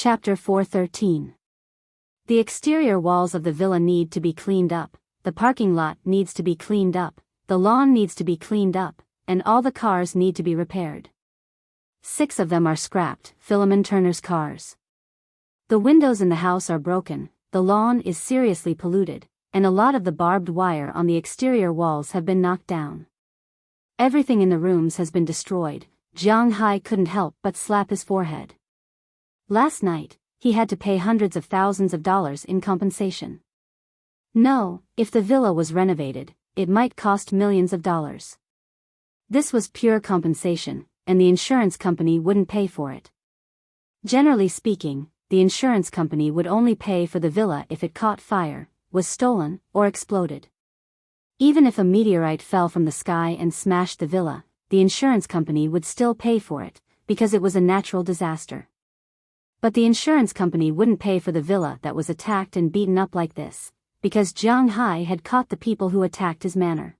Chapter 413. The exterior walls of the villa need to be cleaned up, the parking lot needs to be cleaned up, the lawn needs to be cleaned up, and all the cars need to be repaired. 6 of them are scrapped, Philemon Turner's cars. The windows in the house are broken, the lawn is seriously polluted, and a lot of the barbed wire on the exterior walls have been knocked down. Everything in the rooms has been destroyed. Jiang Hai couldn't help but slap his forehead. Last night, he had to pay hundreds of thousands of dollars in compensation. No, if the villa was renovated, it might cost millions of dollars. This was pure compensation, and the insurance company wouldn't pay for it. Generally speaking, the insurance company would only pay for the villa if it caught fire, was stolen, or exploded. Even if a meteorite fell from the sky and smashed the villa, the insurance company would still pay for it, because it was a natural disaster. But the insurance company wouldn't pay for the villa that was attacked and beaten up like this, because Jiang Hai had caught the people who attacked his manor.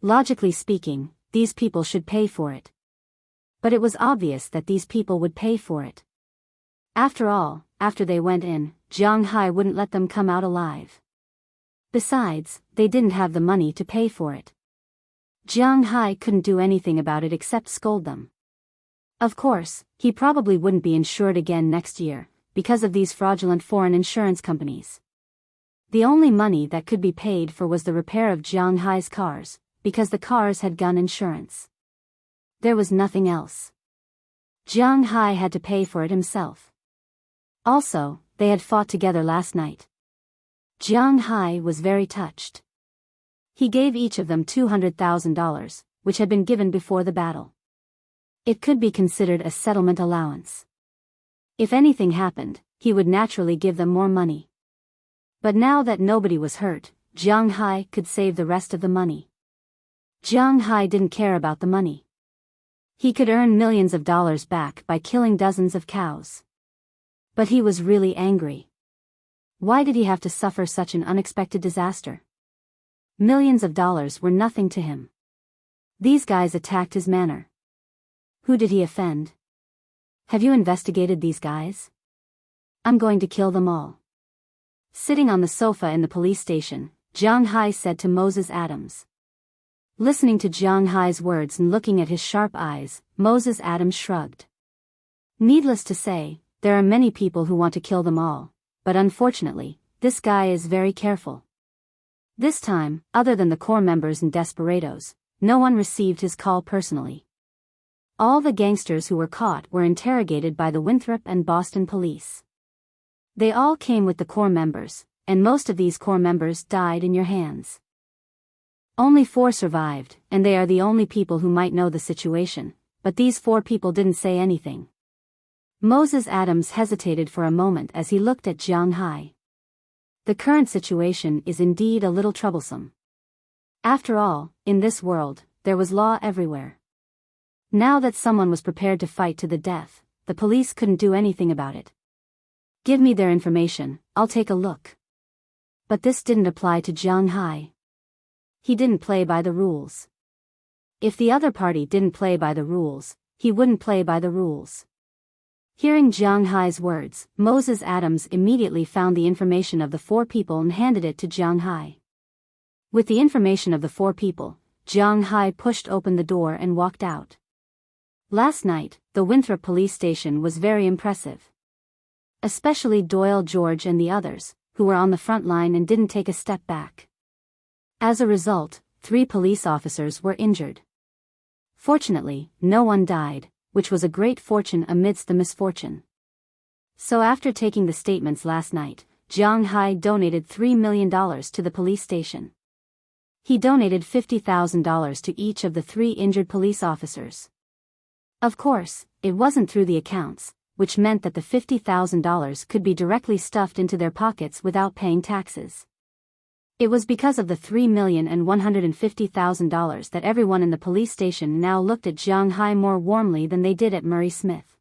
Logically speaking, these people should pay for it. But it was obvious that these people would pay for it. After all, after they went in, Jiang Hai wouldn't let them come out alive. Besides, they didn't have the money to pay for it. Jiang Hai couldn't do anything about it except scold them. Of course, he probably wouldn't be insured again next year, because of these fraudulent foreign insurance companies. The only money that could be paid for was the repair of Jiang Hai's cars, because the cars had gun insurance. There was nothing else. Jiang Hai had to pay for it himself. Also, they had fought together last night. Jiang Hai was very touched. He gave each of them $200,000, which had been given before the battle. It could be considered a settlement allowance. If anything happened, he would naturally give them more money. But now that nobody was hurt, Jiang Hai could save the rest of the money. Jiang Hai didn't care about the money. He could earn millions of dollars back by killing dozens of cows. But he was really angry. Why did he have to suffer such an unexpected disaster? Millions of dollars were nothing to him. These guys attacked his manor. Who did he offend? Have you investigated these guys? I'm going to kill them all. Sitting on the sofa in the police station, Jiang Hai said to Moses Adams. Listening to Jiang Hai's words and looking at his sharp eyes, Moses Adams shrugged. Needless to say, there are many people who want to kill them all, but unfortunately, this guy is very careful. This time, other than the core members and desperados, no one received his call personally. All the gangsters who were caught were interrogated by the Winthrop and Boston police. They all came with the core members, and most of these core members died in your hands. Only 4 survived, and they are the only people who might know the situation, but these 4 people didn't say anything. Moses Adams hesitated for a moment as he looked at Jiang Hai. The current situation is indeed a little troublesome. After all, in this world, there was law everywhere. Now that someone was prepared to fight to the death, the police couldn't do anything about it. Give me their information, I'll take a look. But this didn't apply to Jiang Hai. He didn't play by the rules. If the other party didn't play by the rules, he wouldn't play by the rules. Hearing Jiang Hai's words, Moses Adams immediately found the information of the 4 people and handed it to Jiang Hai. With the information of the 4 people, Jiang Hai pushed open the door and walked out. Last night, the Winthrop police station was very impressive. Especially Doyle George and the others, who were on the front line and didn't take a step back. As a result, 3 police officers were injured. Fortunately, no one died, which was a great fortune amidst the misfortune. So after taking the statements last night, Jiang Hai donated $3 million to the police station. He donated $50,000 to each of the 3 injured police officers. Of course, it wasn't through the accounts, which meant that the $50,000 could be directly stuffed into their pockets without paying taxes. It was because of the $3,150,000 that everyone in the police station now looked at Jiang Hai more warmly than they did at Murray Smith.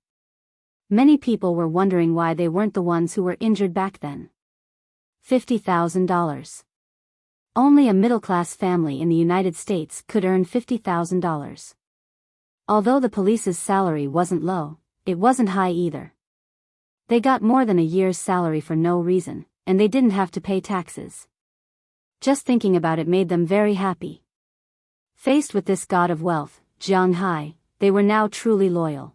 Many people were wondering why they weren't the ones who were injured back then. $50,000. Only a middle-class family in the United States could earn $50,000. Although the police's salary wasn't low, it wasn't high either. They got more than a year's salary for no reason, and they didn't have to pay taxes. Just thinking about it made them very happy. Faced with this god of wealth, Jiang Hai, they were now truly loyal.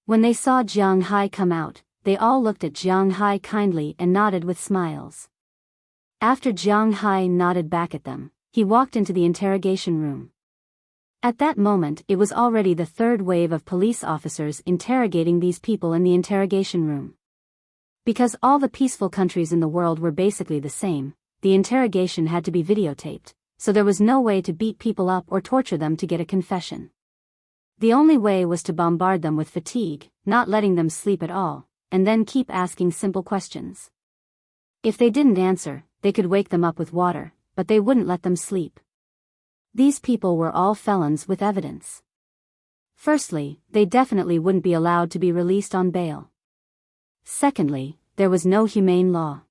When they saw Jiang Hai come out, they all looked at Jiang Hai kindly and nodded with smiles. After Jiang Hai nodded back at them, he walked into the interrogation room. At that moment it was already the third wave of police officers interrogating these people in the interrogation room. Because all the peaceful countries in the world were basically the same, the interrogation had to be videotaped, so there was no way to beat people up or torture them to get a confession. The only way was to bombard them with fatigue, not letting them sleep at all, and then keep asking simple questions. If they didn't answer, they could wake them up with water, but they wouldn't let them sleep. These people were all felons with evidence. Firstly, they definitely wouldn't be allowed to be released on bail. Secondly, there was no humane law.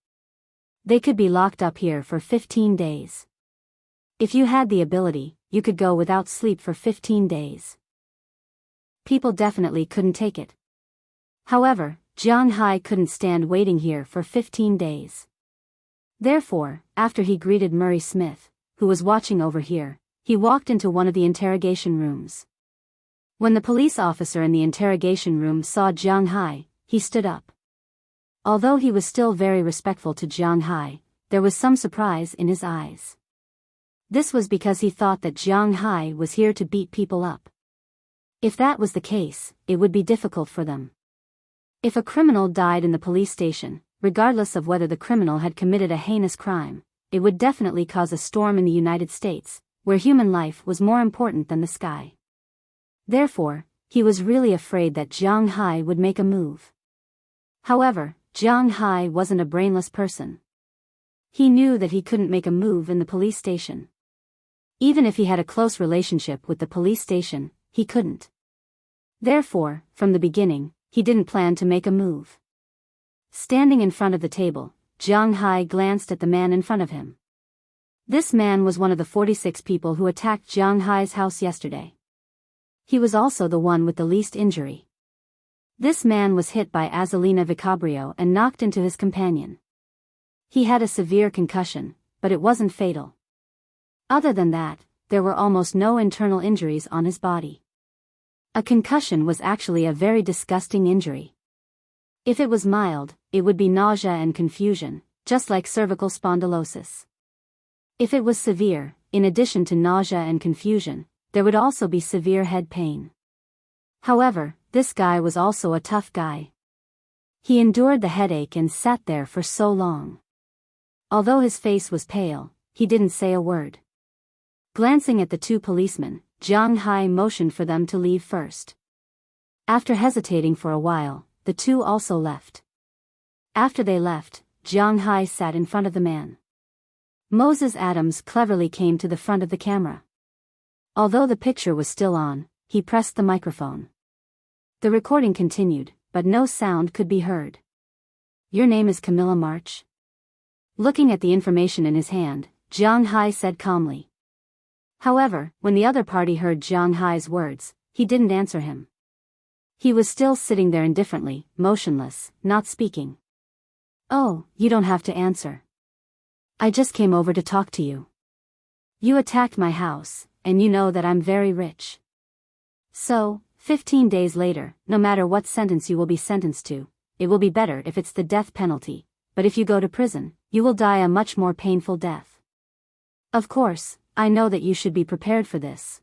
They could be locked up here for 15 days. If you had the ability, you could go without sleep for 15 days. People definitely couldn't take it. However, Jiang Hai couldn't stand waiting here for 15 days. Therefore, after he greeted Murray Smith, who was watching over here, he walked into one of the interrogation rooms. When the police officer in the interrogation room saw Jiang Hai, he stood up. Although he was still very respectful to Jiang Hai, there was some surprise in his eyes. This was because he thought that Jiang Hai was here to beat people up. If that was the case, it would be difficult for them. If a criminal died in the police station, regardless of whether the criminal had committed a heinous crime, it would definitely cause a storm in the United States, where human life was more important than the sky. Therefore, he was really afraid that Jiang Hai would make a move. However, Jiang Hai wasn't a brainless person. He knew that he couldn't make a move in the police station. Even if he had a close relationship with the police station, he couldn't. Therefore, from the beginning, he didn't plan to make a move. Standing in front of the table, Jiang Hai glanced at the man in front of him. This man was one of the 46 people who attacked Jiang Hai's house yesterday. He was also the one with the least injury. This man was hit by Azalina Vicabrio and knocked into his companion. He had a severe concussion, but it wasn't fatal. Other than that, there were almost no internal injuries on his body. A concussion was actually a very disgusting injury. If it was mild, it would be nausea and confusion, just like cervical spondylosis. If it was severe, in addition to nausea and confusion, there would also be severe head pain. However, this guy was also a tough guy. He endured the headache and sat there for so long. Although his face was pale, he didn't say a word. Glancing at the two policemen, Jiang Hai motioned for them to leave first. After hesitating for a while, the two also left. After they left, Jiang Hai sat in front of the man. Moses Adams cleverly came to the front of the camera. Although the picture was still on, he pressed the microphone. The recording continued, but no sound could be heard. "Your name is Camilla March?" Looking at the information in his hand, Jiang Hai said calmly. However, when the other party heard Jiang Hai's words, he didn't answer him. He was still sitting there indifferently, motionless, not speaking. "Oh, you don't have to answer. I just came over to talk to you. You attacked my house, and you know that I'm very rich. So, 15 days later, no matter what sentence you will be sentenced to, it will be better if it's the death penalty, but if you go to prison, you will die a much more painful death. Of course, I know that you should be prepared for this.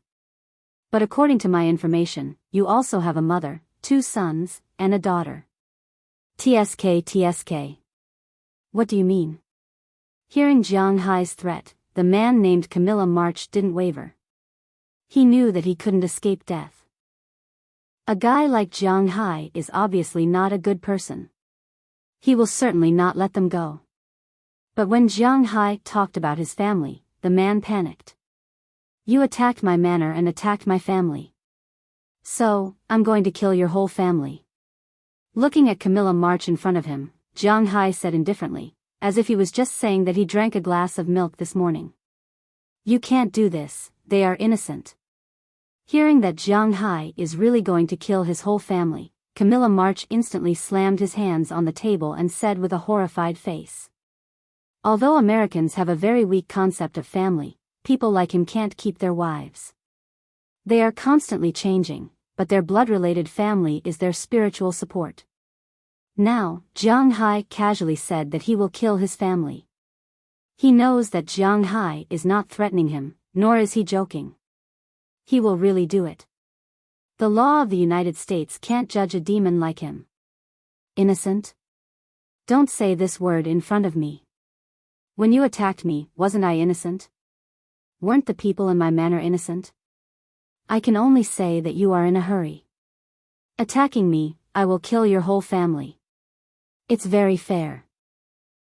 But according to my information, you also have a mother, 2 sons, and a daughter." TSK. What do you mean? Hearing Jiang Hai's threat, the man named Camilla March didn't waver. He knew that he couldn't escape death. A guy like Jiang Hai is obviously not a good person. He will certainly not let them go. But when Jiang Hai talked about his family, the man panicked. "You attacked my manor and attacked my family. So, I'm going to kill your whole family." Looking at Camilla March in front of him, Jiang Hai said indifferently, as if he was just saying that he drank a glass of milk this morning. "You can't do this, they are innocent." Hearing that Jiang Hai is really going to kill his whole family, Camilla March instantly slammed his hands on the table and said with a horrified face. Although Americans have a very weak concept of family, people like him can't keep their wives. They are constantly changing, but their blood-related family is their spiritual support. Now, Jiang Hai casually said that he will kill his family. He knows that Jiang Hai is not threatening him, nor is he joking. He will really do it. The law of the United States can't judge a demon like him. Innocent? Don't say this word in front of me. When you attacked me, wasn't I innocent? Weren't the people in my manor innocent? I can only say that you are in a hurry. Attacking me, I will kill your whole family. It's very fair.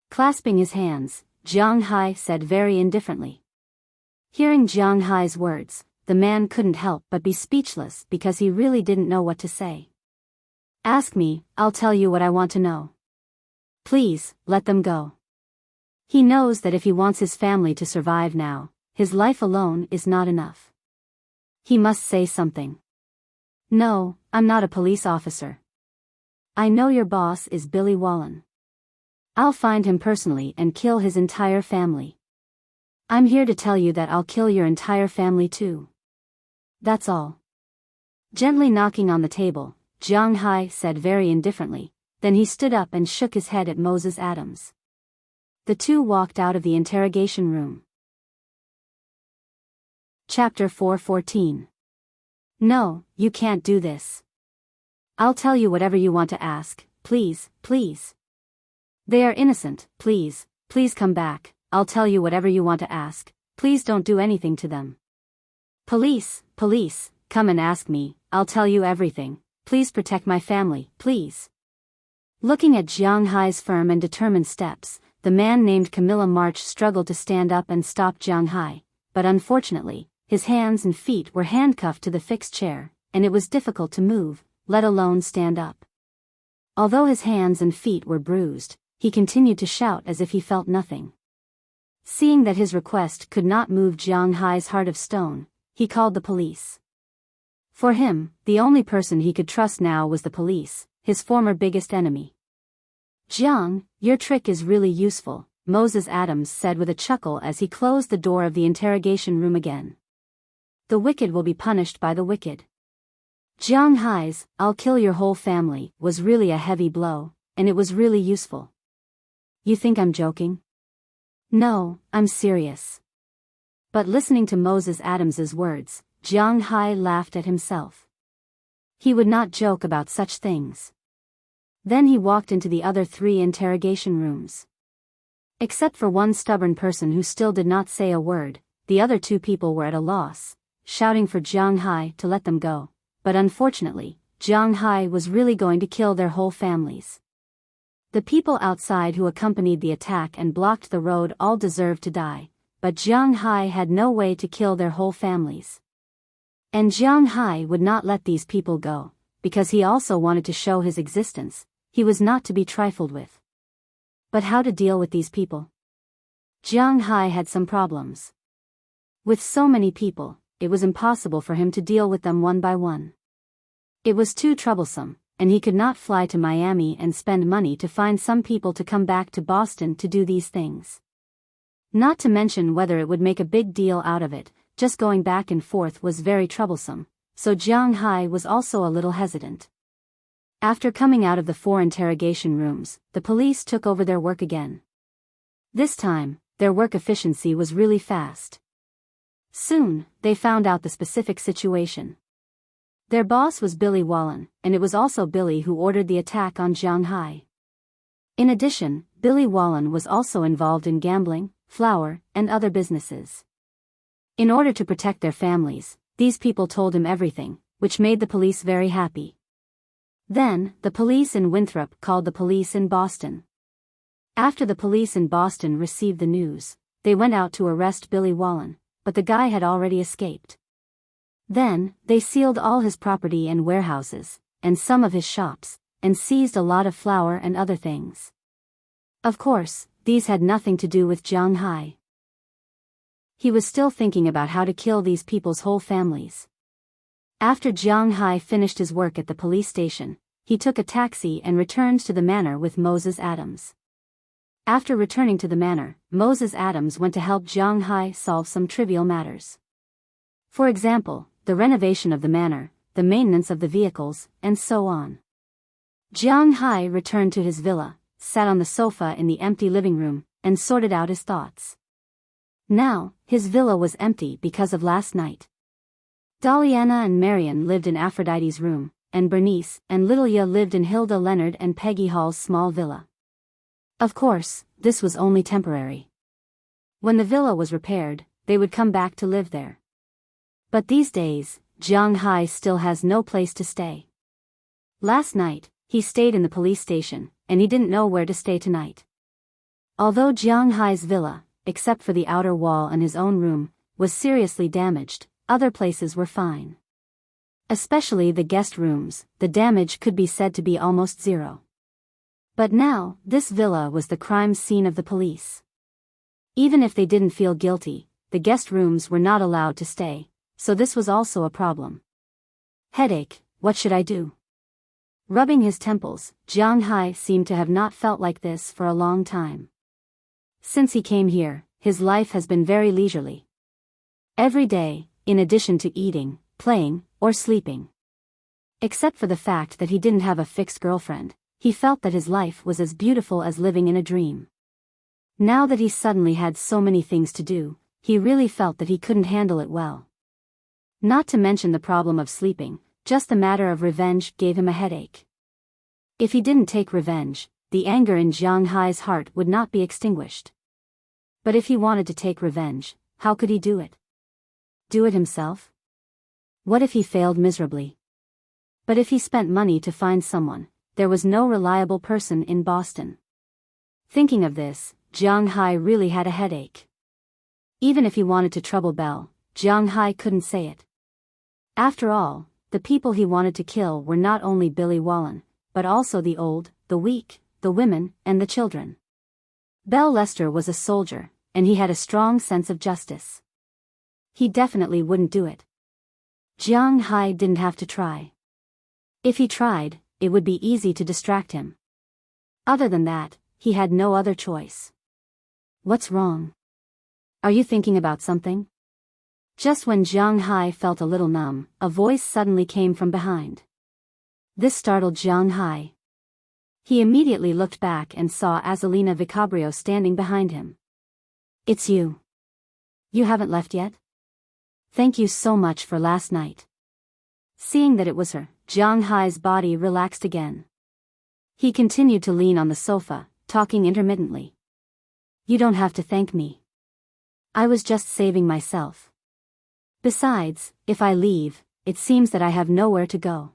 Clasping his hands, Jiang Hai said very indifferently. Hearing Jiang Hai's words, the man couldn't help but be speechless because he really didn't know what to say. Ask me, I'll tell you what I want to know. Please, let them go. He knows that if he wants his family to survive now, his life alone is not enough. He must say something. No, I'm not a police officer. I know your boss is Billy Wallen. I'll find him personally and kill his entire family. I'm here to tell you that I'll kill your entire family too. That's all. Gently knocking on the table, Jiang Hai said very indifferently, then he stood up and shook his head at Moses Adams. The two walked out of the interrogation room. Chapter 4:14. No, you can't do this. I'll tell you whatever you want to ask, please, please. They are innocent, please, please come back, I'll tell you whatever you want to ask, please don't do anything to them. Police, police, come and ask me, I'll tell you everything, please protect my family, please. Looking at Jiang Hai's firm and determined steps, the man named Camilla March struggled to stand up and stop Jiang Hai, but unfortunately, his hands and feet were handcuffed to the fixed chair, and it was difficult to move, let alone stand up. Although his hands and feet were bruised, he continued to shout as if he felt nothing. Seeing that his request could not move Jiang Hai's heart of stone, he called the police. For him, the only person he could trust now was the police, his former biggest enemy. Jiang, your trick is really useful, Moses Adams said with a chuckle as he closed the door of the interrogation room again. The wicked will be punished by the wicked. Jiang Hai's, I'll kill your whole family, was really a heavy blow, and it was really useful. You think I'm joking? No, I'm serious. But listening to Moses Adams's words, Jiang Hai laughed at himself. He would not joke about such things. Then he walked into the other 3 interrogation rooms. Except for one stubborn person who still did not say a word, the other 2 people were at a loss, shouting for Jiang Hai to let them go. But unfortunately, Jiang Hai was really going to kill their whole families. The people outside who accompanied the attack and blocked the road all deserved to die, but Jiang Hai had no way to kill their whole families. And Jiang Hai would not let these people go, because he also wanted to show his existence, he was not to be trifled with. But how to deal with these people? Jiang Hai had some problems. With so many people, it was impossible for him to deal with them one by one. It was too troublesome, and he could not fly to Miami and spend money to find some people to come back to Boston to do these things. Not to mention whether it would make a big deal out of it, just going back and forth was very troublesome, so Jiang Hai was also a little hesitant. After coming out of the 4 interrogation rooms, the police took over their work again. This time, their work efficiency was really fast. Soon, they found out the specific situation. Their boss was Billy Wallen, and it was also Billy who ordered the attack on Jiang Hai. In addition, Billy Wallen was also involved in gambling, flour, and other businesses. In order to protect their families, these people told him everything, which made the police very happy. Then, the police in Winthrop called the police in Boston. After the police in Boston received the news, they went out to arrest Billy Wallen, but the guy had already escaped. Then, they sealed all his property and warehouses, and some of his shops, and seized a lot of flour and other things. Of course, these had nothing to do with Jiang Hai. He was still thinking about how to kill these people's whole families. After Jiang Hai finished his work at the police station, he took a taxi and returned to the manor with Moses Adams. After returning to the manor, Moses Adams went to help Jiang Hai solve some trivial matters. For example, the renovation of the manor, the maintenance of the vehicles, and so on. Jiang Hai returned to his villa, sat on the sofa in the empty living room, and sorted out his thoughts. Now, his villa was empty because of last night. Daliana and Marion lived in Aphrodite's room, and Bernice and Lilia lived in Hilda Leonard and Peggy Hall's small villa. Of course, this was only temporary. When the villa was repaired, they would come back to live there. But these days, Jiang Hai still has no place to stay. Last night, he stayed in the police station, and he didn't know where to stay tonight. Although Jiang Hai's villa, except for the outer wall and his own room, was seriously damaged, other places were fine. Especially the guest rooms, the damage could be said to be almost zero. But now, this villa was the crime scene of the police. Even if they didn't feel guilty, the guest rooms were not allowed to stay, so this was also a problem. Headache, what should I do? Rubbing his temples, Jiang Hai seemed to have not felt like this for a long time. Since he came here, his life has been very leisurely. Every day, in addition to eating, playing, or sleeping. Except for the fact that he didn't have a fixed girlfriend, he felt that his life was as beautiful as living in a dream. Now that he suddenly had so many things to do, he really felt that he couldn't handle it well. Not to mention the problem of sleeping, just the matter of revenge gave him a headache. If he didn't take revenge, the anger in Jiang Hai's heart would not be extinguished. But if he wanted to take revenge, how could he do it? Do it himself? What if he failed miserably? But if he spent money to find someone, there was no reliable person in Boston. Thinking of this, Jiang Hai really had a headache. Even if he wanted to trouble Belle, Jiang Hai couldn't say it. After all, the people he wanted to kill were not only Billy Wallen, but also the old, the weak, the women, and the children. Belle Lester was a soldier, and he had a strong sense of justice. He definitely wouldn't do it. Jiang Hai didn't have to try. If he tried, it would be easy to distract him. Other than that, he had no other choice. What's wrong? Are you thinking about something? Just when Jiang Hai felt a little numb, a voice suddenly came from behind. This startled Jiang Hai. He immediately looked back and saw Azalina Vicabrio standing behind him. It's you. You haven't left yet? Thank you so much for last night. Seeing that it was her, Jiang Hai's body relaxed again. He continued to lean on the sofa, talking intermittently. You don't have to thank me. I was just saving myself. Besides, if I leave, it seems that I have nowhere to go.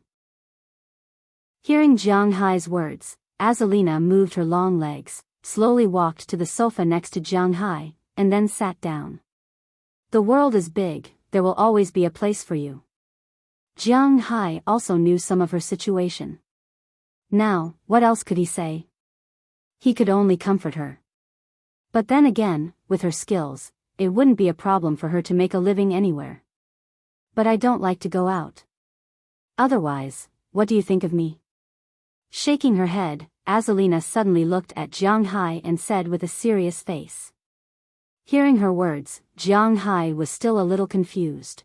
Hearing Jiang Hai's words, Azalina moved her long legs, slowly walked to the sofa next to Jiang Hai, and then sat down. The world is big, there will always be a place for you. Jiang Hai also knew some of her situation. Now, what else could he say? He could only comfort her. But then again, with her skills, it wouldn't be a problem for her to make a living anywhere. But I don't like to go out. Otherwise, what do you think of me? Shaking her head, Azalina suddenly looked at Jiang Hai and said with a serious face. Hearing her words, Jiang Hai was still a little confused.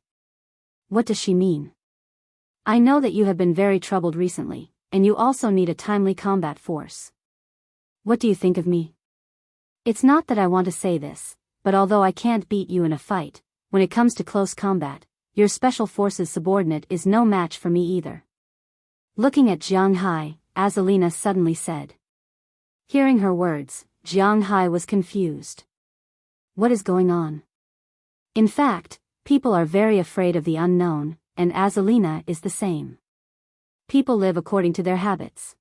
What does she mean? I know that you have been very troubled recently, and you also need a timely combat force. What do you think of me? It's not that I want to say this, but although I can't beat you in a fight, when it comes to close combat, your special forces subordinate is no match for me either. Looking at Jiang Hai, Azalina suddenly said. Hearing her words, Jiang Hai was confused. What is going on? In fact, people are very afraid of the unknown, and Azalina is the same. People live according to their habits.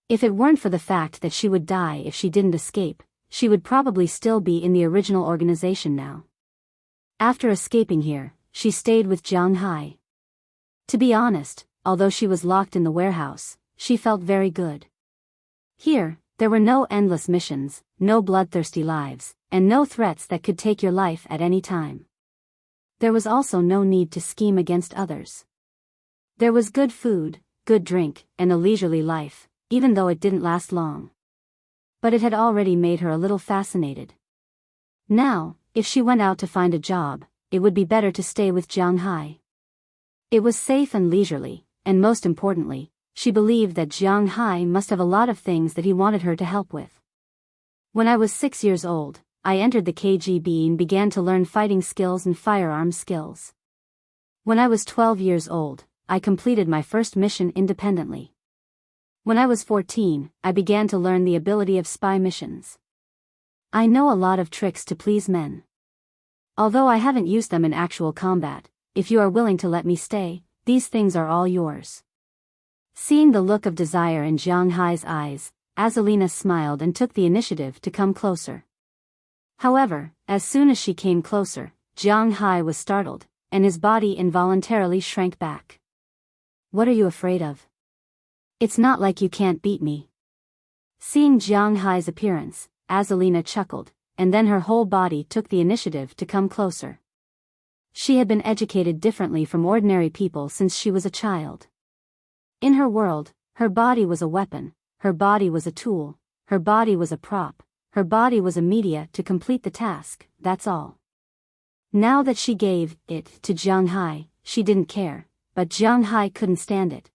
If it weren't for the fact that she would die if she didn't escape, she would probably still be in the original organization now. After escaping here, she stayed with Jiang Hai. To be honest, although she was locked in the warehouse, she felt very good. Here, there were no endless missions, no bloodthirsty lives, and no threats that could take your life at any time. There was also no need to scheme against others. There was good food, good drink, and a leisurely life, even though it didn't last long. But it had already made her a little fascinated. Now, if she went out to find a job, it would be better to stay with Jiang Hai. It was safe and leisurely, and most importantly, she believed that Jiang Hai must have a lot of things that he wanted her to help with. When I was 6 years old, I entered the KGB and began to learn fighting skills and firearms skills. When I was 12 years old, I completed my first mission independently. When I was 14, I began to learn the ability of spy missions. I know a lot of tricks to please men. Although I haven't used them in actual combat, if you are willing to let me stay, these things are all yours. Seeing the look of desire in Jiang Hai's eyes, Azalina smiled and took the initiative to come closer. However, as soon as she came closer, Jiang Hai was startled, and his body involuntarily shrank back. What are you afraid of? It's not like you can't beat me. Seeing Jiang Hai's appearance, Azalina chuckled, and then her whole body took the initiative to come closer. She had been educated differently from ordinary people since she was a child. In her world, her body was a weapon, her body was a tool, her body was a prop, her body was a media to complete the task, that's all. Now that she gave it to Jiang Hai, she didn't care, but Jiang Hai couldn't stand it.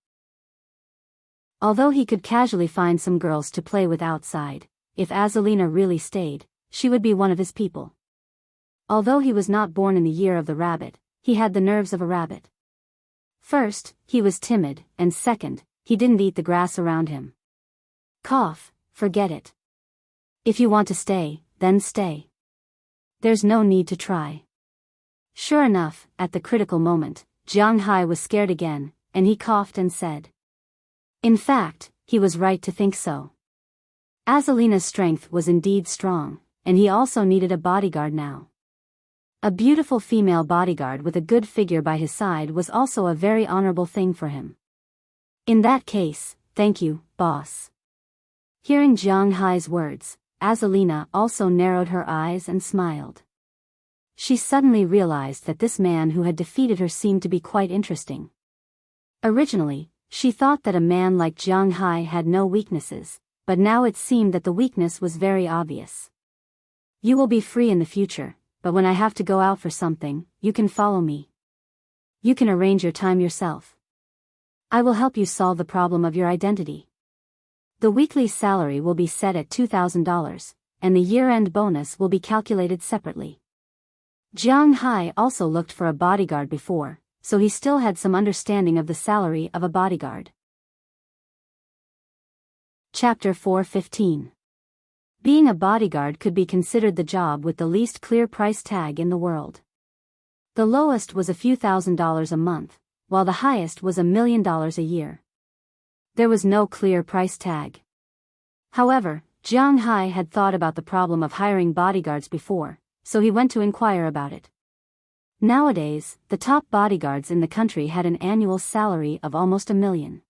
Although he could casually find some girls to play with outside, if Azalina really stayed, she would be one of his people. Although he was not born in the year of the rabbit, he had the nerves of a rabbit. First, he was timid, and second, he didn't eat the grass around him. Cough, forget it. If you want to stay, then stay. There's no need to try. Sure enough, at the critical moment, Jiang Hai was scared again, and he coughed and said. In fact, he was right to think so. Azalina's strength was indeed strong, and he also needed a bodyguard now. A beautiful female bodyguard with a good figure by his side was also a very honorable thing for him. In that case, thank you, boss. Hearing Jiang Hai's words, Azalina also narrowed her eyes and smiled. She suddenly realized that this man who had defeated her seemed to be quite interesting. Originally, she thought that a man like Jiang Hai had no weaknesses, but now it seemed that the weakness was very obvious. You will be free in the future, but when I have to go out for something, you can follow me. You can arrange your time yourself. I will help you solve the problem of your identity. The weekly salary will be set at $2,000, and the year-end bonus will be calculated separately. Jiang Hai also looked for a bodyguard before, so he still had some understanding of the salary of a bodyguard. Chapter 4:15. Being a bodyguard could be considered the job with the least clear price tag in the world. The lowest was a few $1,000s a month, while the highest was $1 million a year. There was no clear price tag. However, Jiang Hai had thought about the problem of hiring bodyguards before, so he went to inquire about it. Nowadays, the top bodyguards in the country had an annual salary of almost $1 million.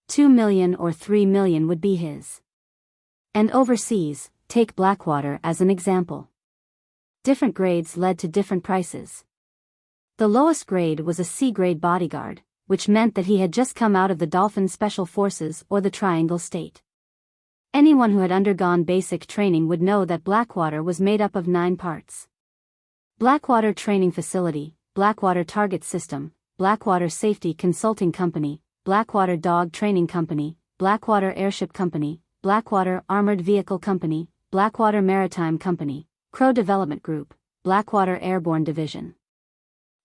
$2 million or $3 million would be his. And overseas, take Blackwater as an example. Different grades led to different prices. The lowest grade was a C-grade bodyguard, which meant that he had just come out of the Dolphin Special Forces or the Triangle State. Anyone who had undergone basic training would know that Blackwater was made up of 9 parts. Blackwater Training Facility, Blackwater Target System, Blackwater Safety Consulting Company, Blackwater Dog Training Company, Blackwater Airship Company, Blackwater Armored Vehicle Company, Blackwater Maritime Company, Crow Development Group, Blackwater Airborne Division.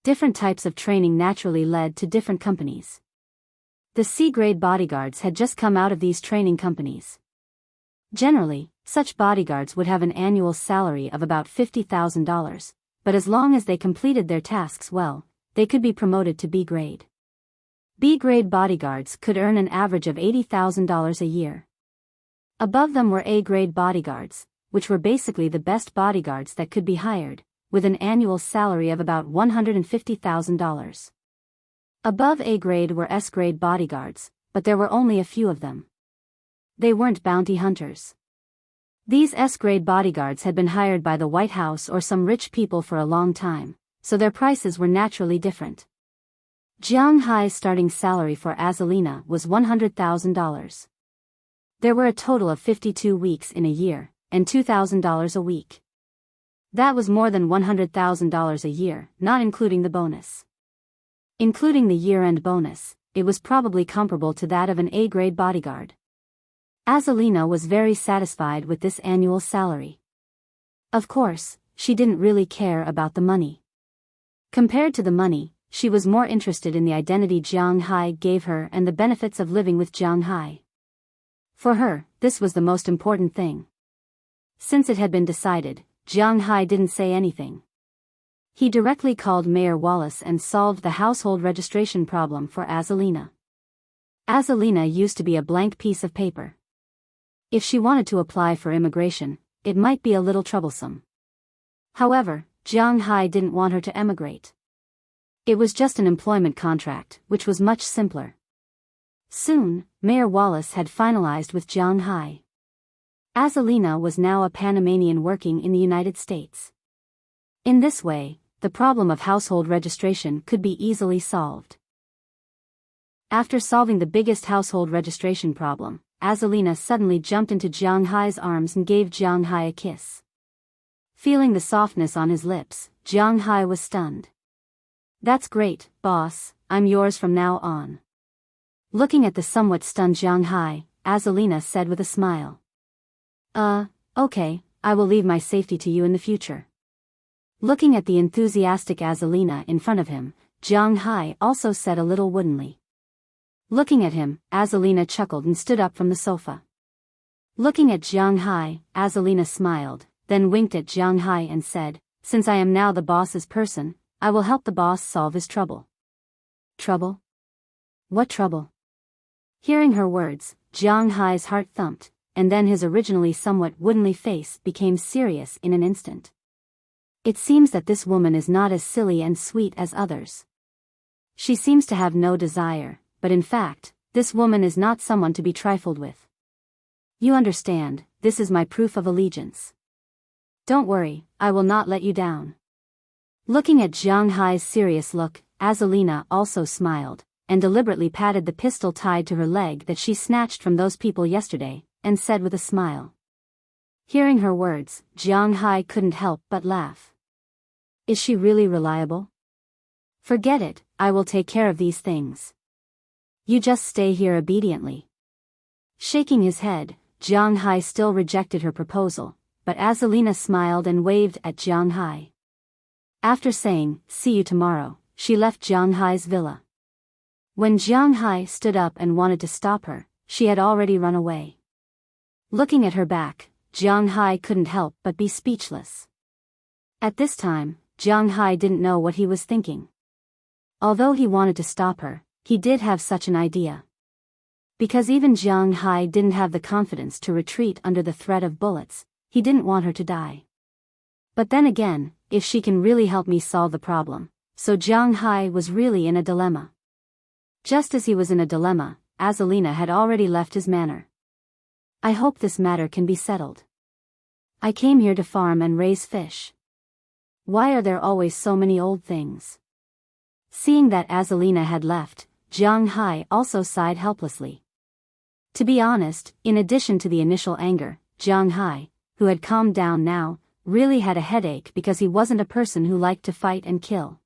Different types of training naturally led to different companies. The C-grade bodyguards had just come out of these training companies. Generally, such bodyguards would have an annual salary of about $50,000, but as long as they completed their tasks well, they could be promoted to B-grade. B-grade bodyguards could earn an average of $80,000 a year. Above them were A-grade bodyguards, which were basically the best bodyguards that could be hired, with an annual salary of about $150,000. Above A-grade were S-grade bodyguards, but there were only a few of them. They weren't bounty hunters. These S-grade bodyguards had been hired by the White House or some rich people for a long time, so their prices were naturally different. Jiang Hai's starting salary for Azalina was $100,000. There were a total of 52 weeks in a year, and $2,000 a week. That was more than $100,000 a year, not including the bonus. Including the year-end bonus, it was probably comparable to that of an A-grade bodyguard. Azalina was very satisfied with this annual salary. Of course, she didn't really care about the money. Compared to the money, she was more interested in the identity Jiang Hai gave her and the benefits of living with Jiang Hai. For her, this was the most important thing. Since it had been decided, Jiang Hai didn't say anything. He directly called Mayor Wallace and solved the household registration problem for Azalina. Azalina used to be a blank piece of paper. If she wanted to apply for immigration, it might be a little troublesome. However, Jiang Hai didn't want her to emigrate. It was just an employment contract, which was much simpler. Soon, Mayor Wallace had finalized with Jiang Hai. Azalina was now a Panamanian working in the United States. In this way, the problem of household registration could be easily solved. After solving the biggest household registration problem, Azalina suddenly jumped into Jiang Hai's arms and gave Jiang Hai a kiss. Feeling the softness on his lips, Jiang Hai was stunned. "That's great, boss, I'm yours from now on." Looking at the somewhat stunned Jiang Hai, Azalina said with a smile. Okay, I will leave my safety to you in the future." Looking at the enthusiastic Azalina in front of him, Jiang Hai also said a little woodenly. Looking at him, Azalina chuckled and stood up from the sofa. Looking at Jiang Hai, Azalina smiled, then winked at Jiang Hai and said, "Since I am now the boss's person, I will help the boss solve his trouble." "Trouble? What trouble?" Hearing her words, Jiang Hai's heart thumped, and then his originally somewhat woodenly face became serious in an instant. It seems that this woman is not as silly and sweet as others. She seems to have no desire, but in fact, this woman is not someone to be trifled with. You understand, this is my proof of allegiance. Don't worry, I will not let you down. Looking at Jiang Hai's serious look, Azalina also smiled, and deliberately patted the pistol tied to her leg that she snatched from those people yesterday, and said with a smile. Hearing her words, Jiang Hai couldn't help but laugh. Is she really reliable? Forget it, I will take care of these things. You just stay here obediently. Shaking his head, Jiang Hai still rejected her proposal, but Azalina smiled and waved at Jiang Hai. After saying, "See you tomorrow," she left Jiang Hai's villa. When Jiang Hai stood up and wanted to stop her, she had already run away. Looking at her back, Jiang Hai couldn't help but be speechless. At this time, Jiang Hai didn't know what he was thinking. Although he wanted to stop her, he did have such an idea. Because even Jiang Hai didn't have the confidence to retreat under the threat of bullets, he didn't want her to die. But then again, if she can really help me solve the problem, so Jiang Hai was really in a dilemma. Just as he was in a dilemma, Azalina had already left his manor. "I hope this matter can be settled. I came here to farm and raise fish. Why are there always so many old things?" Seeing that Azalina had left, Jiang Hai also sighed helplessly. To be honest, in addition to the initial anger, Jiang Hai, who had calmed down now, really had a headache because he wasn't a person who liked to fight and kill.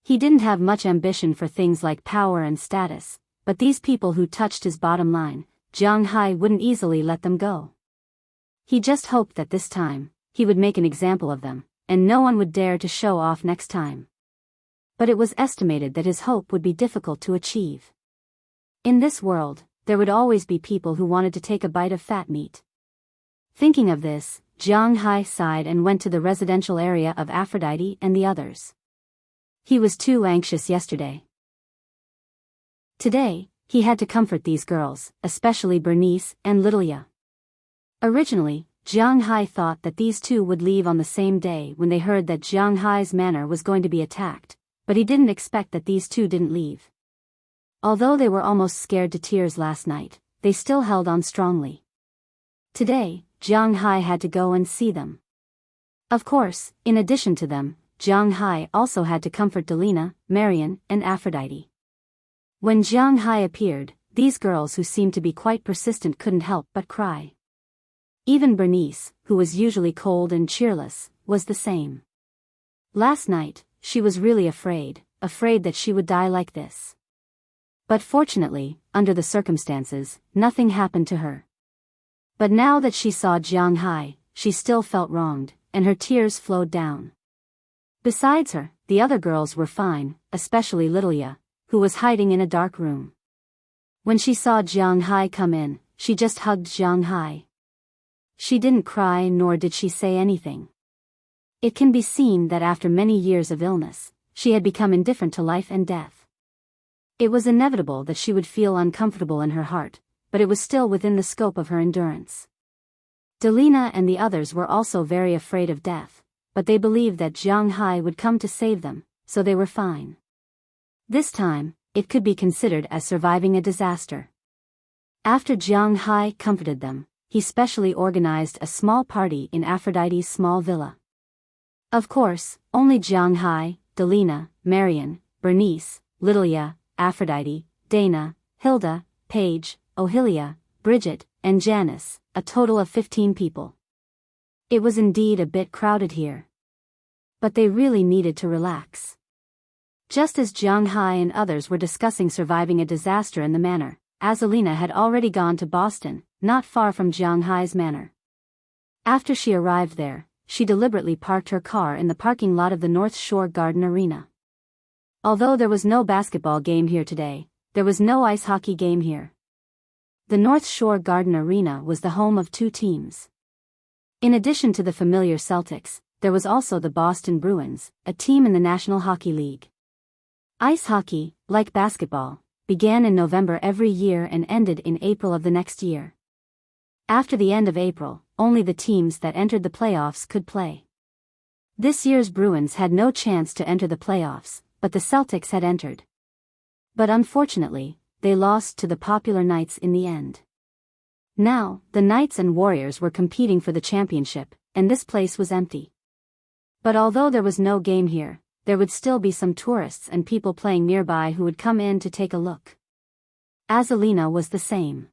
He didn't have much ambition for things like power and status, but these people who touched his bottom line, Jiang Hai wouldn't easily let them go. He just hoped that this time, he would make an example of them, and no one would dare to show off next time. But it was estimated that his hope would be difficult to achieve. In this world, there would always be people who wanted to take a bite of fat meat. Thinking of this, Jiang Hai sighed and went to the residential area of Aphrodite and the others. He was too anxious yesterday. Today, he had to comfort these girls, especially Bernice and Littleya. Originally, Jiang Hai thought that these two would leave on the same day when they heard that Jiang Hai's manor was going to be attacked, but he didn't expect that these two didn't leave. Although they were almost scared to tears last night, they still held on strongly. Today, Jiang Hai had to go and see them. Of course, in addition to them, Jiang Hai also had to comfort Delina, Marian, and Aphrodite. When Jiang Hai appeared, these girls who seemed to be quite persistent couldn't help but cry. Even Bernice, who was usually cold and cheerless, was the same. Last night, she was really afraid that she would die like this. But fortunately, under the circumstances, nothing happened to her. But now that she saw Jiang Hai, she still felt wronged, and her tears flowed down. Besides her, the other girls were fine, especially Lilia, who was hiding in a dark room. When she saw Jiang Hai come in, she just hugged Jiang Hai. She didn't cry nor did she say anything. It can be seen that after many years of illness, she had become indifferent to life and death. It was inevitable that she would feel uncomfortable in her heart, but it was still within the scope of her endurance. Delina and the others were also very afraid of death, but they believed that Jiang Hai would come to save them, so they were fine. This time, it could be considered as surviving a disaster. After Jiang Hai comforted them, he specially organized a small party in Aphrodite's small villa. Of course, only Jiang Hai, Delina, Marian, Bernice, Lilia, Aphrodite, Dana, Hilda, Paige, Ohilia, Bridget, and Janice, a total of 15 people. It was indeed a bit crowded here. But they really needed to relax. Just as Jiang Hai and others were discussing surviving a disaster in the manor, Azalina had already gone to Boston, not far from Jiang Hai's manor. After she arrived there, she deliberately parked her car in the parking lot of the North Shore Garden Arena. Although there was no basketball game here today, there was no ice hockey game here. The North Shore Garden Arena was the home of two teams. In addition to the familiar Celtics, there was also the Boston Bruins, a team in the National Hockey League. Ice hockey, like basketball, began in November every year and ended in April of the next year. After the end of April, only the teams that entered the playoffs could play. This year's Bruins had no chance to enter the playoffs, but the Celtics had entered. But unfortunately, they lost to the popular Knights in the end. Now, the Knights and Warriors were competing for the championship, and this place was empty. But although there was no game here, there would still be some tourists and people playing nearby who would come in to take a look. Azalina was the same.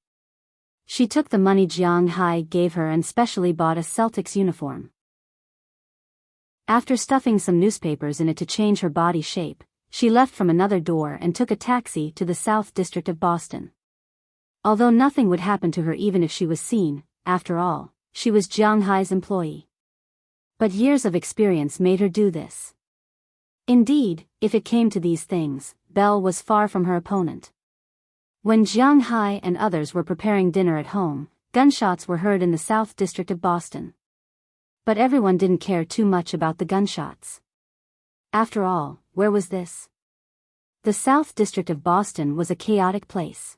She took the money Jiang Hai gave her and specially bought a Celtics uniform. After stuffing some newspapers in it to change her body shape, she left from another door and took a taxi to the South District of Boston. Although nothing would happen to her even if she was seen, after all, she was Jiang Hai's employee. But years of experience made her do this. Indeed, if it came to these things, Belle was far from her opponent. When Jiang Hai and others were preparing dinner at home, gunshots were heard in the South District of Boston. But everyone didn't care too much about the gunshots. After all, where was this? The South District of Boston was a chaotic place.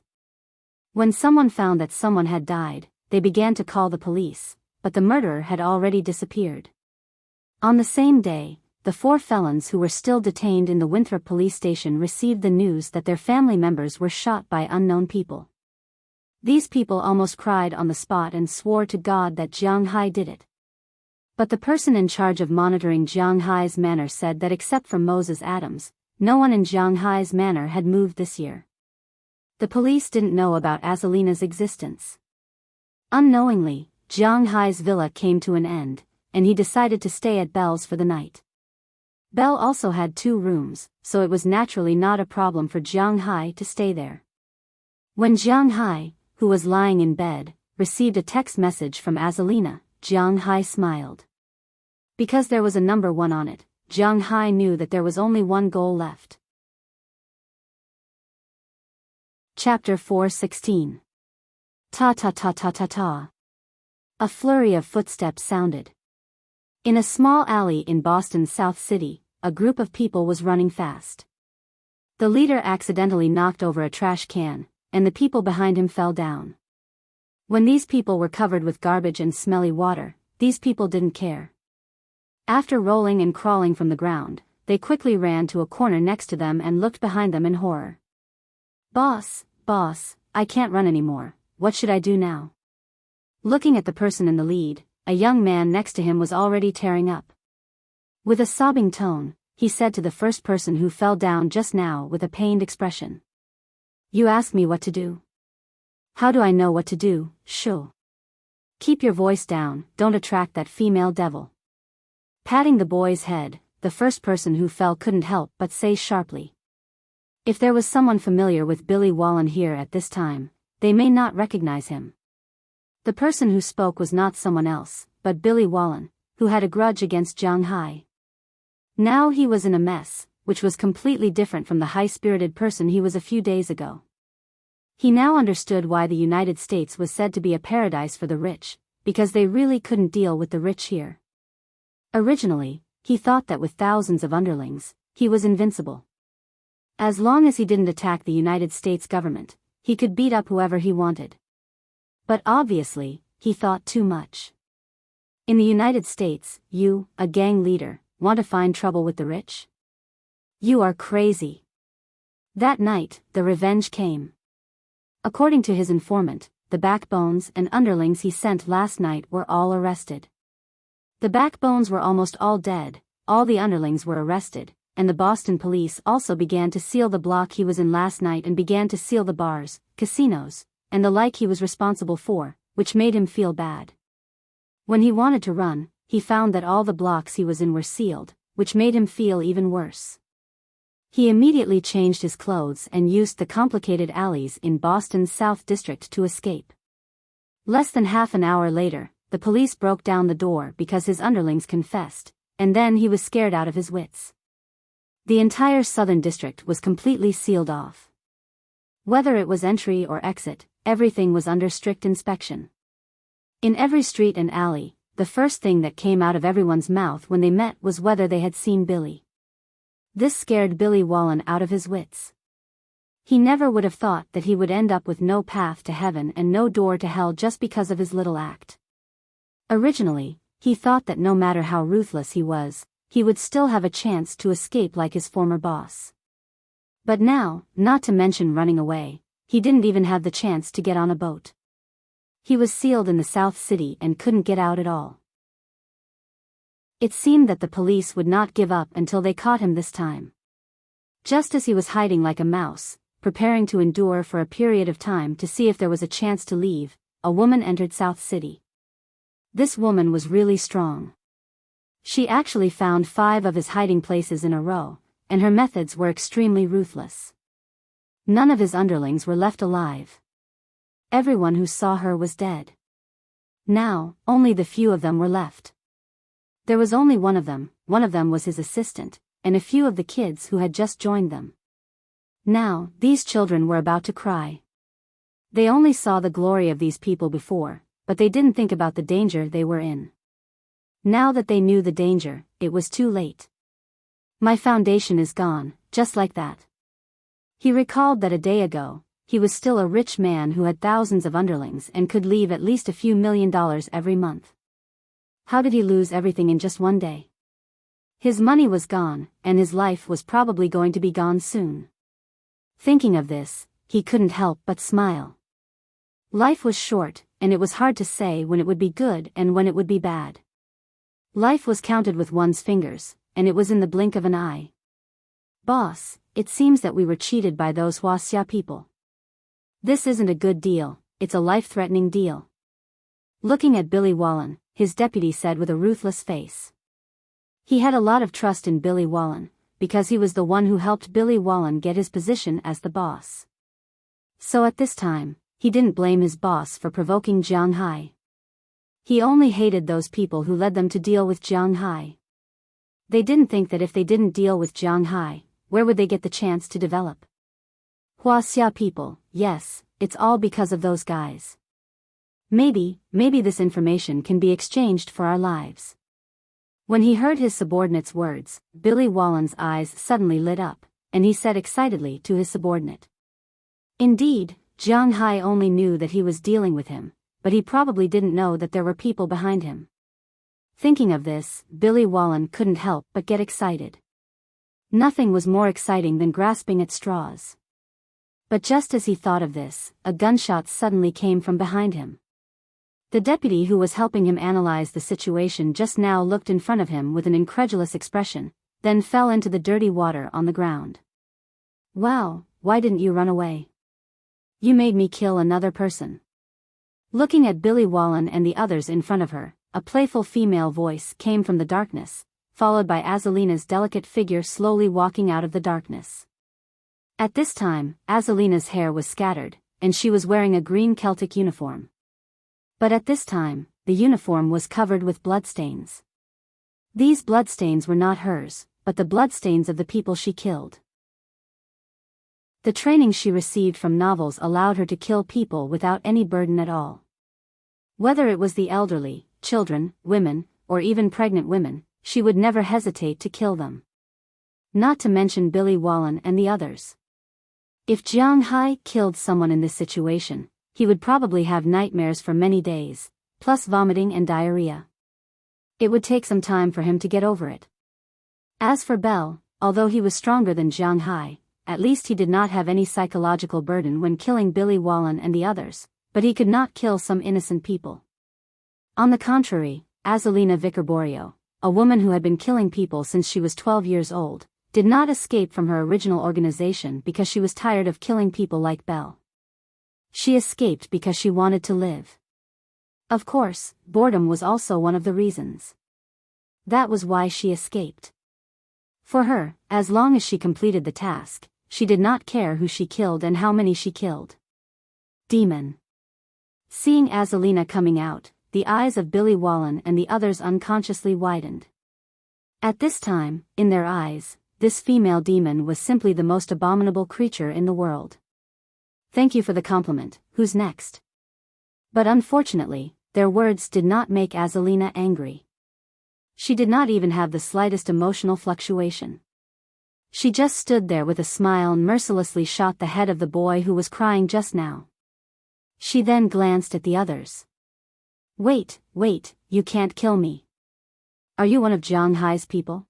When someone found that someone had died, they began to call the police, but the murderer had already disappeared. On the same day, the 4 felons who were still detained in the Winthrop police station received the news that their family members were shot by unknown people. These people almost cried on the spot and swore to God that Jiang Hai did it. But the person in charge of monitoring Jiang Hai's manor said that except for Moses Adams, no one in Jiang Hai's manor had moved this year. The police didn't know about Azalina's existence. Unknowingly, Jiang Hai's villa came to an end, and he decided to stay at Belle's for the night. Belle also had 2 rooms, so it was naturally not a problem for Jiang Hai to stay there. When Jiang Hai, who was lying in bed, received a text message from Azalina, Jiang Hai smiled. Because there was a number 1 on it, Jiang Hai knew that there was only one goal left. Chapter 4:16. Ta ta ta ta ta ta. A flurry of footsteps sounded. In a small alley in Boston's South City, a group of people was running fast. The leader accidentally knocked over a trash can, and the people behind him fell down. When these people were covered with garbage and smelly water, these people didn't care. After rolling and crawling from the ground, they quickly ran to a corner next to them and looked behind them in horror. Boss, I can't run anymore, what should I do now? Looking at the person in the lead, a young man next to him was already tearing up. With a sobbing tone, he said to the first person who fell down just now with a pained expression. You ask me what to do? How do I know what to do, shoo? Keep your voice down, don't attract that female devil. Patting the boy's head, the first person who fell couldn't help but say sharply. If there was someone familiar with Billy Wallen here at this time, they may not recognize him. The person who spoke was not someone else, but Billy Wallen, who had a grudge against Jiang Hai. Now he was in a mess, which was completely different from the high-spirited person he was a few days ago. He now understood why the United States was said to be a paradise for the rich, because they really couldn't deal with the rich here. Originally, he thought that with thousands of underlings, he was invincible. As long as he didn't attack the United States government, he could beat up whoever he wanted. But obviously, he thought too much. In the United States, you, a gang leader, want to find trouble with the rich? You are crazy. That night, the revenge came. According to his informant, the backbones and underlings he sent last night were all arrested. The backbones were almost all dead, all the underlings were arrested, and the Boston police also began to seal the block he was in last night and began to seal the bars, casinos, and the like he was responsible for, which made him feel bad. When he wanted to run, he found that all the blocks he was in were sealed, which made him feel even worse. He immediately changed his clothes and used the complicated alleys in Boston's South District to escape. Less than half an hour later, the police broke down the door because his underlings confessed, and then he was scared out of his wits. The entire Southern District was completely sealed off. Whether it was entry or exit, everything was under strict inspection. In every street and alley, the first thing that came out of everyone's mouth when they met was whether they had seen Billy. This scared Billy Wallen out of his wits. He never would have thought that he would end up with no path to heaven and no door to hell just because of his little act. Originally, he thought that no matter how ruthless he was, he would still have a chance to escape like his former boss. But now, not to mention running away, he didn't even have the chance to get on a boat. He was sealed in the South City and couldn't get out at all. It seemed that the police would not give up until they caught him this time. Just as he was hiding like a mouse, preparing to endure for a period of time to see if there was a chance to leave, a woman entered South City. This woman was really strong. She actually found 5 of his hiding places in a row, and her methods were extremely ruthless. None of his underlings were left alive. Everyone who saw her was dead. Now, only the few of them were left. There was only one of them was his assistant, and a few of the kids who had just joined them. Now, these children were about to cry. They only saw the glory of these people before, but they didn't think about the danger they were in. Now that they knew the danger, it was too late. My foundation is gone, just like that. He recalled that a day ago, he was still a rich man who had thousands of underlings and could leave at least a few $1 million every month. How did he lose everything in just one day? His money was gone, and his life was probably going to be gone soon. Thinking of this, he couldn't help but smile. Life was short, and it was hard to say when it would be good and when it would be bad. Life was counted with one's fingers, and it was in the blink of an eye. Boss, it seems that we were cheated by those Huaxia people. This isn't a good deal, it's a life-threatening deal. Looking at Billy Wallen, his deputy said with a ruthless face. He had a lot of trust in Billy Wallen, because he was the one who helped Billy Wallen get his position as the boss. So at this time, he didn't blame his boss for provoking Jiang Hai. He only hated those people who led them to deal with Jiang Hai. They didn't think that if they didn't deal with Jiang Hai, where would they get the chance to develop? Huaxia people, yes, it's all because of those guys. Maybe this information can be exchanged for our lives. When he heard his subordinate's words, Billy Wallen's eyes suddenly lit up, and he said excitedly to his subordinate. Indeed, Jiang Hai only knew that he was dealing with him, but he probably didn't know that there were people behind him. Thinking of this, Billy Wallen couldn't help but get excited. Nothing was more exciting than grasping at straws. But just as he thought of this, a gunshot suddenly came from behind him. The deputy who was helping him analyze the situation just now looked in front of him with an incredulous expression, then fell into the dirty water on the ground. Wow, why didn't you run away? You made me kill another person. Looking at Billy Wallen and the others in front of her, a playful female voice came from the darkness, followed by Azalina's delicate figure slowly walking out of the darkness. At this time, Azalina's hair was scattered, and she was wearing a green Celtic uniform. But at this time, the uniform was covered with bloodstains. These bloodstains were not hers, but the bloodstains of the people she killed. The training she received from novels allowed her to kill people without any burden at all. Whether it was the elderly, children, women, or even pregnant women, she would never hesitate to kill them. Not to mention Billy Wallen and the others. If Jiang Hai killed someone in this situation, he would probably have nightmares for many days, plus vomiting and diarrhea. It would take some time for him to get over it. As for Bell, although he was stronger than Jiang Hai, at least he did not have any psychological burden when killing Billy Wallen and the others, but he could not kill some innocent people. On the contrary, Azalina Vicarborio, a woman who had been killing people since she was 12 years old, did not escape from her original organization because she was tired of killing people like Bell. She escaped because she wanted to live. Of course, boredom was also one of the reasons. That was why she escaped. For her, as long as she completed the task, she did not care who she killed and how many she killed. Demon. Seeing Azalina coming out, the eyes of Billy Wallen and the others unconsciously widened. At this time, in their eyes, this female demon was simply the most abominable creature in the world. Thank you for the compliment, who's next? But unfortunately, their words did not make Azalina angry. She did not even have the slightest emotional fluctuation. She just stood there with a smile and mercilessly shot the head of the boy who was crying just now. She then glanced at the others. Wait, you can't kill me. Are you one of Jiang Hai's people?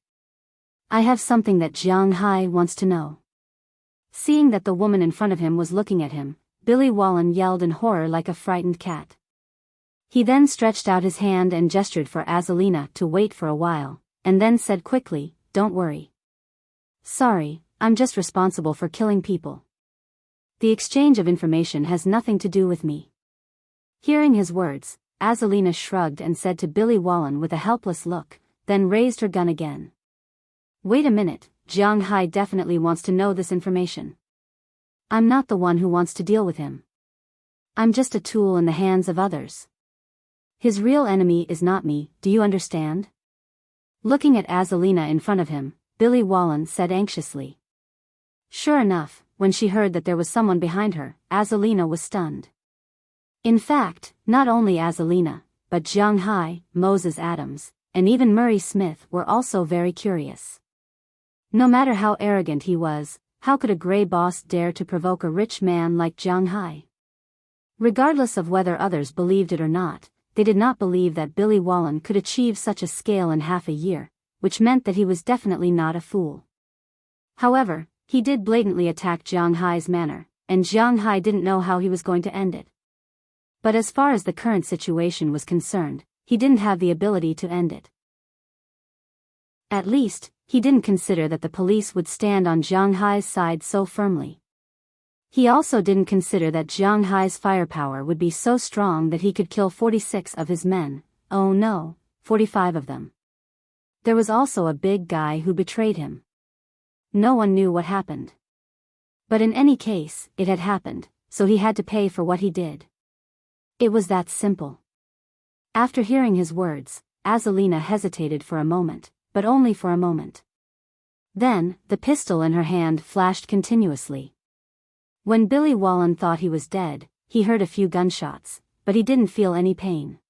I have something that Jiang Hai wants to know. Seeing that the woman in front of him was looking at him, Billy Wallen yelled in horror like a frightened cat. He then stretched out his hand and gestured for Azalina to wait for a while, and then said quickly, "Don't worry. Sorry, I'm just responsible for killing people. The exchange of information has nothing to do with me." Hearing his words, Azalina shrugged and said to Billy Wallen with a helpless look, then raised her gun again. Wait a minute, Jiang Hai definitely wants to know this information. I'm not the one who wants to deal with him. I'm just a tool in the hands of others. His real enemy is not me, do you understand? Looking at Azalina in front of him, Billy Wallen said anxiously. Sure enough, when she heard that there was someone behind her, Azalina was stunned. In fact, not only Azalina, but Jiang Hai, Moses Adams, and even Murray Smith were also very curious. No matter how arrogant he was, how could a gray boss dare to provoke a rich man like Jiang Hai? Regardless of whether others believed it or not, they did not believe that Billy Wallen could achieve such a scale in half a year, which meant that he was definitely not a fool. However, he did blatantly attack Jiang Hai's manor, and Jiang Hai didn't know how he was going to end it. But as far as the current situation was concerned, he didn't have the ability to end it. At least, he didn't consider that the police would stand on Jiang Hai's side so firmly. He also didn't consider that Jiang Hai's firepower would be so strong that he could kill 46 of his men, oh no, 45 of them. There was also a big guy who betrayed him. No one knew what happened. But in any case, it had happened, so he had to pay for what he did. It was that simple. After hearing his words, Azalina hesitated for a moment, but only for a moment. Then, the pistol in her hand flashed continuously. When Billy Wallen thought he was dead, he heard a few gunshots, but he didn't feel any pain.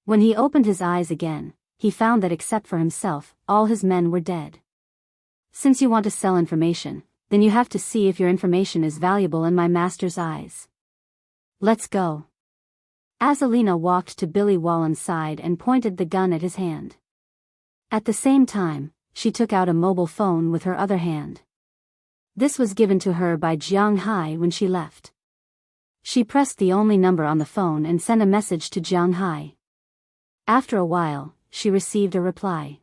When he opened his eyes again, he found that except for himself, all his men were dead. Since you want to sell information, then you have to see if your information is valuable in my master's eyes. Let's go. Azalina walked to Billy Wallen's side and pointed the gun at his hand. At the same time, she took out a mobile phone with her other hand. This was given to her by Jiang Hai when she left. She pressed the only number on the phone and sent a message to Jiang Hai. After a while, she received a reply.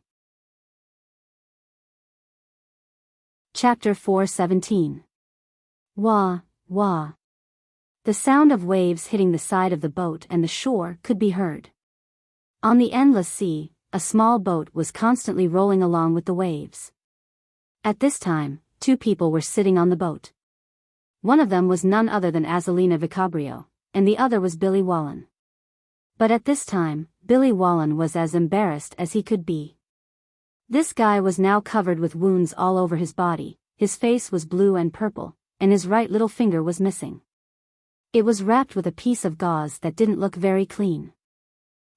Chapter 4:17. Wah, wah. The sound of waves hitting the side of the boat and the shore could be heard. On the endless sea, a small boat was constantly rolling along with the waves. At this time, two people were sitting on the boat. One of them was none other than Azalina Vicabrio, and the other was Billy Wallen. But at this time, Billy Wallen was as embarrassed as he could be. This guy was now covered with wounds all over his body, his face was blue and purple, and his right little finger was missing. It was wrapped with a piece of gauze that didn't look very clean.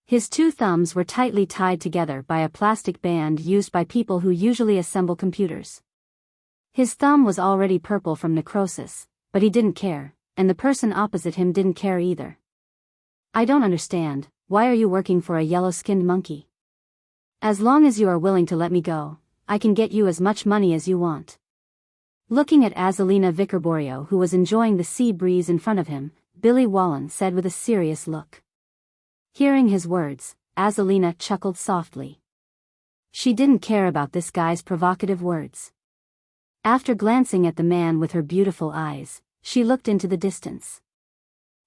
His two thumbs were tightly tied together by a plastic band used by people who usually assemble computers. His thumb was already purple from necrosis, but he didn't care, and the person opposite him didn't care either. "I don't understand, why are you working for a yellow-skinned monkey? As long as you are willing to let me go, I can get you as much money as you want." Looking at Azalina Vicabrio, who was enjoying the sea breeze in front of him, Billy Wallen said with a serious look. Hearing his words, Azalina chuckled softly. She didn't care about this guy's provocative words. After glancing at the man with her beautiful eyes, she looked into the distance.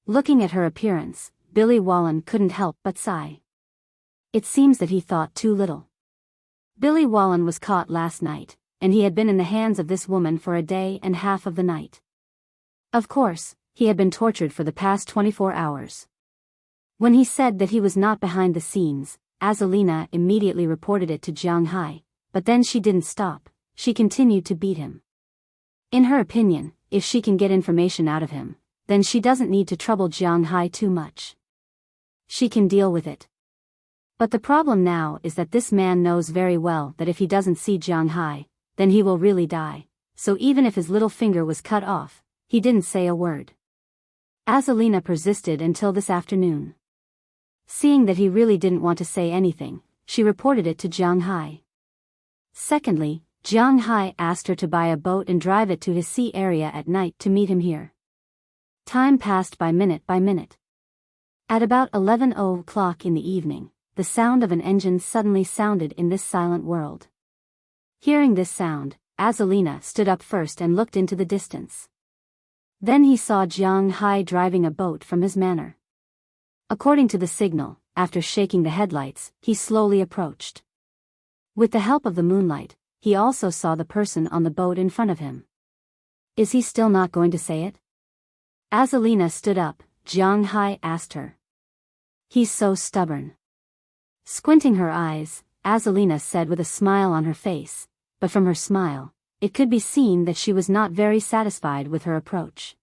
Looking at her appearance, Billy Wallen couldn't help but sigh. It seems that he thought too little. Billy Wallen was caught last night, and he had been in the hands of this woman for a day and half of the night. Of course, he had been tortured for the past 24 hours. When he said that he was not behind the scenes, Azalina immediately reported it to Jiang Hai, but then she didn't stop, she continued to beat him. In her opinion, if she can get information out of him, then she doesn't need to trouble Jiang Hai too much. She can deal with it. But the problem now is that this man knows very well that if he doesn't see Jiang Hai, then he will really die, so even if his little finger was cut off, he didn't say a word. Azalina persisted until this afternoon. Seeing that he really didn't want to say anything, she reported it to Jiang Hai. Secondly, Jiang Hai asked her to buy a boat and drive it to his sea area at night to meet him here. Time passed by minute. At about 11:00 in the evening, the sound of an engine suddenly sounded in this silent world. Hearing this sound, Azalina stood up first and looked into the distance. Then he saw Jiang Hai driving a boat from his manor. According to the signal, after shaking the headlights, he slowly approached. With the help of the moonlight, he also saw the person on the boat in front of him. Is he still not going to say it? Azalina stood up, Jiang Hai asked her. He's so stubborn. Squinting her eyes, Azalina said with a smile on her face, but from her smile, it could be seen that she was not very satisfied with her approach.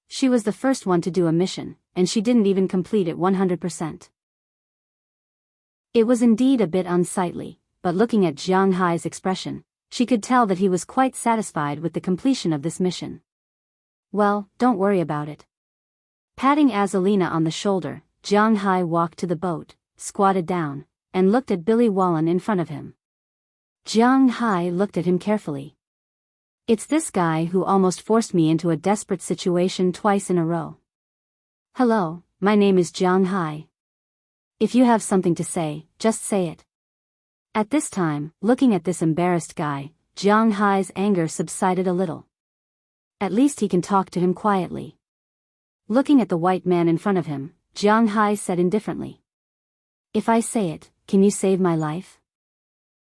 She was the first one to do a mission, and she didn't even complete it 100%. It was indeed a bit unsightly, but looking at Jiang Hai's expression, she could tell that he was quite satisfied with the completion of this mission. Well, don't worry about it. Patting Azalina on the shoulder, Jiang Hai walked to the boat, squatted down, and looked at Billy Wallen in front of him. Jiang Hai looked at him carefully. It's this guy who almost forced me into a desperate situation twice in a row. Hello, my name is Jiang Hai. If you have something to say, just say it. At this time, looking at this embarrassed guy, Jiang Hai's anger subsided a little. At least he can talk to him quietly. Looking at the white man in front of him, Jiang Hai said indifferently. If I say it, can you save my life?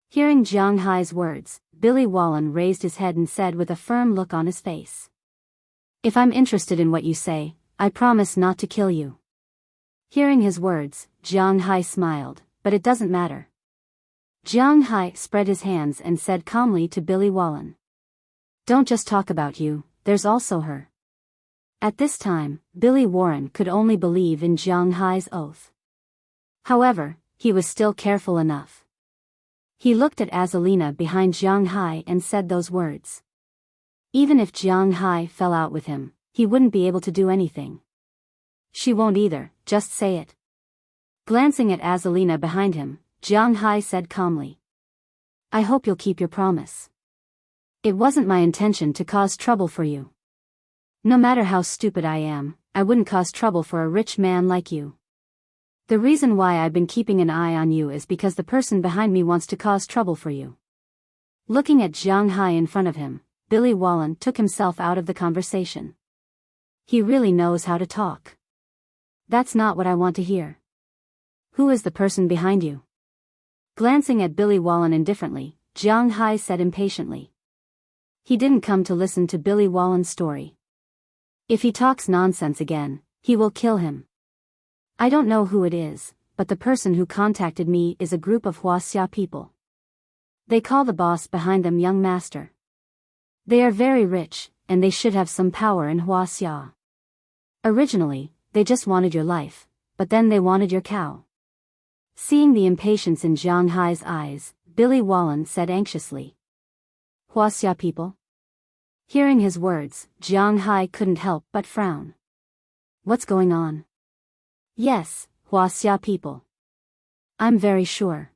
Hearing Jiang Hai's words, Billy Wallen raised his head and said with a firm look on his face. If I'm interested in what you say, I promise not to kill you. Hearing his words, Jiang Hai smiled, but it doesn't matter. Jiang Hai spread his hands and said calmly to Billy Wallen. Don't just talk about you, there's also her. At this time, Billy Warren could only believe in Jiang Hai's oath. However, he was still careful enough. He looked at Azalina behind Jiang Hai and said those words. Even if Jiang Hai fell out with him, he wouldn't be able to do anything. She won't either, just say it. Glancing at Azalina behind him, Jiang Hai said calmly. I hope you'll keep your promise. It wasn't my intention to cause trouble for you. No matter how stupid I am, I wouldn't cause trouble for a rich man like you. The reason why I've been keeping an eye on you is because the person behind me wants to cause trouble for you. Looking at Jiang Hai in front of him, Billy Wallen took himself out of the conversation. He really knows how to talk. That's not what I want to hear. Who is the person behind you? Glancing at Billy Wallen indifferently, Jiang Hai said impatiently. He didn't come to listen to Billy Wallen's story. If he talks nonsense again, he will kill him. I don't know who it is, but the person who contacted me is a group of Huaxia people. They call the boss behind them Young Master. They are very rich, and they should have some power in Huaxia. Originally, they just wanted your life, but then they wanted your cow. Seeing the impatience in Jiang Hai's eyes, Billy Wallen said anxiously. Huaxia people? Hearing his words, Jiang Hai couldn't help but frown. What's going on? Yes, Huaxia people. I'm very sure.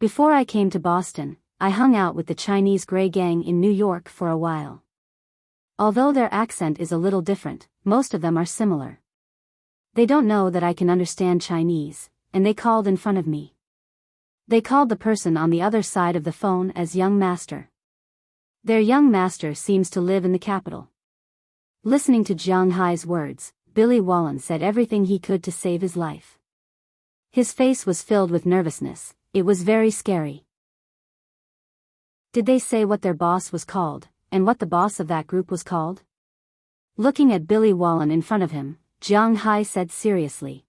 Before I came to Boston, I hung out with the Chinese Grey Gang in New York for a while. Although their accent is a little different, most of them are similar. They don't know that I can understand Chinese, and they called in front of me. They called the person on the other side of the phone as Young Master. Their Young Master seems to live in the capital. Listening to Jiang Hai's words, Billy Wallen said everything he could to save his life. His face was filled with nervousness. It was very scary. Did they say what their boss was called, and what the boss of that group was called? Looking at Billy Wallen in front of him, Jiang Hai said seriously.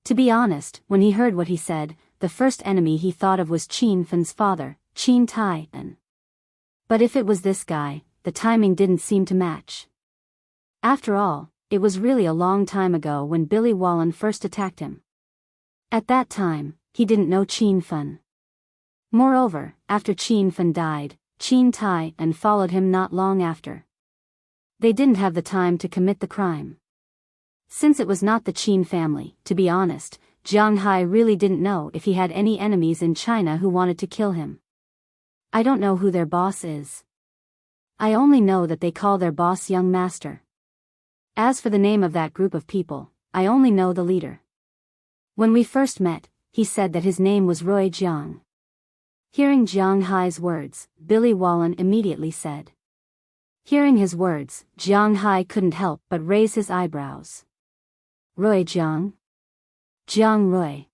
To be honest, when he heard what he said, the first enemy he thought of was Qin Fan's father, Qin Tai. But if it was this guy, the timing didn't seem to match. After all, it was really a long time ago when Billy Wallen first attacked him. At that time, he didn't know Qin Fan. Moreover, after Qin Fan died, Qin Tai followed him not long after. They didn't have the time to commit the crime. Since it was not the Qin family, to be honest, Jiang Hai really didn't know if he had any enemies in China who wanted to kill him. I don't know who their boss is. I only know that they call their boss Young Master. As for the name of that group of people, I only know the leader. When we first met, he said that his name was Roy Jiang. Hearing Jiang Hai's words, Billy Wallen immediately said. Hearing his words, Jiang Hai couldn't help but raise his eyebrows. Roy Jiang? Jiang Roy.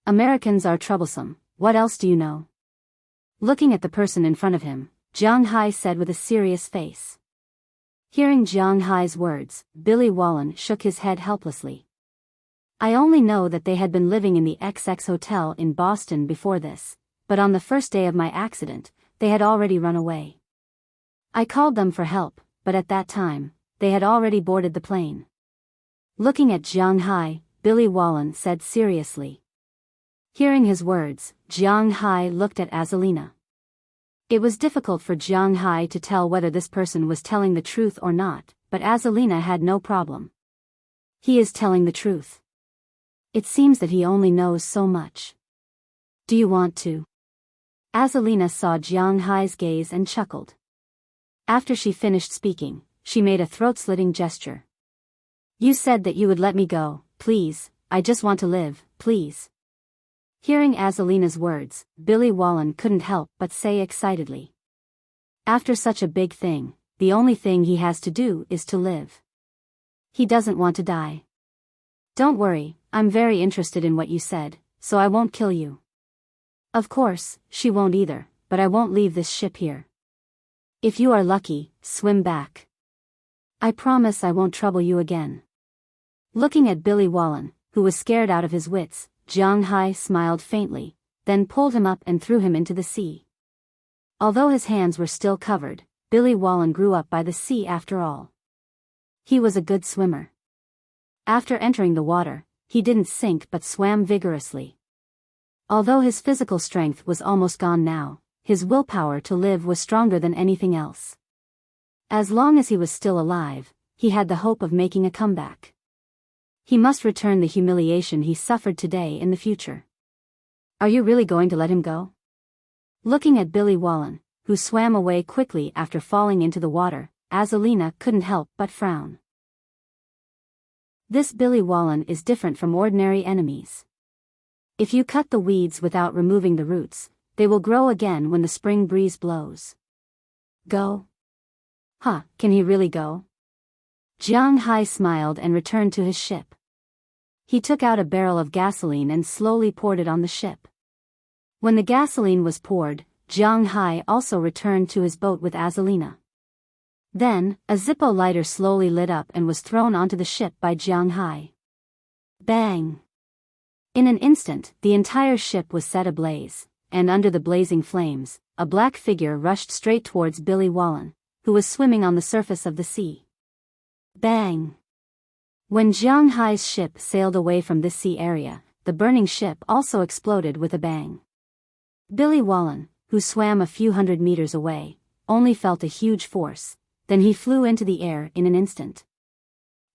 Americans are troublesome, what else do you know? Looking at the person in front of him, Jiang Hai said with a serious face. Hearing Jiang Hai's words, Billy Wallen shook his head helplessly. I only know that they had been living in the XX Hotel in Boston before this, but on the first day of my accident, they had already run away. I called them for help, but at that time, they had already boarded the plane. Looking at Jiang Hai, Billy Wallen said seriously. Hearing his words, Jiang Hai looked at Azalina. It was difficult for Jiang Hai to tell whether this person was telling the truth or not, but Azalina had no problem. He is telling the truth. It seems that he only knows so much. Do you want to? Azalina saw Jiang Hai's gaze and chuckled. After she finished speaking, she made a throat-slitting gesture. You said that you would let me go, please, I just want to live, please. Hearing Azalina's words, Billy Wallen couldn't help but say excitedly. After such a big thing, the only thing he has to do is to live. He doesn't want to die. Don't worry, I'm very interested in what you said, so I won't kill you. Of course, she won't either, but I won't leave this ship here. If you are lucky, swim back. I promise I won't trouble you again. Looking at Billy Wallen, who was scared out of his wits, Jiang Hai smiled faintly, then pulled him up and threw him into the sea. Although his hands were still covered, Billy Wallen grew up by the sea after all. He was a good swimmer. After entering the water, he didn't sink but swam vigorously. Although his physical strength was almost gone now, his willpower to live was stronger than anything else. As long as he was still alive, he had the hope of making a comeback. He must return the humiliation he suffered today in the future. Are you really going to let him go? Looking at Billy Wallen, who swam away quickly after falling into the water, Azalina couldn't help but frown. This Billy Wallen is different from ordinary enemies. If you cut the weeds without removing the roots, they will grow again when the spring breeze blows. Go? Huh, can he really go? Jiang Hai smiled and returned to his ship. He took out a barrel of gasoline and slowly poured it on the ship. When the gasoline was poured, Jiang Hai also returned to his boat with Azalina. Then, a Zippo lighter slowly lit up and was thrown onto the ship by Jiang Hai. Bang! In an instant, the entire ship was set ablaze, and under the blazing flames, a black figure rushed straight towards Billy Wallen, who was swimming on the surface of the sea. Bang! When Jiang Hai's ship sailed away from this sea area, the burning ship also exploded with a bang. Billy Wallen, who swam a few hundred meters away, only felt a huge force, then he flew into the air in an instant.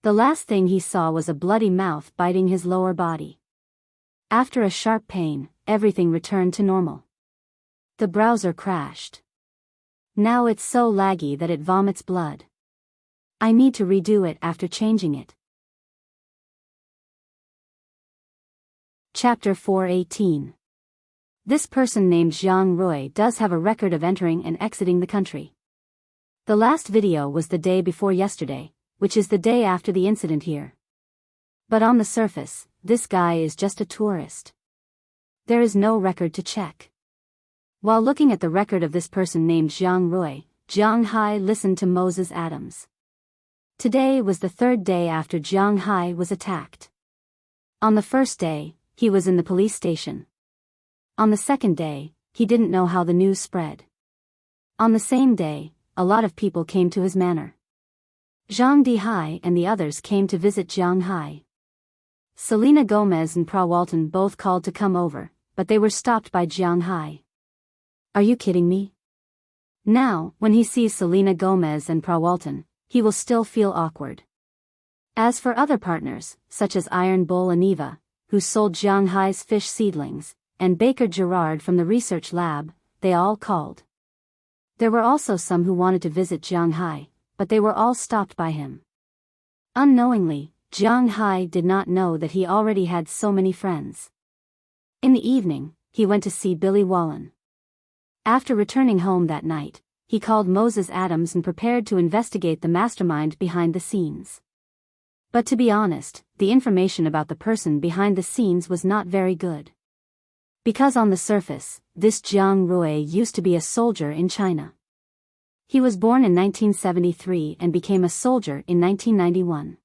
The last thing he saw was a bloody mouth biting his lower body. After a sharp pain, everything returned to normal. The browser crashed. Now it's so laggy that it vomits blood. I need to redo it after changing it. Chapter 418. This person named Zhang Rui does have a record of entering and exiting the country. The last video was the day before yesterday, which is the day after the incident here. But on the surface, this guy is just a tourist. There is no record to check. While looking at the record of this person named Zhang Rui, Jiang Hai listened to Moses Adams. Today was the third day after Jiang Hai was attacked. On the first day, he was in the police station. On the second day, he didn't know how the news spread. On the same day, a lot of people came to his manor. Zhang Dihai and the others came to visit Jiang Hai. Selena Gomez and Prawalton both called to come over, but they were stopped by Jiang Hai. Are you kidding me? Now, when he sees Selena Gomez and Prawalton, he will still feel awkward. As for other partners, such as Iron Bull Aniva, who sold Jiang Hai's fish seedlings, and Baker Gerard from the research lab, they all called. There were also some who wanted to visit Jiang Hai, but they were all stopped by him. Unknowingly, Jiang Hai did not know that he already had so many friends. In the evening, he went to see Billy Wallen. After returning home that night, he called Moses Adams and prepared to investigate the mastermind behind the scenes. But to be honest, the information about the person behind the scenes was not very good. Because on the surface, this Jiang Rui used to be a soldier in China. He was born in 1973 and became a soldier in 1991.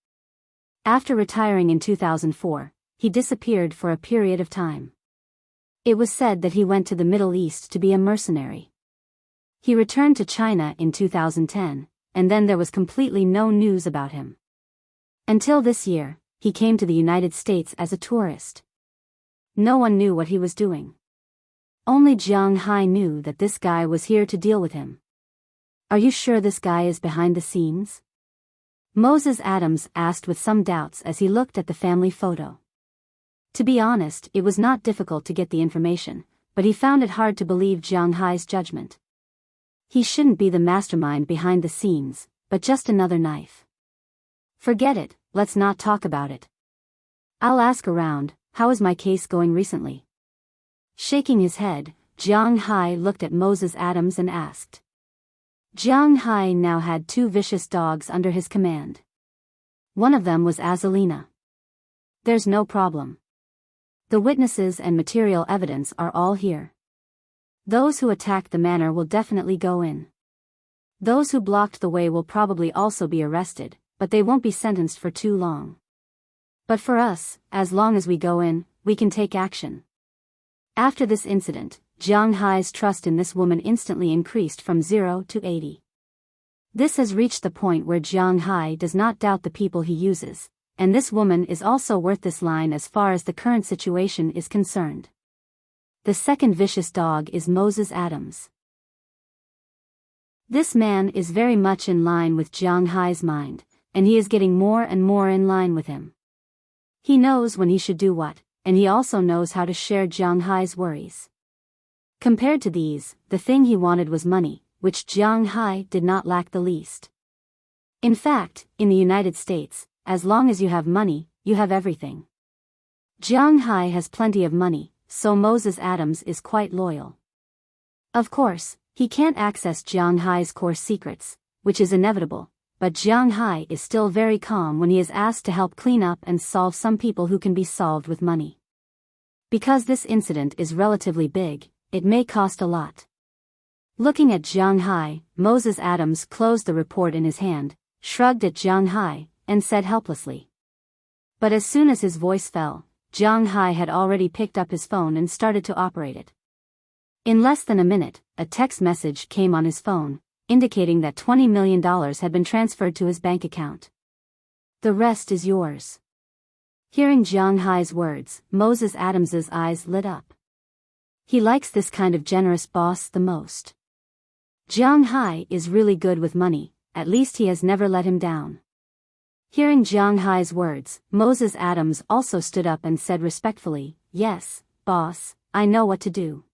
After retiring in 2004, he disappeared for a period of time. It was said that he went to the Middle East to be a mercenary. He returned to China in 2010, and then there was completely no news about him. Until this year, he came to the United States as a tourist. No one knew what he was doing. Only Jiang Hai knew that this guy was here to deal with him. Are you sure this guy is behind the scenes? Moses Adams asked with some doubts as he looked at the family photo. To be honest, it was not difficult to get the information, but he found it hard to believe Jiang Hai's judgment. He shouldn't be the mastermind behind the scenes, but just another knife. Forget it, let's not talk about it. I'll ask around, how is my case going recently? Shaking his head, Jiang Hai looked at Moses Adams and asked. Jiang Hai now had 2 vicious dogs under his command. One of them was Azalina. There's no problem. The witnesses and material evidence are all here. Those who attacked the manor will definitely go in. Those who blocked the way will probably also be arrested, but they won't be sentenced for too long. But for us, as long as we go in, we can take action. After this incident, Jiang Hai's trust in this woman instantly increased from 0 to 80. This has reached the point where Jiang Hai does not doubt the people he uses, and this woman is also worth this line as far as the current situation is concerned. The second vicious dog is Moses Adams. This man is very much in line with Jiang Hai's mind, and he is getting more and more in line with him. He knows when he should do what, and he also knows how to share Jiang Hai's worries. Compared to these, the thing he wanted was money, which Jiang Hai did not lack the least. In fact, in the United States, as long as you have money, you have everything. Jiang Hai has plenty of money, so Moses Adams is quite loyal. Of course, he can't access Jiang Hai's core secrets, which is inevitable, but Jiang Hai is still very calm when he is asked to help clean up and solve some people who can be solved with money. Because this incident is relatively big, it may cost a lot. Looking at Jiang Hai, Moses Adams closed the report in his hand, shrugged at Jiang Hai, and said helplessly. But as soon as his voice fell, Jiang Hai had already picked up his phone and started to operate it. In less than a minute, a text message came on his phone, indicating that $20 million had been transferred to his bank account. The rest is yours. Hearing Jiang Hai's words, Moses Adams's eyes lit up. He likes this kind of generous boss the most. Jiang Hai is really good with money, at least he has never let him down. Hearing Jiang Hai's words, Moses Adams also stood up and said respectfully, "Yes, boss, I know what to do."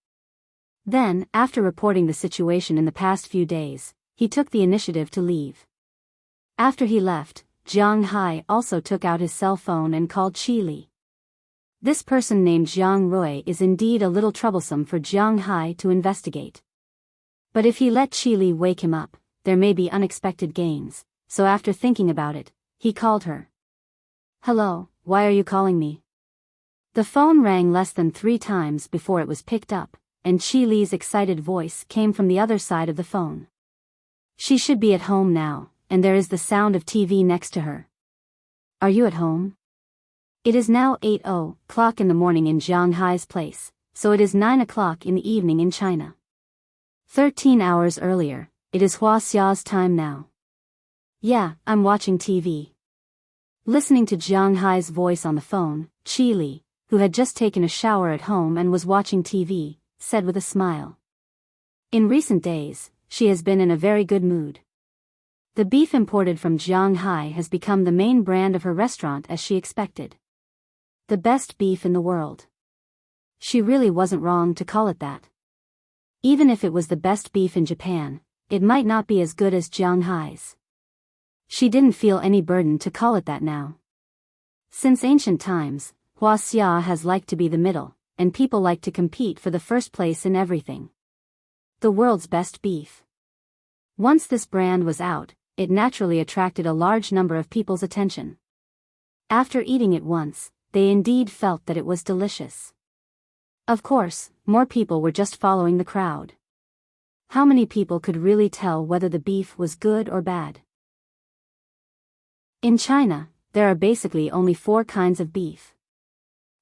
Then, after reporting the situation in the past few days, he took the initiative to leave. After he left, Jiang Hai also took out his cell phone and called Qi Li. This person named Jiang Rui is indeed a little troublesome for Jiang Hai to investigate. But if he let Qi Li wake him up, there may be unexpected gains, so after thinking about it, he called her. "Hello, why are you calling me?" The phone rang less than 3 times before it was picked up, and Qi Li's excited voice came from the other side of the phone. She should be at home now, and there is the sound of TV next to her. "Are you at home?" It is now 8:00 in the morning in Jiang Hai's place, so it is 9:00 in the evening in China. 13 hours earlier, it is Hua Xia's time now. "Yeah, I'm watching TV." Listening to Jiang Hai's voice on the phone, Qi Li, who had just taken a shower at home and was watching TV, said with a smile. In recent days, she has been in a very good mood. The beef imported from Jiang Hai has become the main brand of her restaurant as she expected. The best beef in the world. She really wasn't wrong to call it that. Even if it was the best beef in Japan, it might not be as good as Jiang Hai's. She didn't feel any burden to call it that now. Since ancient times, Hua Xia has liked to be the middle, and people like to compete for the first place in everything. The world's best beef. Once this brand was out, it naturally attracted a large number of people's attention. After eating it once, they indeed felt that it was delicious. Of course, more people were just following the crowd. How many people could really tell whether the beef was good or bad? In China, there are basically only 4 kinds of beef.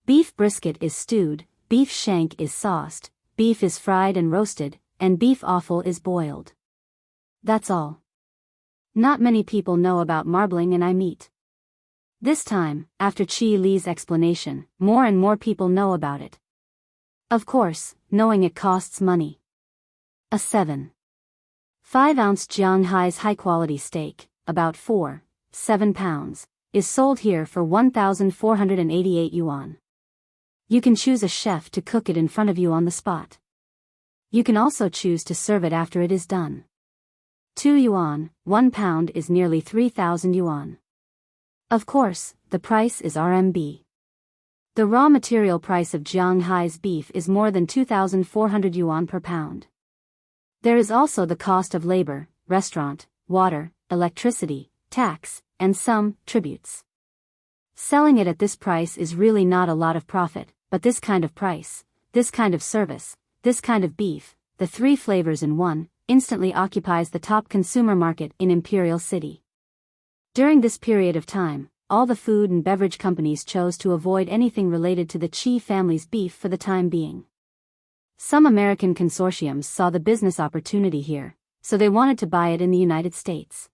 Beef brisket is stewed, beef shank is sauced, beef is fried and roasted, and beef offal is boiled. That's all. Not many people know about marbling and eye meat. This time, after Qi Li's explanation, more and more people know about it. Of course, knowing it costs money. A 7.5-ounce Jiang Hai's high-quality steak, about 4.7 pounds, is sold here for 1,488 yuan. You can choose a chef to cook it in front of you on the spot. You can also choose to serve it after it is done. 2 yuan, 1 pound is nearly 3,000 yuan. Of course, the price is RMB. The raw material price of Jiang Hai's beef is more than 2,400 yuan per pound. There is also the cost of labor, restaurant, water, electricity, tax, and some tributes. Selling it at this price is really not a lot of profit, but this kind of price, this kind of service, this kind of beef, the 3 flavors in one, instantly occupies the top consumer market in Imperial City. During this period of time, all the food and beverage companies chose to avoid anything related to the Qi family's beef for the time being. Some American consortiums saw the business opportunity here, so they wanted to buy it in the United States.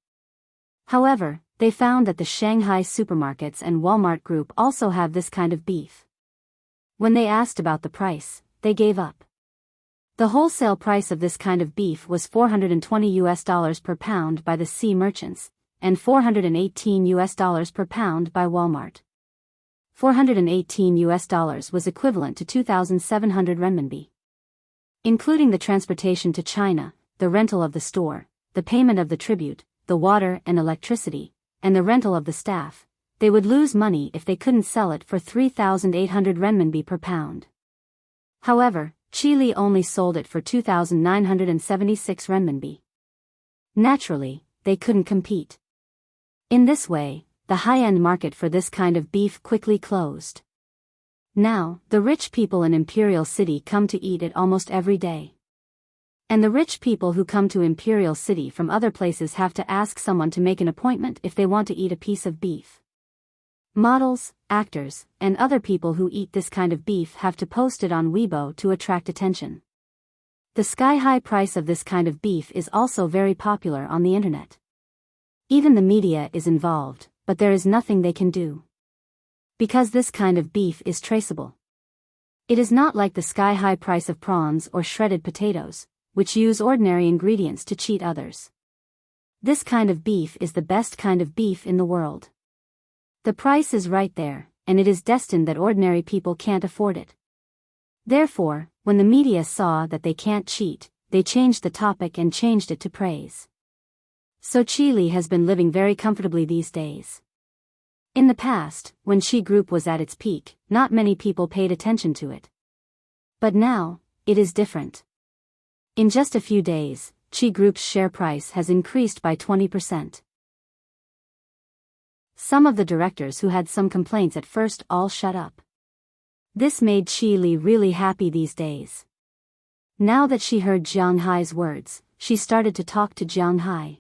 However, they found that the Shanghai supermarkets and Walmart Group also have this kind of beef. When they asked about the price, they gave up. The wholesale price of this kind of beef was $420 per pound by the C merchants, and $418 per pound by Walmart. $418 was equivalent to 2,700 renminbi. Including the transportation to China, the rental of the store, the payment of the tribute, the water and electricity, and the rental of the staff, they would lose money if they couldn't sell it for 3,800 renminbi per pound. However, Chile only sold it for 2,976 renminbi. Naturally, they couldn't compete. In this way, the high-end market for this kind of beef quickly closed. Now, the rich people in Imperial City come to eat it almost every day. And the rich people who come to Imperial City from other places have to ask someone to make an appointment if they want to eat a piece of beef. Models, actors, and other people who eat this kind of beef have to post it on Weibo to attract attention. The sky-high price of this kind of beef is also very popular on the internet. Even the media is involved, but there is nothing they can do. Because this kind of beef is traceable. It is not like the sky-high price of prawns or shredded potatoes, which use ordinary ingredients to cheat others. This kind of beef is the best kind of beef in the world. The price is right there, and it is destined that ordinary people can't afford it. Therefore, when the media saw that they can't cheat, they changed the topic and changed it to praise. So Chile has been living very comfortably these days. In the past, when Chi Group was at its peak, not many people paid attention to it. But now, it is different. In just a few days, Chi Group's share price has increased by 20%. Some of the directors who had some complaints at first all shut up. This made Chile really happy these days. Now that she heard Jiang Hai's words, she started to talk to Jiang Hai.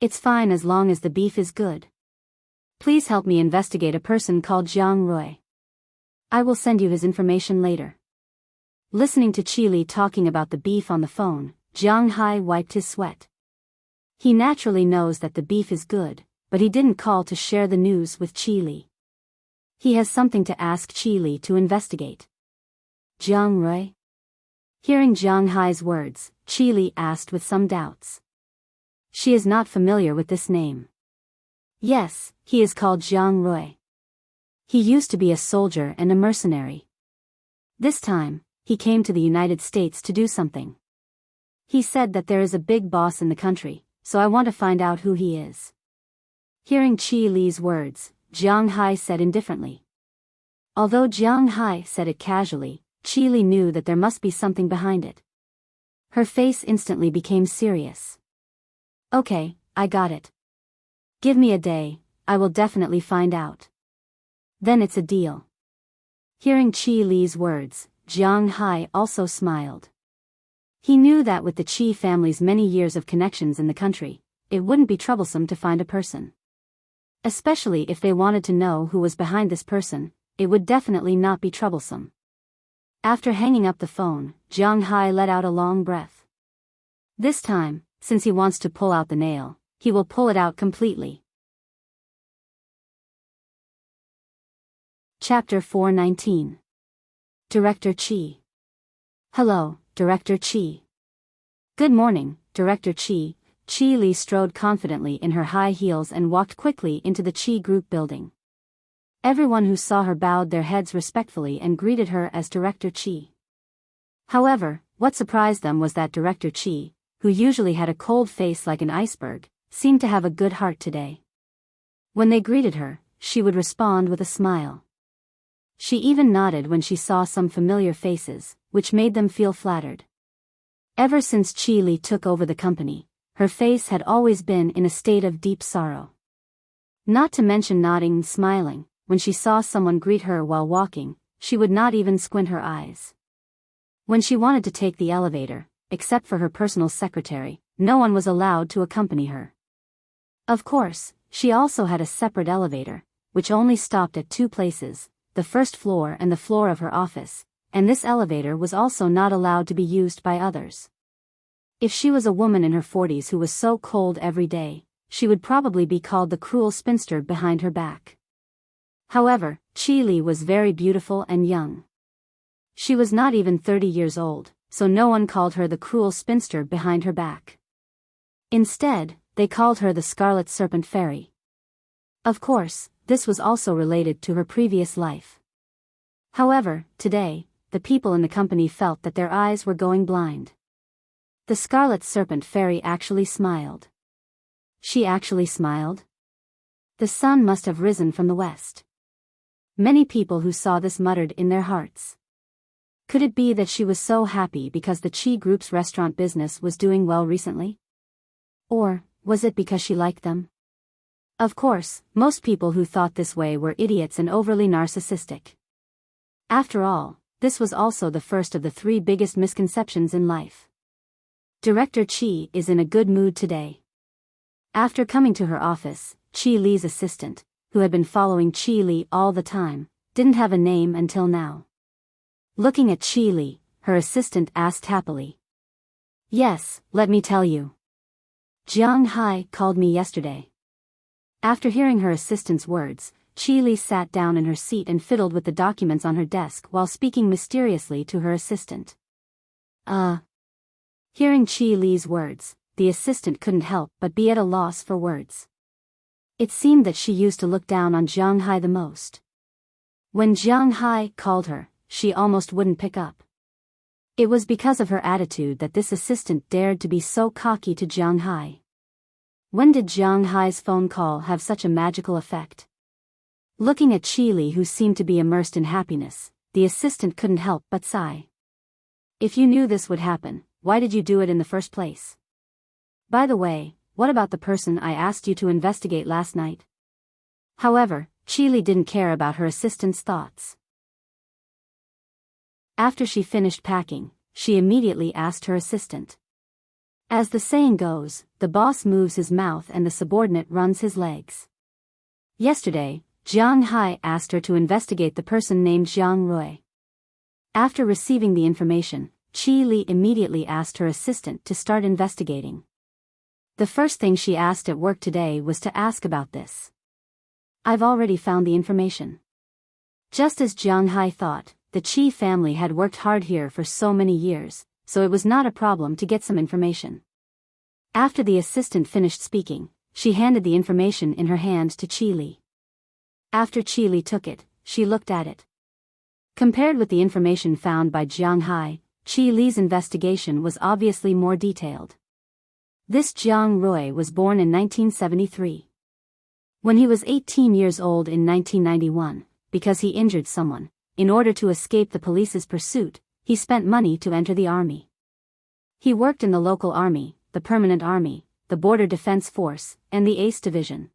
It's fine as long as the beef is good. Please help me investigate a person called Jiang Rui. I will send you his information later. Listening to Chile talking about the beef on the phone, Jiang Hai wiped his sweat. He naturally knows that the beef is good, but he didn't call to share the news with Chile. He has something to ask Chile to investigate. Jiang Rui? Hearing Jiang Hai's words, Chile asked with some doubts. She is not familiar with this name. Yes, he is called Jiang Rui. He used to be a soldier and a mercenary. This time, he came to the United States to do something. He said that there is a big boss in the country, so I want to find out who he is. Hearing Chi Li's words, Jiang Hai said indifferently. Although Jiang Hai said it casually, Chi Li knew that there must be something behind it. Her face instantly became serious. Okay, I got it. Give me a day, I will definitely find out. Then it's a deal. Hearing Chi Li's words, Jiang Hai also smiled. He knew that with the Chi family's many years of connections in the country, it wouldn't be troublesome to find a person. Especially if they wanted to know who was behind this person, it would definitely not be troublesome. After hanging up the phone, Jiang Hai let out a long breath. This time, since he wants to pull out the nail, he will pull it out completely. Chapter 419. Director Chi. Hello, Director Chi. Good morning, Director Chi. Chi Li strode confidently in her high heels and walked quickly into the Chi Group building. Everyone who saw her bowed their heads respectfully and greeted her as Director Chi. However, what surprised them was that Director Chi, who usually had a cold face like an iceberg, seemed to have a good heart today. When they greeted her, she would respond with a smile. She even nodded when she saw some familiar faces, which made them feel flattered. Ever since Chi Li took over the company, her face had always been in a state of deep sorrow. Not to mention nodding and smiling, when she saw someone greet her while walking, she would not even squint her eyes. When she wanted to take the elevator, except for her personal secretary, no one was allowed to accompany her. Of course, she also had a separate elevator, which only stopped at two places, the first floor and the floor of her office, and this elevator was also not allowed to be used by others. If she was a woman in her 40s who was so cold every day, she would probably be called the cruel spinster behind her back. However, Chi Li was very beautiful and young. She was not even 30 years old, so no one called her the cruel spinster behind her back. Instead, they called her the Scarlet Serpent Fairy. Of course, this was also related to her previous life. However, today, the people in the company felt that their eyes were going blind. The Scarlet Serpent Fairy actually smiled. She actually smiled. The sun must have risen from the west. Many people who saw this muttered in their hearts. Could it be that she was so happy because the Chi Group's restaurant business was doing well recently? Or was it because she liked them? Of course, most people who thought this way were idiots and overly narcissistic. After all, this was also the first of the 3 biggest misconceptions in life. Director Chi is in a good mood today. After coming to her office, Chi Li's assistant, who had been following Chi Li all the time, didn't have a name until now. Looking at Chi Li, her assistant asked happily. Yes, let me tell you. Jiang Hai called me yesterday. After hearing her assistant's words, Chi Li sat down in her seat and fiddled with the documents on her desk while speaking mysteriously to her assistant. Hearing Chi Li's words, the assistant couldn't help but be at a loss for words. It seemed that she used to look down on Jiang Hai the most. When Jiang Hai called her, she almost wouldn't pick up. It was because of her attitude that this assistant dared to be so cocky to Jiang Hai. When did Jiang Hai's phone call have such a magical effect? Looking at Chi Li, who seemed to be immersed in happiness, the assistant couldn't help but sigh. If you knew this would happen, why did you do it in the first place? By the way, what about the person I asked you to investigate last night? However, Chi Li didn't care about her assistant's thoughts. After she finished packing, she immediately asked her assistant. As the saying goes, the boss moves his mouth and the subordinate runs his legs. Yesterday, Jiang Hai asked her to investigate the person named Zhang Rui. After receiving the information, Chi Li immediately asked her assistant to start investigating. The first thing she asked at work today was to ask about this. I've already found the information. Just as Jiang Hai thought, the Chi family had worked hard here for so many years, so it was not a problem to get some information. After the assistant finished speaking, she handed the information in her hand to Chi Li. After Chi Li took it, she looked at it. Compared with the information found by Jiang Hai, Chi Li's investigation was obviously more detailed. This Zhang Rui was born in 1973. When he was 18 years old in 1991, because he injured someone, in order to escape the police's pursuit, he spent money to enter the army. He worked in the local army, the permanent army, the border defense force, and the Ace Division.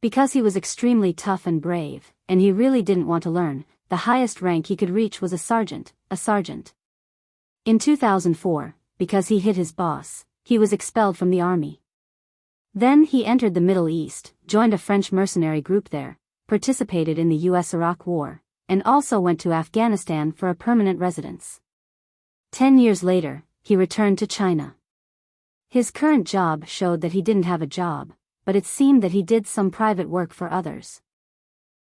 Because he was extremely tough and brave, and he really didn't want to learn, the highest rank he could reach was a sergeant. In 2004, because he hit his boss, he was expelled from the army. Then he entered the Middle East, joined a French mercenary group there, participated in the US-Iraq War, and also went to Afghanistan for a permanent residence. 10 years later, he returned to China. His current job showed that he didn't have a job, but it seemed that he did some private work for others.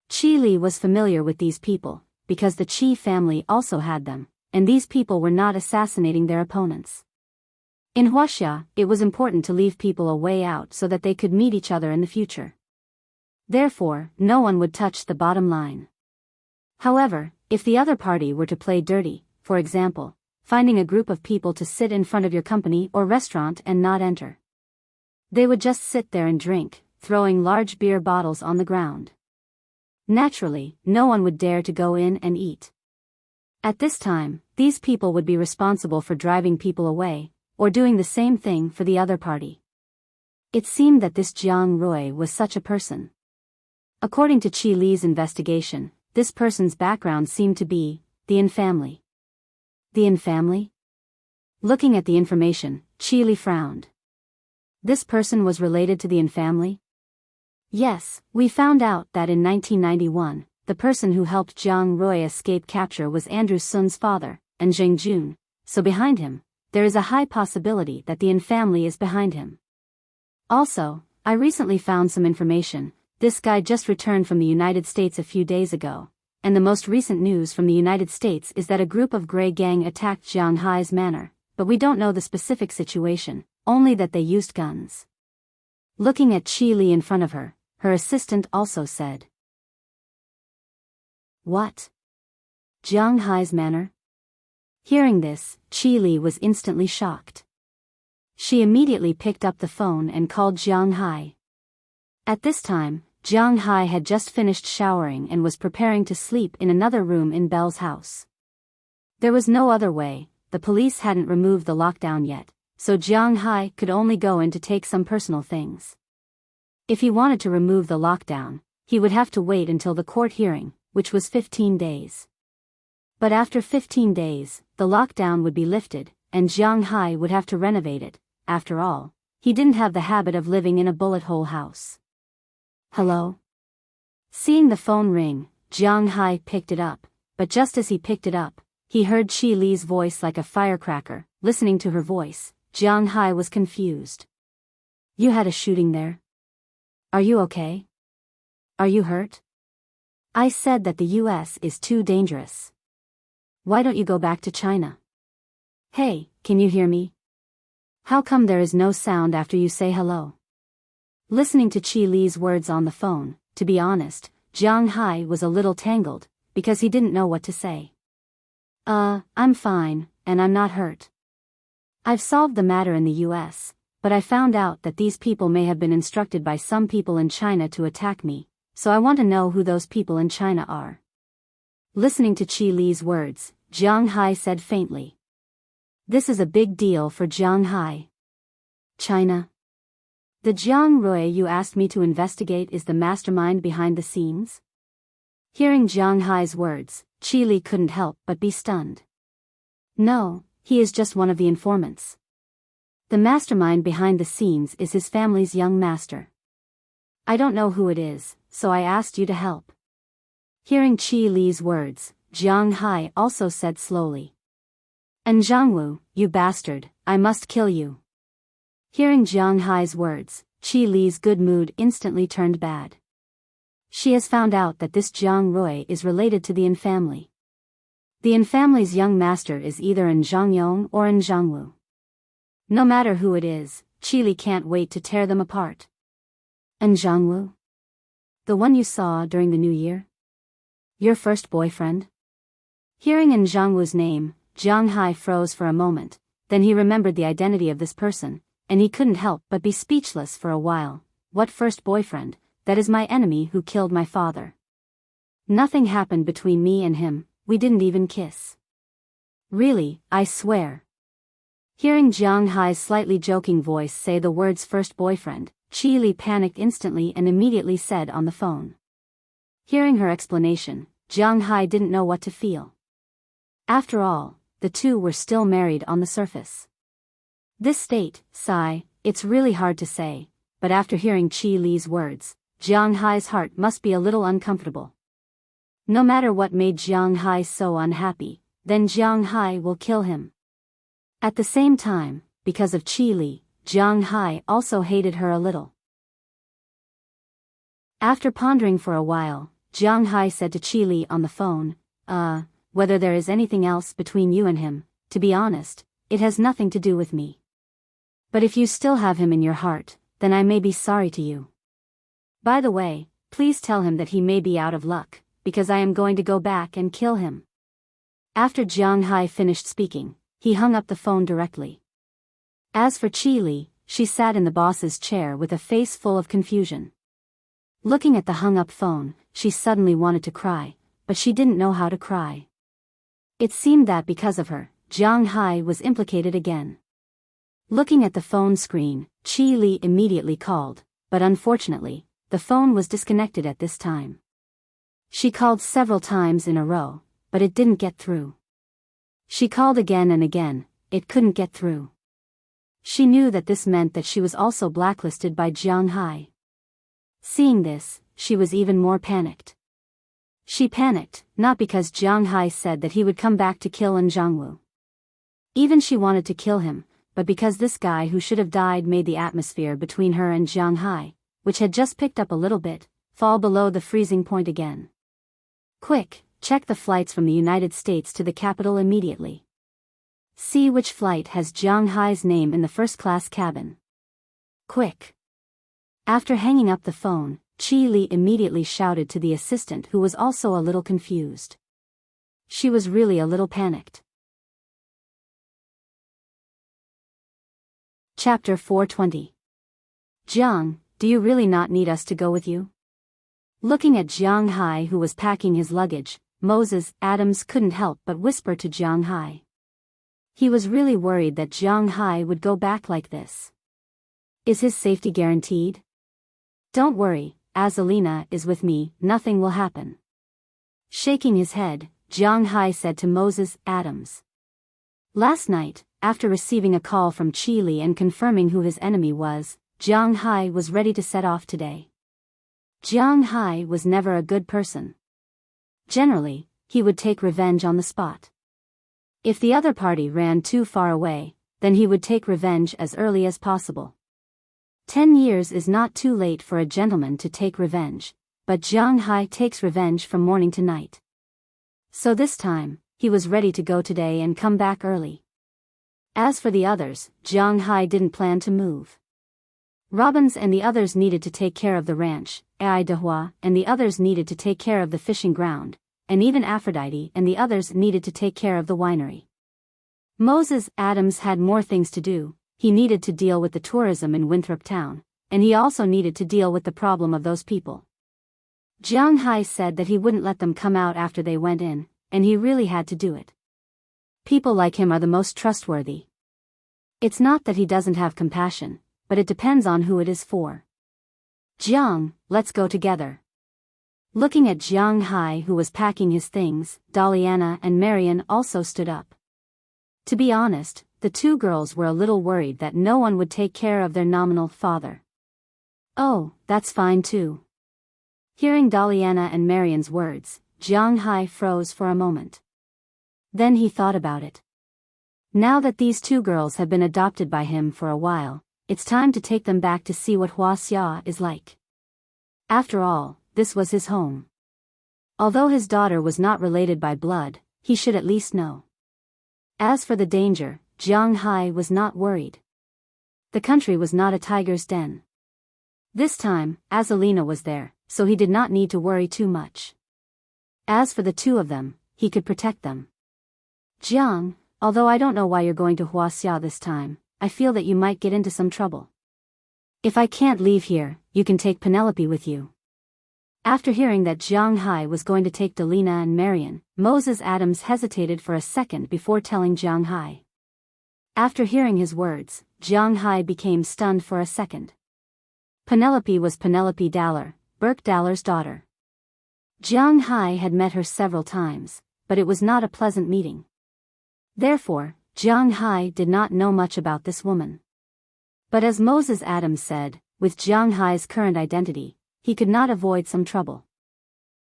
Chi Li was familiar with these people, because the Chi family also had them, and these people were not assassinating their opponents. In Huaxia, it was important to leave people a way out so that they could meet each other in the future. Therefore, no one would touch the bottom line. However, if the other party were to play dirty, for example, finding a group of people to sit in front of your company or restaurant and not enter, they would just sit there and drink, throwing large beer bottles on the ground. Naturally, no one would dare to go in and eat. At this time, these people would be responsible for driving people away, or doing the same thing for the other party. It seemed that this Zhang Rui was such a person. According to Chi Li's investigation, this person's background seemed to be the Yin family. The Yin family? Looking at the information, Chi Li frowned. This person was related to the Yin family? Yes, we found out that in 1991, the person who helped Zhang Rui escape capture was Andrew Sun's father, and Zheng Jun, so behind him, there is a high possibility that the Yin family is behind him. Also, I recently found some information. This guy just returned from the United States a few days ago, and the most recent news from the United States is that a group of Grey Gang attacked Jiang Hai's manor, but we don't know the specific situation, only that they used guns. Looking at Chi Li in front of her, her assistant also said. What? Jiang Hai's manor? Hearing this, Chi Li was instantly shocked. She immediately picked up the phone and called Jiang Hai. At this time, Jiang Hai had just finished showering and was preparing to sleep in another room in Belle's house. There was no other way, the police hadn't removed the lockdown yet, so Jiang Hai could only go in to take some personal things. If he wanted to remove the lockdown, he would have to wait until the court hearing, which was 15 days. But after 15 days, the lockdown would be lifted, and Jiang Hai would have to renovate it. After all, he didn't have the habit of living in a bullet hole house. Hello? Seeing the phone ring, Jiang Hai picked it up, but just as he picked it up, he heard Chi Li's voice like a firecracker. Listening to her voice, Jiang Hai was confused. You had a shooting there? Are you okay? Are you hurt? I said that the US is too dangerous. Why don't you go back to China? Hey, can you hear me? How come there is no sound after you say hello? Listening to Chi Li's words on the phone, to be honest, Jiang Hai was a little tangled, because he didn't know what to say. I'm fine, and I'm not hurt. I've solved the matter in the US, but I found out that these people may have been instructed by some people in China to attack me, so I want to know who those people in China are. Listening to Chi Li's words, Jiang Hai said faintly. This is a big deal for Jiang Hai. China? The Jiang Rui you asked me to investigate is the mastermind behind the scenes? Hearing Jiang Hai's words, Chi Li couldn't help but be stunned. No, he is just one of the informants. The mastermind behind the scenes is his family's young master. I don't know who it is, so I asked you to help. Hearing Chi Li's words, Jiang Hai also said slowly. And Zhangwu, you bastard, I must kill you. Hearing Jiang Hai's words, Chi Li's good mood instantly turned bad. She has found out that this Jiang Rui is related to the Yin family. The Yin family's young master is either in Zhangyong or in Zhangwu. No matter who it is, Chi Li can't wait to tear them apart. And Zhangwu? The one you saw during the New Year? Your first boyfriend? Hearing in Zhangwu's name, Jiang Hai froze for a moment, then he remembered the identity of this person, and he couldn't help but be speechless for a while. What first boyfriend? That is my enemy who killed my father. Nothing happened between me and him, we didn't even kiss. Really, I swear. Hearing Jiang Hai's slightly joking voice say the words first boyfriend, Chi Li panicked instantly and immediately said on the phone. Hearing her explanation, Jiang Hai didn't know what to feel. After all, the two were still married on the surface. This state, sigh, it's really hard to say, but after hearing Chi Li's words, Jiang Hai's heart must be a little uncomfortable. No matter what made Jiang Hai so unhappy, then Jiang Hai will kill him. At the same time, because of Chi Li, Jiang Hai also hated her a little. After pondering for a while, Jiang Hai said to Chi Li on the phone, whether there is anything else between you and him, to be honest, it has nothing to do with me. But if you still have him in your heart, then I may be sorry to you. By the way, please tell him that he may be out of luck, because I am going to go back and kill him. After Jiang Hai finished speaking, he hung up the phone directly. As for Chi Li, she sat in the boss's chair with a face full of confusion. Looking at the hung-up phone, she suddenly wanted to cry, but she didn't know how to cry. It seemed that because of her, Jiang Hai was implicated again. Looking at the phone screen, Chi Li immediately called, but unfortunately, the phone was disconnected at this time. She called several times in a row, but it didn't get through. She called again and again, it couldn't get through. She knew that this meant that she was also blacklisted by Jiang Hai. Seeing this, she was even more panicked. She panicked, not because Jiang Hai said that he would come back to kill Zhangwu. Even she wanted to kill him, but because this guy who should have died made the atmosphere between her and Jiang Hai, which had just picked up a little bit, fall below the freezing point again. Quick, check the flights from the United States to the capital immediately. See which flight has Jiang Hai's name in the first-class cabin. Quick. After hanging up the phone, Chi Li immediately shouted to the assistant, who was also a little confused. She was really a little panicked. Chapter 420. Jiang, do you really not need us to go with you? Looking at Jiang Hai, who was packing his luggage, Moses Adams couldn't help but whisper to Jiang Hai. He was really worried that Jiang Hai would go back like this. Is his safety guaranteed? Don't worry, Azalina is with me, nothing will happen. Shaking his head, Jiang Hai said to Moses Adams. Last night, after receiving a call from Chi Li and confirming who his enemy was, Jiang Hai was ready to set off today. Jiang Hai was never a good person. Generally, he would take revenge on the spot. If the other party ran too far away, then he would take revenge as early as possible. 10 years is not too late for a gentleman to take revenge, but Jiang Hai takes revenge from morning to night. So this time, he was ready to go today and come back early. As for the others, Jiang Hai didn't plan to move. Robbins and the others needed to take care of the ranch, Ai Dehua and the others needed to take care of the fishing ground, and even Aphrodite and the others needed to take care of the winery. Moses Adams had more things to do. He needed to deal with the tourism in Winthrop Town, and he also needed to deal with the problem of those people. Jiang Hai said that he wouldn't let them come out after they went in, and he really had to do it. People like him are the most trustworthy. It's not that he doesn't have compassion, but it depends on who it is for. Jiang, let's go together. Looking at Jiang Hai, who was packing his things, Daliana and Marian also stood up. To be honest, the two girls were a little worried that no one would take care of their nominal father. Oh, that's fine too. Hearing Daliana and Marian's words, Jiang Hai froze for a moment. Then he thought about it. Now that these two girls have been adopted by him for a while, it's time to take them back to see what Huaxia is like. After all, this was his home. Although his daughter was not related by blood, he should at least know. As for the danger, Jiang Hai was not worried. The country was not a tiger's den. This time, Azalina was there, so he did not need to worry too much. As for the two of them, he could protect them. Jiang, although I don't know why you're going to Huaxia this time, I feel that you might get into some trouble. If I can't leave here, you can take Penelope with you. After hearing that Jiang Hai was going to take Delina and Marian, Moses Adams hesitated for a second before telling Jiang Hai. After hearing his words, Jiang Hai became stunned for a second. Penelope was Penelope Daller, Burke Daller's daughter. Jiang Hai had met her several times, but it was not a pleasant meeting. Therefore, Jiang Hai did not know much about this woman. But as Moses Adams said, with Jiang Hai's current identity, he could not avoid some trouble.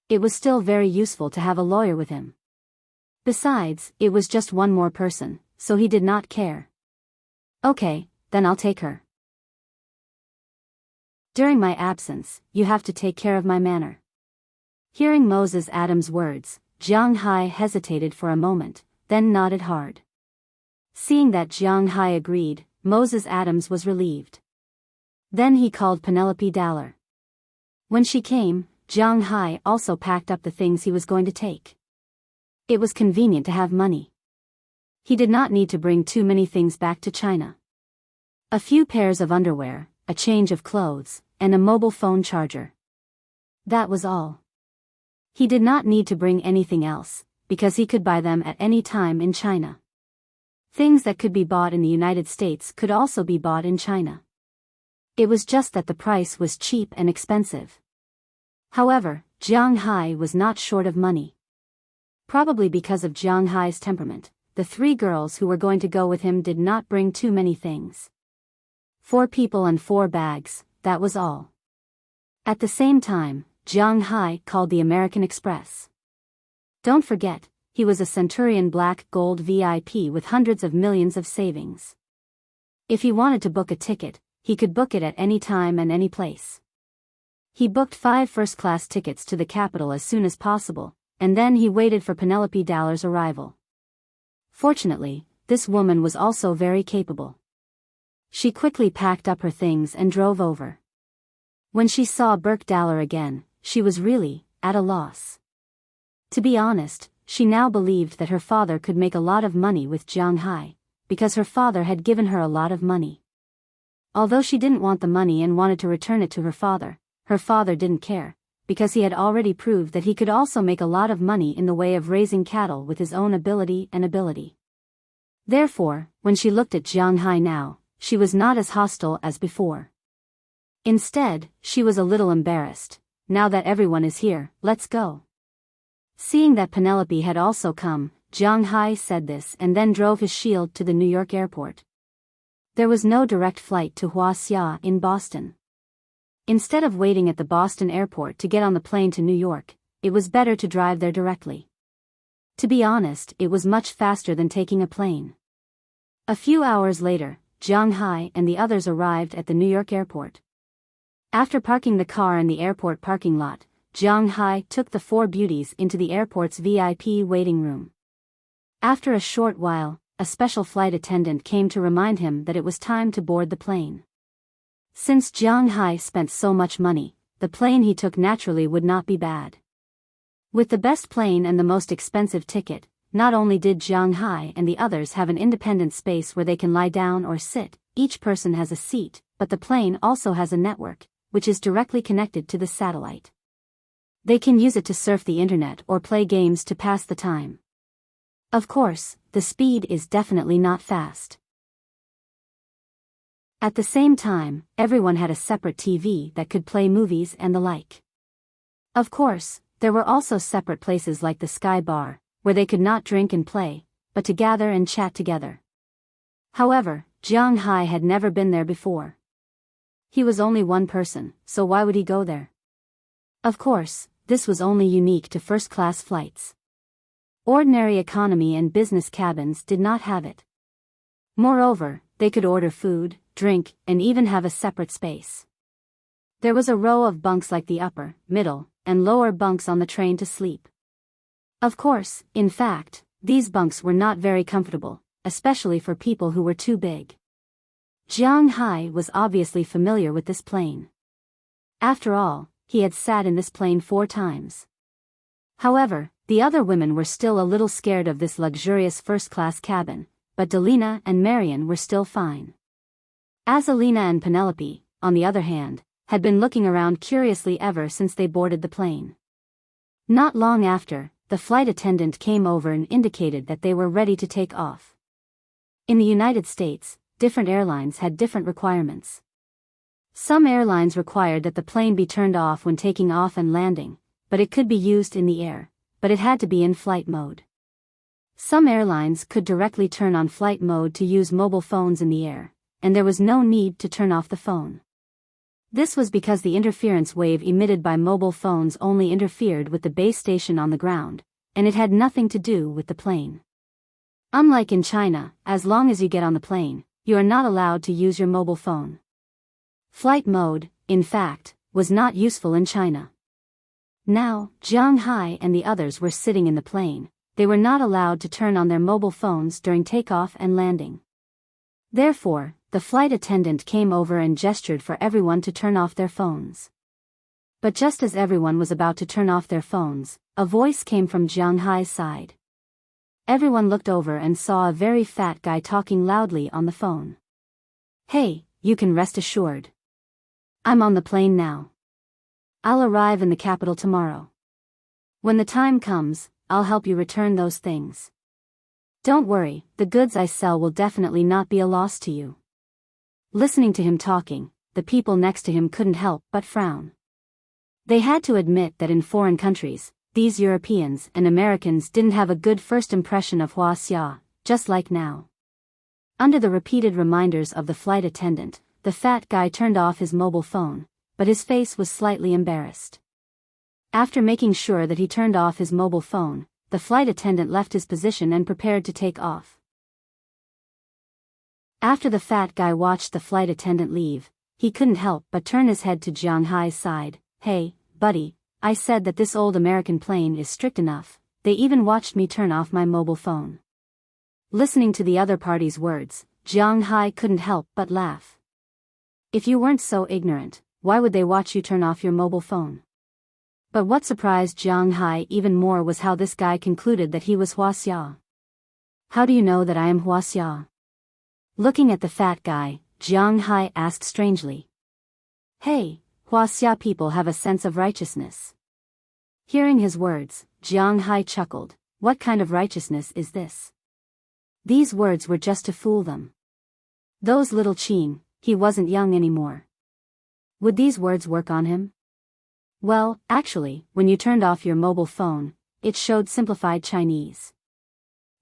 It was still very useful to have a lawyer with him. Besides, it was just one more person, so he did not care. Okay, then I'll take her. During my absence, you have to take care of my manor. Hearing Moses Adams' words, Jiang Hai hesitated for a moment, then nodded hard. Seeing that Jiang Hai agreed, Moses Adams was relieved. Then he called Penelope Daller. When she came, Jiang Hai also packed up the things he was going to take. It was convenient to have money. He did not need to bring too many things back to China. A few pairs of underwear, a change of clothes, and a mobile phone charger. That was all. He did not need to bring anything else, because he could buy them at any time in China. Things that could be bought in the United States could also be bought in China. It was just that the price was cheap and expensive. However, Jiang Hai was not short of money. Probably because of Jiang Hai's temperament, the three girls who were going to go with him did not bring too many things. 4 people and 4 bags, that was all. At the same time, Jiang Hai called the American Express. Don't forget, he was a Centurion Black Gold VIP with hundreds of millions of savings. If he wanted to book a ticket, he could book it at any time and any place. He booked 5 first-class tickets to the capital as soon as possible, and then he waited for Penelope Daller's arrival. Fortunately, this woman was also very capable. She quickly packed up her things and drove over. When she saw Burke Daller again, she was really at a loss. To be honest, she now believed that her father could make a lot of money with Jiang Hai, because her father had given her a lot of money. Although she didn't want the money and wanted to return it to her father didn't care, because he had already proved that he could also make a lot of money in the way of raising cattle with his own ability. Therefore, when she looked at Jiang Hai now, she was not as hostile as before. Instead, she was a little embarrassed. Now that everyone is here, let's go. Seeing that Penelope had also come, Jiang Hai said this and then drove his shield to the New York airport. There was no direct flight to Huaxia in Boston. Instead of waiting at the Boston airport to get on the plane to New York, it was better to drive there directly. To be honest, it was much faster than taking a plane. A few hours later, Jiang Hai and the others arrived at the New York airport. After parking the car in the airport parking lot, Jiang Hai took the four beauties into the airport's VIP waiting room. After a short while, a special flight attendant came to remind him that it was time to board the plane. Since Jiang Hai spent so much money, the plane he took naturally would not be bad. With the best plane and the most expensive ticket, not only did Jiang Hai and the others have an independent space where they can lie down or sit, each person has a seat, but the plane also has a network, which is directly connected to the satellite. They can use it to surf the internet or play games to pass the time. Of course, the speed is definitely not fast. At the same time, everyone had a separate TV that could play movies and the like. Of course, there were also separate places like the Sky Bar, where they could not drink and play, but to gather and chat together. However, Jiang Hai had never been there before. He was only one person, so why would he go there? Of course, this was only unique to first-class flights. Ordinary economy and business cabins did not have it. Moreover, they could order food, drink, and even have a separate space. There was a row of bunks like the upper, middle, and lower bunks on the train to sleep. Of course, in fact, these bunks were not very comfortable, especially for people who were too big. Jiang Hai was obviously familiar with this plane. After all, he had sat in this plane 4 times. However, the other women were still a little scared of this luxurious first-class cabin, but Delina and Marian were still fine. As Alina and Penelope, on the other hand, had been looking around curiously ever since they boarded the plane. Not long after, the flight attendant came over and indicated that they were ready to take off. In the United States, different airlines had different requirements. Some airlines required that the plane be turned off when taking off and landing, but it could be used in the air, but it had to be in flight mode. Some airlines could directly turn on flight mode to use mobile phones in the air, and there was no need to turn off the phone. This was because the interference wave emitted by mobile phones only interfered with the base station on the ground, and it had nothing to do with the plane. Unlike in China, as long as you get on the plane, you are not allowed to use your mobile phone. Flight mode, in fact, was not useful in China. Now, Jiang Hai and the others were sitting in the plane. They were not allowed to turn on their mobile phones during takeoff and landing. Therefore, the flight attendant came over and gestured for everyone to turn off their phones. But just as everyone was about to turn off their phones, a voice came from Jiang Hai's side. Everyone looked over and saw a very fat guy talking loudly on the phone. "Hey, you can rest assured. I'm on the plane now. I'll arrive in the capital tomorrow. When the time comes, I'll help you return those things. Don't worry, the goods I sell will definitely not be a loss to you." Listening to him talking, the people next to him couldn't help but frown. They had to admit that in foreign countries, these Europeans and Americans didn't have a good first impression of Huaxia, just like now. Under the repeated reminders of the flight attendant, the fat guy turned off his mobile phone, but his face was slightly embarrassed. After making sure that he turned off his mobile phone, the flight attendant left his position and prepared to take off. After the fat guy watched the flight attendant leave, he couldn't help but turn his head to Jiang Hai's side. "Hey, buddy, I said that this old American plane is strict enough. They even watched me turn off my mobile phone." Listening to the other party's words, Jiang Hai couldn't help but laugh. If you weren't so ignorant, why would they watch you turn off your mobile phone? But what surprised Jiang Hai even more was how this guy concluded that he was Huaxia. "How do you know that I am Huaxia?" Looking at the fat guy, Jiang Hai asked strangely. Hey, Huaxia people have a sense of righteousness. Hearing his words, Jiang Hai chuckled. What kind of righteousness is this? These words were just to fool them. Those little Qin, he wasn't young anymore. Would these words work on him? Well, actually, when you turned off your mobile phone, it showed simplified Chinese.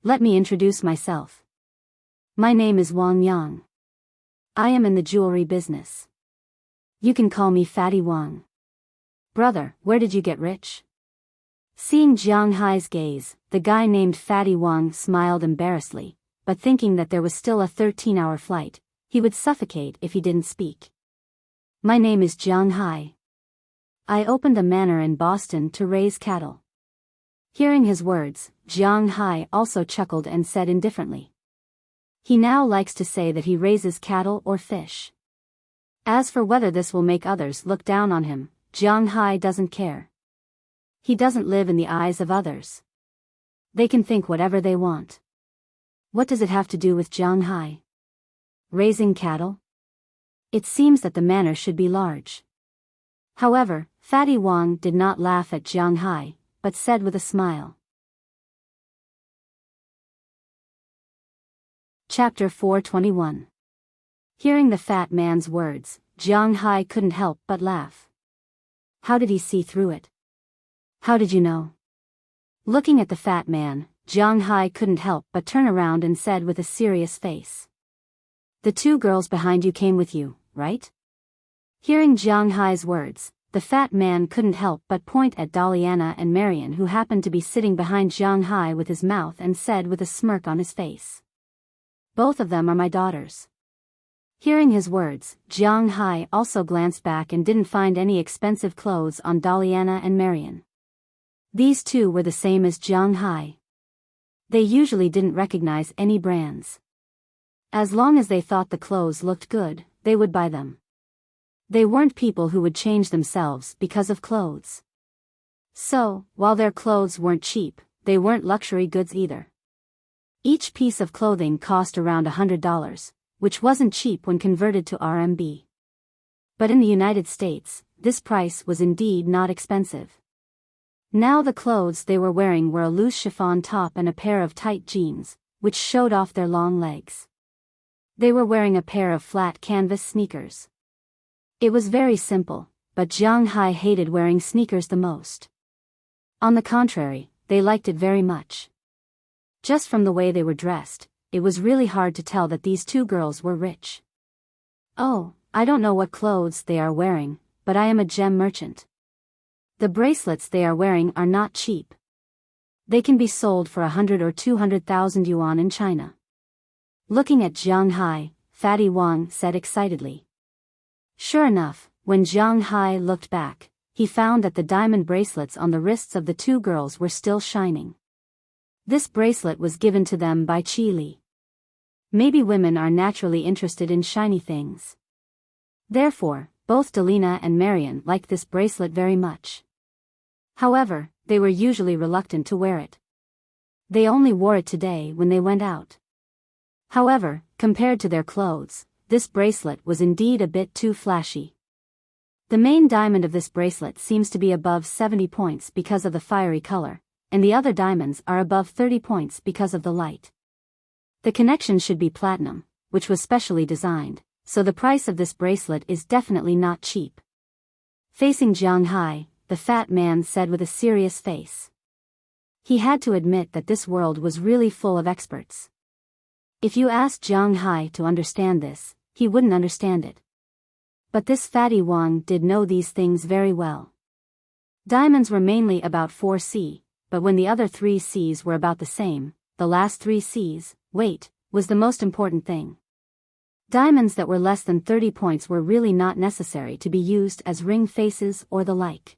Let me introduce myself. My name is Wang Yang. I am in the jewelry business. You can call me Fatty Wang. Brother, where did you get rich? Seeing Jiang Hai's gaze, the guy named Fatty Wang smiled embarrassedly, but thinking that there was still a 13-hour flight, he would suffocate if he didn't speak. My name is Jiang Hai. I opened a manor in Boston to raise cattle. Hearing his words, Jiang Hai also chuckled and said indifferently. He now likes to say that he raises cattle or fish. As for whether this will make others look down on him, Jiang Hai doesn't care. He doesn't live in the eyes of others. They can think whatever they want. What does it have to do with Jiang Hai? Raising cattle? It seems that the manor should be large. However, Fatty Wang did not laugh at Jiang Hai, but said with a smile. Chapter 421. Hearing the fat man's words, Jiang Hai couldn't help but laugh. How did he see through it? How did you know? Looking at the fat man, Jiang Hai couldn't help but turn around and said with a serious face. The two girls behind you came with you, right? Hearing Jiang Hai's words, the fat man couldn't help but point at Daliana and Marian, who happened to be sitting behind Jiang Hai with his mouth, and said with a smirk on his face. Both of them are my daughters. Hearing his words, Jiang Hai also glanced back and didn't find any expensive clothes on Daliana and Marian. These two were the same as Jiang Hai. They usually didn't recognize any brands. As long as they thought the clothes looked good, they would buy them. They weren't people who would change themselves because of clothes. So, while their clothes weren't cheap, they weren't luxury goods either. Each piece of clothing cost around $100, which wasn't cheap when converted to RMB. But in the United States, this price was indeed not expensive. Now the clothes they were wearing were a loose chiffon top and a pair of tight jeans, which showed off their long legs. They were wearing a pair of flat canvas sneakers. It was very simple, but Jiang Hai hated wearing sneakers the most. On the contrary, they liked it very much. Just from the way they were dressed, it was really hard to tell that these two girls were rich. Oh, I don't know what clothes they are wearing, but I am a gem merchant. The bracelets they are wearing are not cheap. They can be sold for 100 or 200,000 yuan in China. Looking at Jiang Hai, Fatty Wang said excitedly. Sure enough, when Jiang Hai looked back, he found that the diamond bracelets on the wrists of the two girls were still shining. This bracelet was given to them by Qi Li. Maybe women are naturally interested in shiny things. Therefore, both Delina and Marian liked this bracelet very much. However, they were usually reluctant to wear it. They only wore it today when they went out. However, compared to their clothes, this bracelet was indeed a bit too flashy. The main diamond of this bracelet seems to be above 70 points because of the fiery color, and the other diamonds are above 30 points because of the light. The connection should be platinum, which was specially designed, so the price of this bracelet is definitely not cheap. Facing Jiang Hai, the fat man said with a serious face. He had to admit that this world was really full of experts. If you asked Jiang Hai to understand this, he wouldn't understand it. But this Fatty Wang did know these things very well. Diamonds were mainly about 4C, but when the other 3 Cs were about the same, the last 3 Cs, weight, was the most important thing. Diamonds that were less than 30 points were really not necessary to be used as ring faces or the like.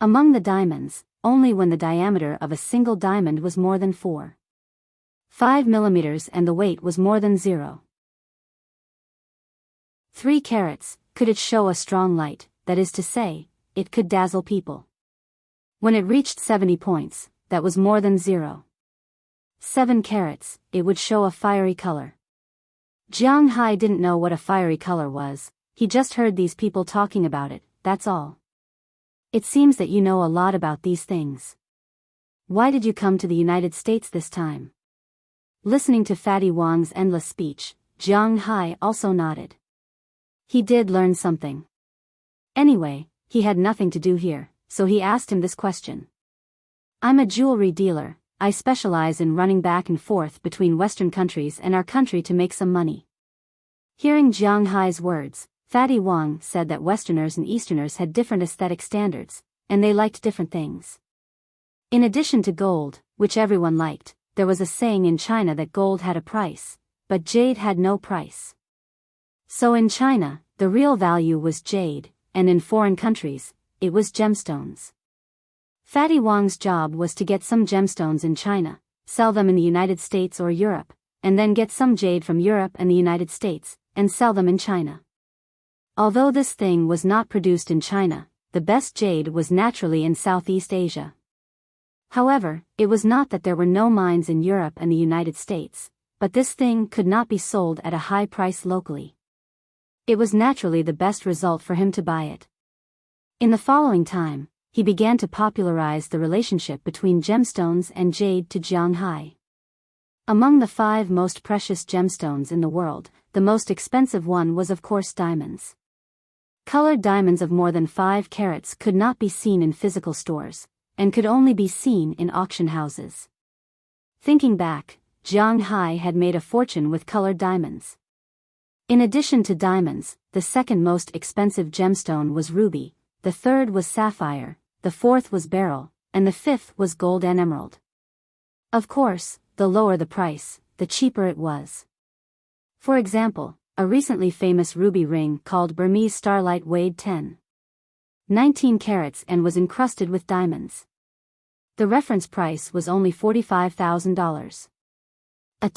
Among the diamonds, only when the diameter of a single diamond was more than 4.5 millimeters and the weight was more than 0.3 carats, could it show a strong light, that is to say, it could dazzle people. When it reached 70 points, that was more than 0.7 carats, it would show a fiery color. Jiang Hai didn't know what a fiery color was, he just heard these people talking about it, that's all. It seems that you know a lot about these things. Why did you come to the United States this time? Listening to Fatty Wang's endless speech, Jiang Hai also nodded. He did learn something. Anyway, he had nothing to do here, so he asked him this question. I'm a jewelry dealer, I specialize in running back and forth between Western countries and our country to make some money. Hearing Jiang Hai's words, Fatty Wang said that Westerners and Easterners had different aesthetic standards, and they liked different things. In addition to gold, which everyone liked, there was a saying in China that gold had a price, but jade had no price. So in China, the real value was jade, and in foreign countries, it was gemstones. Fatty Wang's job was to get some gemstones in China, sell them in the United States or Europe, and then get some jade from Europe and the United States, and sell them in China. Although this thing was not produced in China, the best jade was naturally in Southeast Asia. However, it was not that there were no mines in Europe and the United States, but this thing could not be sold at a high price locally. It was naturally the best result for him to buy it. In the following time, he began to popularize the relationship between gemstones and jade to Jiang Hai. Among the 5 most precious gemstones in the world, the most expensive one was of course diamonds. Colored diamonds of more than 5 carats could not be seen in physical stores, and could only be seen in auction houses. Thinking back, Jiang Hai had made a fortune with colored diamonds. In addition to diamonds, the second most expensive gemstone was ruby, the third was sapphire, the fourth was beryl, and the fifth was gold and emerald. Of course, the lower the price, the cheaper it was. For example, a recently famous ruby ring called Burmese Starlight weighed 19 carats and was encrusted with diamonds. The reference price was only $45,000. A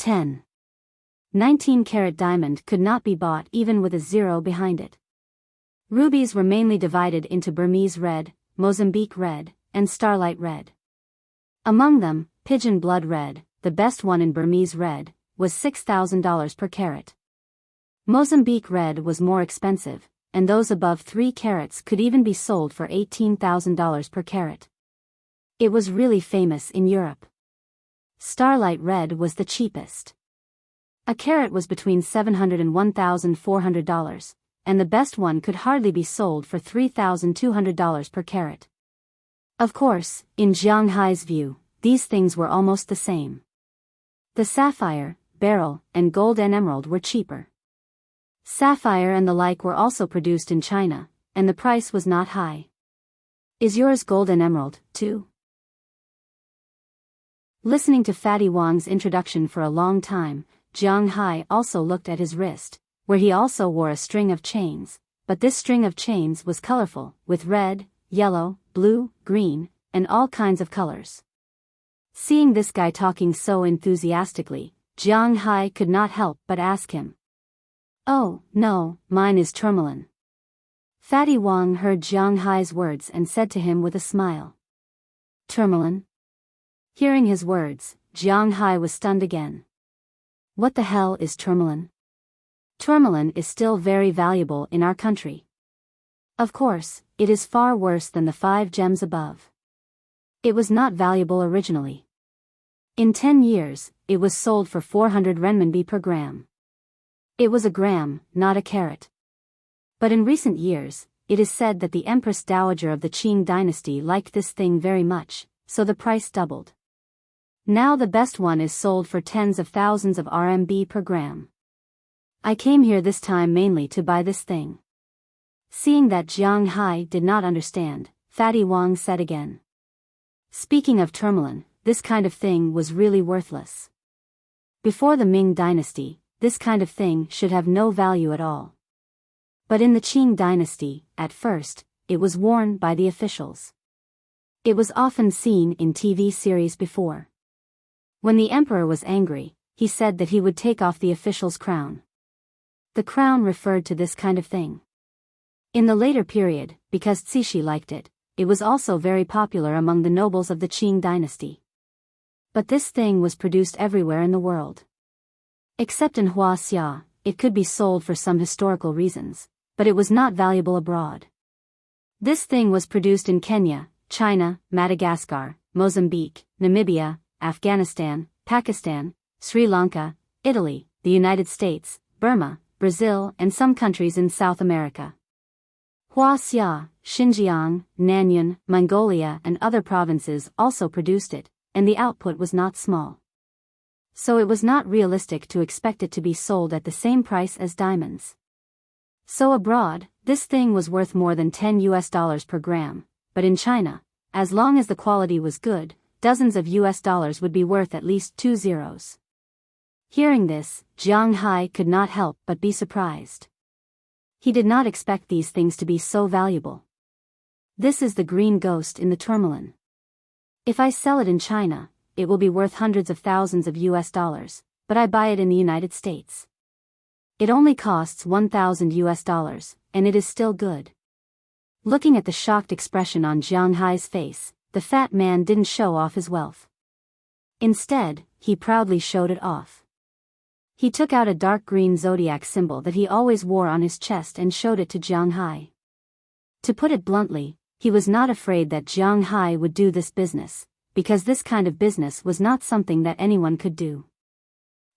19-carat diamond could not be bought even with a zero behind it. Rubies were mainly divided into Burmese red, Mozambique red, and starlight red. Among them, pigeon blood red, the best one in Burmese red, was $6,000 per carat. Mozambique red was more expensive, and those above 3 carats could even be sold for $18,000 per carat. It was really famous in Europe. Starlight red was the cheapest. A carat was between $700 and $1,400, and the best one could hardly be sold for $3,200 per carat. Of course, in Jiang Hai's view, these things were almost the same. The sapphire, beryl, and gold and emerald were cheaper. Sapphire and the like were also produced in China, and the price was not high. Is yours gold and emerald, too? Listening to Fatty Wang's introduction for a long time, Jiang Hai also looked at his wrist, where he also wore a string of chains, but this string of chains was colorful, with red, yellow, blue, green, and all kinds of colors. Seeing this guy talking so enthusiastically, Jiang Hai could not help but ask him. Oh, no, mine is tourmaline. Fatty Wang heard Jiang Hai's words and said to him with a smile. Tourmaline? Hearing his words, Jiang Hai was stunned again. What the hell is tourmaline? Tourmaline is still very valuable in our country. Of course, it is far worse than the 5 gems above. It was not valuable originally. In 10 years, it was sold for 400 renminbi per gram. It was a gram, not a carat. But in recent years, it is said that the Empress Dowager of the Qing dynasty liked this thing very much, so the price doubled. Now the best one is sold for tens of thousands of RMB per gram. I came here this time mainly to buy this thing. Seeing that Jiang Hai did not understand, Fatty Wang said again. Speaking of tourmaline, this kind of thing was really worthless. Before the Ming dynasty, this kind of thing should have no value at all. But in the Qing dynasty, at first, it was worn by the officials. It was often seen in TV series before. When the emperor was angry, he said that he would take off the official's crown. The crown referred to this kind of thing. In the later period, because Cixi liked it, it was also very popular among the nobles of the Qing dynasty. But this thing was produced everywhere in the world. Except in Huaxia, it could be sold for some historical reasons, but it was not valuable abroad. This thing was produced in Kenya, China, Madagascar, Mozambique, Namibia, Afghanistan, Pakistan, Sri Lanka, Italy, the United States, Burma, Brazil, and some countries in South America. Huaxia, Xinjiang, Nanyuan, Mongolia, and other provinces also produced it, and the output was not small. So it was not realistic to expect it to be sold at the same price as diamonds. So abroad, this thing was worth more than $10 per gram, but in China, as long as the quality was good, dozens of US dollars would be worth at least 2 zeros. Hearing this, Jiang Hai could not help but be surprised. He did not expect these things to be so valuable. This is the green ghost in the tourmaline. If I sell it in China, it will be worth hundreds of thousands of US dollars, but I buy it in the United States. It only costs 1,000 US dollars, and it is still good. Looking at the shocked expression on Jiang Hai's face, the fat man didn't show off his wealth. Instead, he proudly showed it off. He took out a dark green zodiac symbol that he always wore on his chest and showed it to Jiang Hai. To put it bluntly, he was not afraid that Jiang Hai would do this business, because this kind of business was not something that anyone could do.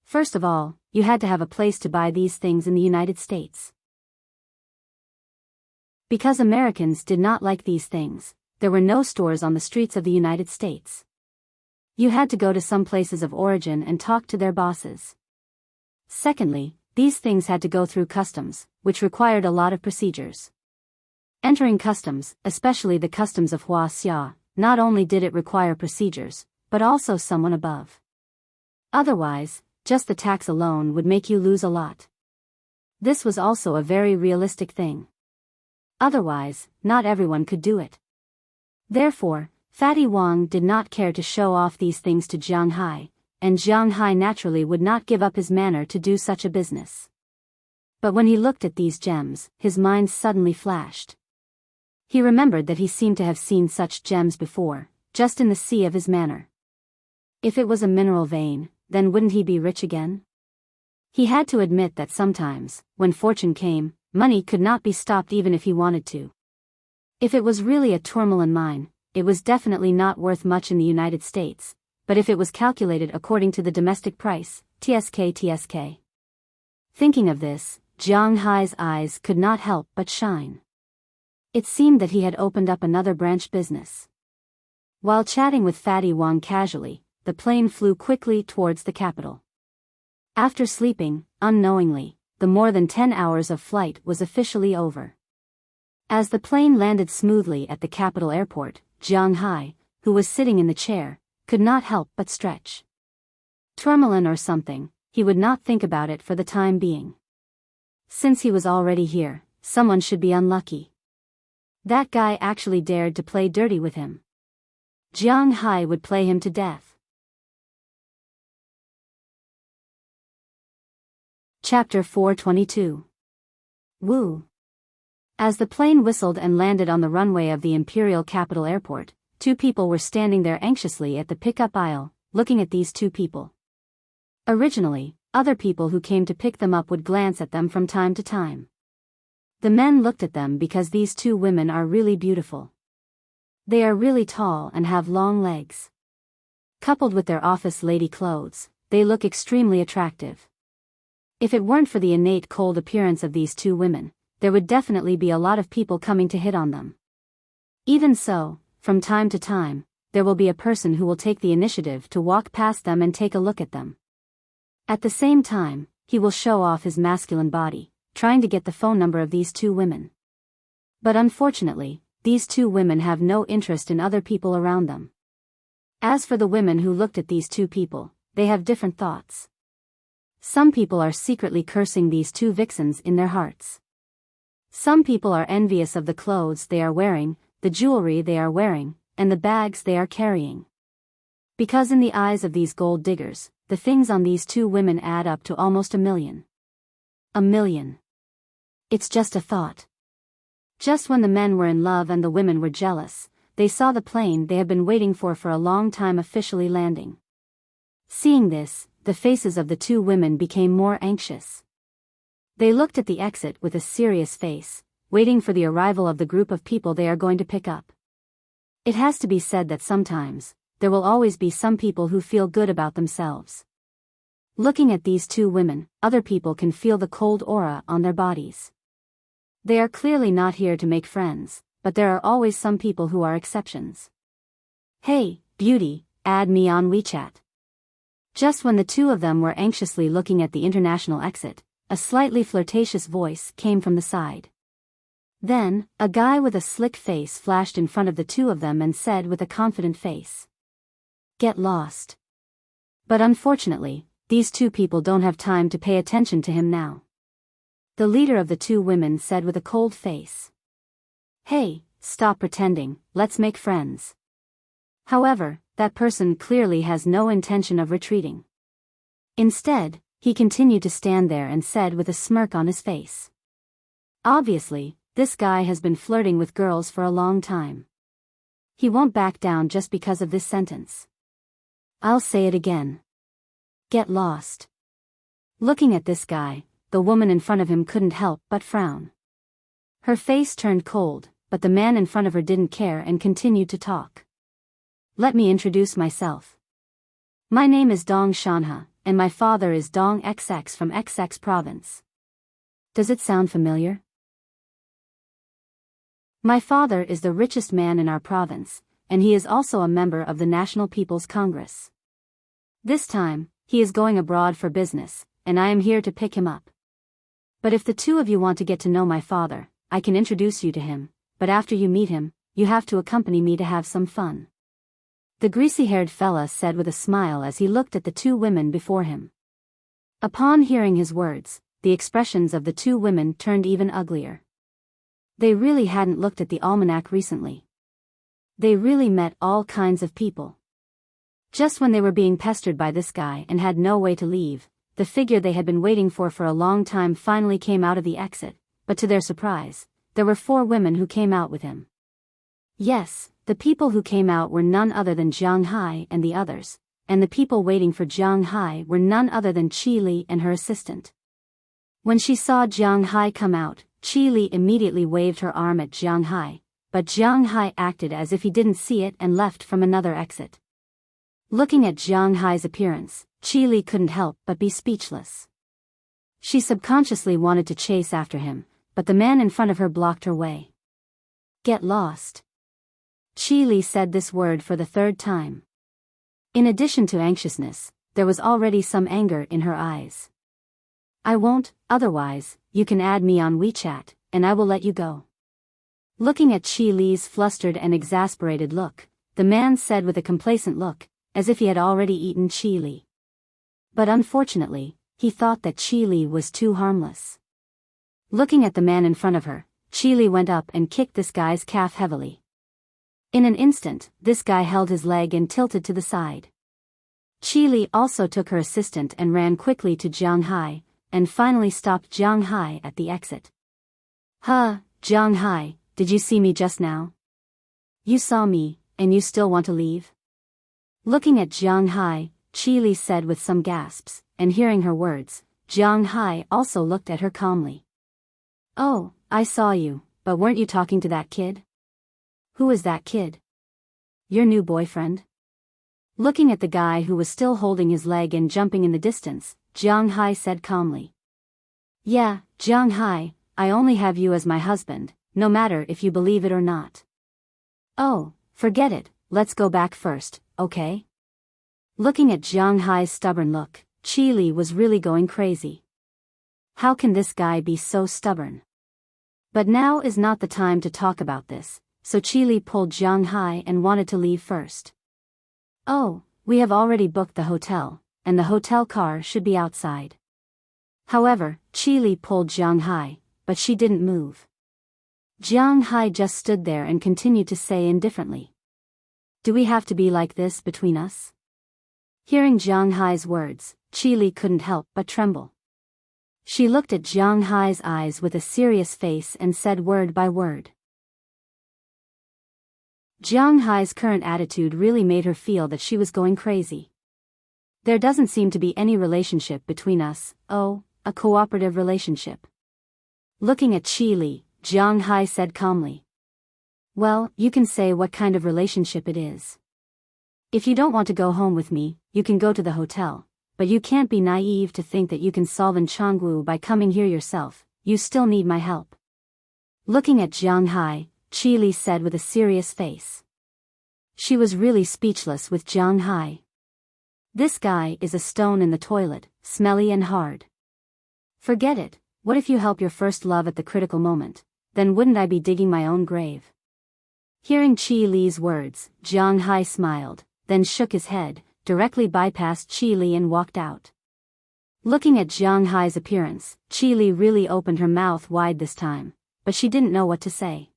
First of all, you had to have a place to buy these things in the United States. Because Americans did not like these things, there were no stores on the streets of the United States. You had to go to some places of origin and talk to their bosses. Secondly, these things had to go through customs, which required a lot of procedures. Entering customs, especially the customs of Huaxia, not only did it require procedures, but also someone above. Otherwise, just the tax alone would make you lose a lot. This was also a very realistic thing. Otherwise, not everyone could do it. Therefore, Fatty Wang did not care to show off these things to Jiang Hai, and Jiang Hai naturally would not give up his manner to do such a business. But when he looked at these gems, his mind suddenly flashed. He remembered that he seemed to have seen such gems before, just in the sea of his manor. If it was a mineral vein, then wouldn't he be rich again? He had to admit that sometimes, when fortune came, money could not be stopped even if he wanted to. If it was really a tourmaline mine, it was definitely not worth much in the United States, but if it was calculated according to the domestic price, TSK. Thinking of this, Jiang Hai's eyes could not help but shine. It seemed that he had opened up another branch business. While chatting with Fatty Wang casually, the plane flew quickly towards the capital. After sleeping, unknowingly, the more than 10 hours of flight was officially over. As the plane landed smoothly at the capital airport, Jiang Hai, who was sitting in the chair, could not help but stretch. Tourmaline or something, he would not think about it for the time being. Since he was already here, someone should be unlucky. That guy actually dared to play dirty with him. Jiang Hai would play him to death. Chapter 422. Woo. As the plane whistled and landed on the runway of the Imperial Capital Airport, two people were standing there anxiously at the pickup aisle, looking at these two people. Originally, other people who came to pick them up would glance at them from time to time. The men looked at them because these two women are really beautiful. They are really tall and have long legs. Coupled with their office lady clothes, they look extremely attractive. If it weren't for the innate cold appearance of these two women, there would definitely be a lot of people coming to hit on them. Even so, from time to time, there will be a person who will take the initiative to walk past them and take a look at them. At the same time, he will show off his masculine body, trying to get the phone number of these two women. But unfortunately, these two women have no interest in other people around them. As for the women who looked at these two people, they have different thoughts. Some people are secretly cursing these two vixens in their hearts. Some people are envious of the clothes they are wearing, the jewelry they are wearing, and the bags they are carrying. Because in the eyes of these gold diggers, the things on these two women add up to almost 1 million. 1 million. It's just a thought. Just when the men were in love and the women were jealous, they saw the plane they had been waiting for a long time officially landing. Seeing this, the faces of the two women became more anxious. They looked at the exit with a serious face, waiting for the arrival of the group of people they are going to pick up. It has to be said that sometimes, there will always be some people who feel good about themselves. Looking at these two women, other people can feel the cold aura on their bodies. They are clearly not here to make friends, but there are always some people who are exceptions. Hey, beauty, add me on WeChat. Just when the two of them were anxiously looking at the international exit, a slightly flirtatious voice came from the side. Then, a guy with a slick face flashed in front of the two of them and said with a confident face, "Get lost." But unfortunately, these two people don't have time to pay attention to him now. The leader of the two women said with a cold face, "Hey, stop pretending, let's make friends." However, that person clearly has no intention of retreating. Instead, he continued to stand there and said with a smirk on his face, "Obviously, this guy has been flirting with girls for a long time. He won't back down just because of this sentence. I'll say it again. Get lost." Looking at this guy, the woman in front of him couldn't help but frown. Her face turned cold, but the man in front of her didn't care and continued to talk. "Let me introduce myself. My name is Dong Shanha, and my father is Dong XX from XX province. Does it sound familiar? My father is the richest man in our province, and he is also a member of the National People's Congress. This time, he is going abroad for business, and I am here to pick him up. But if the two of you want to get to know my father, I can introduce you to him, but after you meet him, you have to accompany me to have some fun." The greasy-haired fella said with a smile as he looked at the two women before him. Upon hearing his words, the expressions of the two women turned even uglier. They really hadn't looked at the almanac recently. They really met all kinds of people. Just when they were being pestered by this guy and had no way to leave, the figure they had been waiting for a long time finally came out of the exit, but to their surprise, there were 4 women who came out with him. Yes, the people who came out were none other than Jiang Hai and the others, and the people waiting for Jiang Hai were none other than Qi Li and her assistant. When she saw Jiang Hai come out, Qi Li immediately waved her arm at Jiang Hai, but Jiang Hai acted as if he didn't see it and left from another exit. Looking at Jiang Hai's appearance, Qi Li couldn't help but be speechless. She subconsciously wanted to chase after him, but the man in front of her blocked her way. "Get lost." Qi Li said this word for the 3rd time. In addition to anxiousness, there was already some anger in her eyes. "I won't, otherwise, you can add me on WeChat, and I will let you go." Looking at Qi Li's flustered and exasperated look, the man said with a complacent look, as if he had already eaten Qi Li. But unfortunately, he thought that Qi Li was too harmless. Looking at the man in front of her, Qi Li went up and kicked this guy's calf heavily. In an instant, this guy held his leg and tilted to the side. Qi Li also took her assistant and ran quickly to Jiang Hai, and finally stopped Jiang Hai at the exit. "Huh, Jiang Hai, did you see me just now? You saw me, and you still want to leave?" Looking at Jiang Hai, Qi Li said with some gasps, and hearing her words, Jiang Hai also looked at her calmly. "Oh, I saw you, but weren't you talking to that kid?" "Who is that kid?" "Your new boyfriend?" Looking at the guy who was still holding his leg and jumping in the distance, Jiang Hai said calmly. "Yeah, Jiang Hai, I only have you as my husband, no matter if you believe it or not." "Oh, forget it, let's go back first, okay?" Looking at Jiang Hai's stubborn look, Qi Li was really going crazy. How can this guy be so stubborn? But now is not the time to talk about this, so Qi Li pulled Jiang Hai and wanted to leave first. "Oh, we have already booked the hotel, and the hotel car should be outside." However, Qi Li pulled Jiang Hai, but she didn't move. Jiang Hai just stood there and continued to say indifferently, "Do we have to be like this between us?" Hearing Jiang Hai's words, Qi Li couldn't help but tremble. She looked at Jiang Hai's eyes with a serious face and said word by word. Jiang Hai's current attitude really made her feel that she was going crazy. "There doesn't seem to be any relationship between us, oh, a cooperative relationship. Looking at Qi Li, Jiang Hai said calmly. Well, you can say what kind of relationship it is. If you don't want to go home with me, you can go to the hotel, but you can't be naive to think that you can solve Enchanting by coming here yourself, you still need my help. Looking at Jiang Hai, Qi Li said with a serious face. She was really speechless with Jiang Hai. This guy is a stone in the toilet, smelly and hard. Forget it, what if you help your first love at the critical moment, then wouldn't I be digging my own grave? Hearing Qi Li's words, Jiang Hai smiled, then shook his head, directly bypassed Qi Li and walked out. Looking at Jiang Hai's appearance, Qi Li really opened her mouth wide this time, but she didn't know what to say.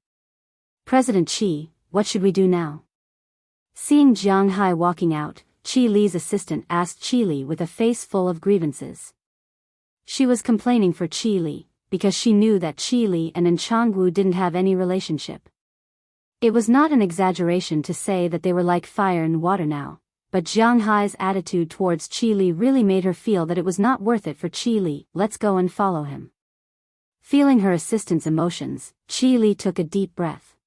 President Qi, what should we do now? Seeing Jiang Hai walking out, Qi Li's assistant asked Qi Li with a face full of grievances. She was complaining for Qi Li, because she knew that Qi Li and Enchanting didn't have any relationship. It was not an exaggeration to say that they were like fire and water now, but Jiang Hai's attitude towards Qi Li really made her feel that it was not worth it for Qi Li. Let's go and follow him. Feeling her assistant's emotions, Qi Li took a deep breath.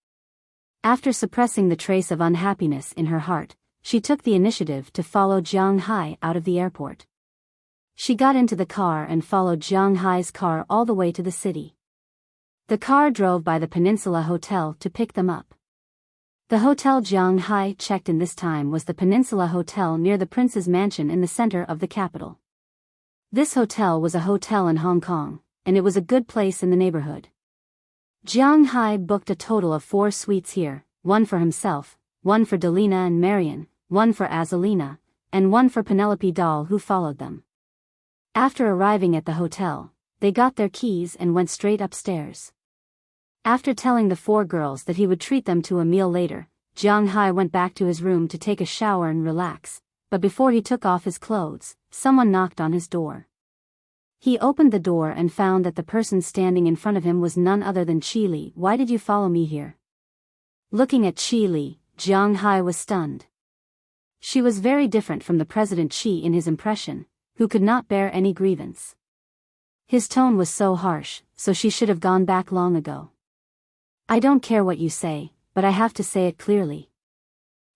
After suppressing the trace of unhappiness in her heart, she took the initiative to follow Jiang Hai out of the airport. She got into the car and followed Jiang Hai's car all the way to the city. The car drove by the Peninsula Hotel to pick them up. The hotel Jiang Hai checked in this time was the Peninsula Hotel near the prince's mansion in the center of the capital. This hotel was a hotel in Hong Kong, and it was a good place in the neighborhood. Jiang Hai booked a total of 4 suites here, one for himself, one for Delina and Marion, one for Azalina, and one for Penelope Doll who followed them. After arriving at the hotel, they got their keys and went straight upstairs. After telling the 4 girls that he would treat them to a meal later, Jiang Hai went back to his room to take a shower and relax, but before he took off his clothes, someone knocked on his door. He opened the door and found that the person standing in front of him was none other than Qi Li. Why did you follow me here? Looking at Qi Li, Jiang Hai was stunned. She was very different from the President Qi in his impression, who could not bear any grievance. His tone was so harsh, so she should have gone back long ago. I don't care what you say, but I have to say it clearly.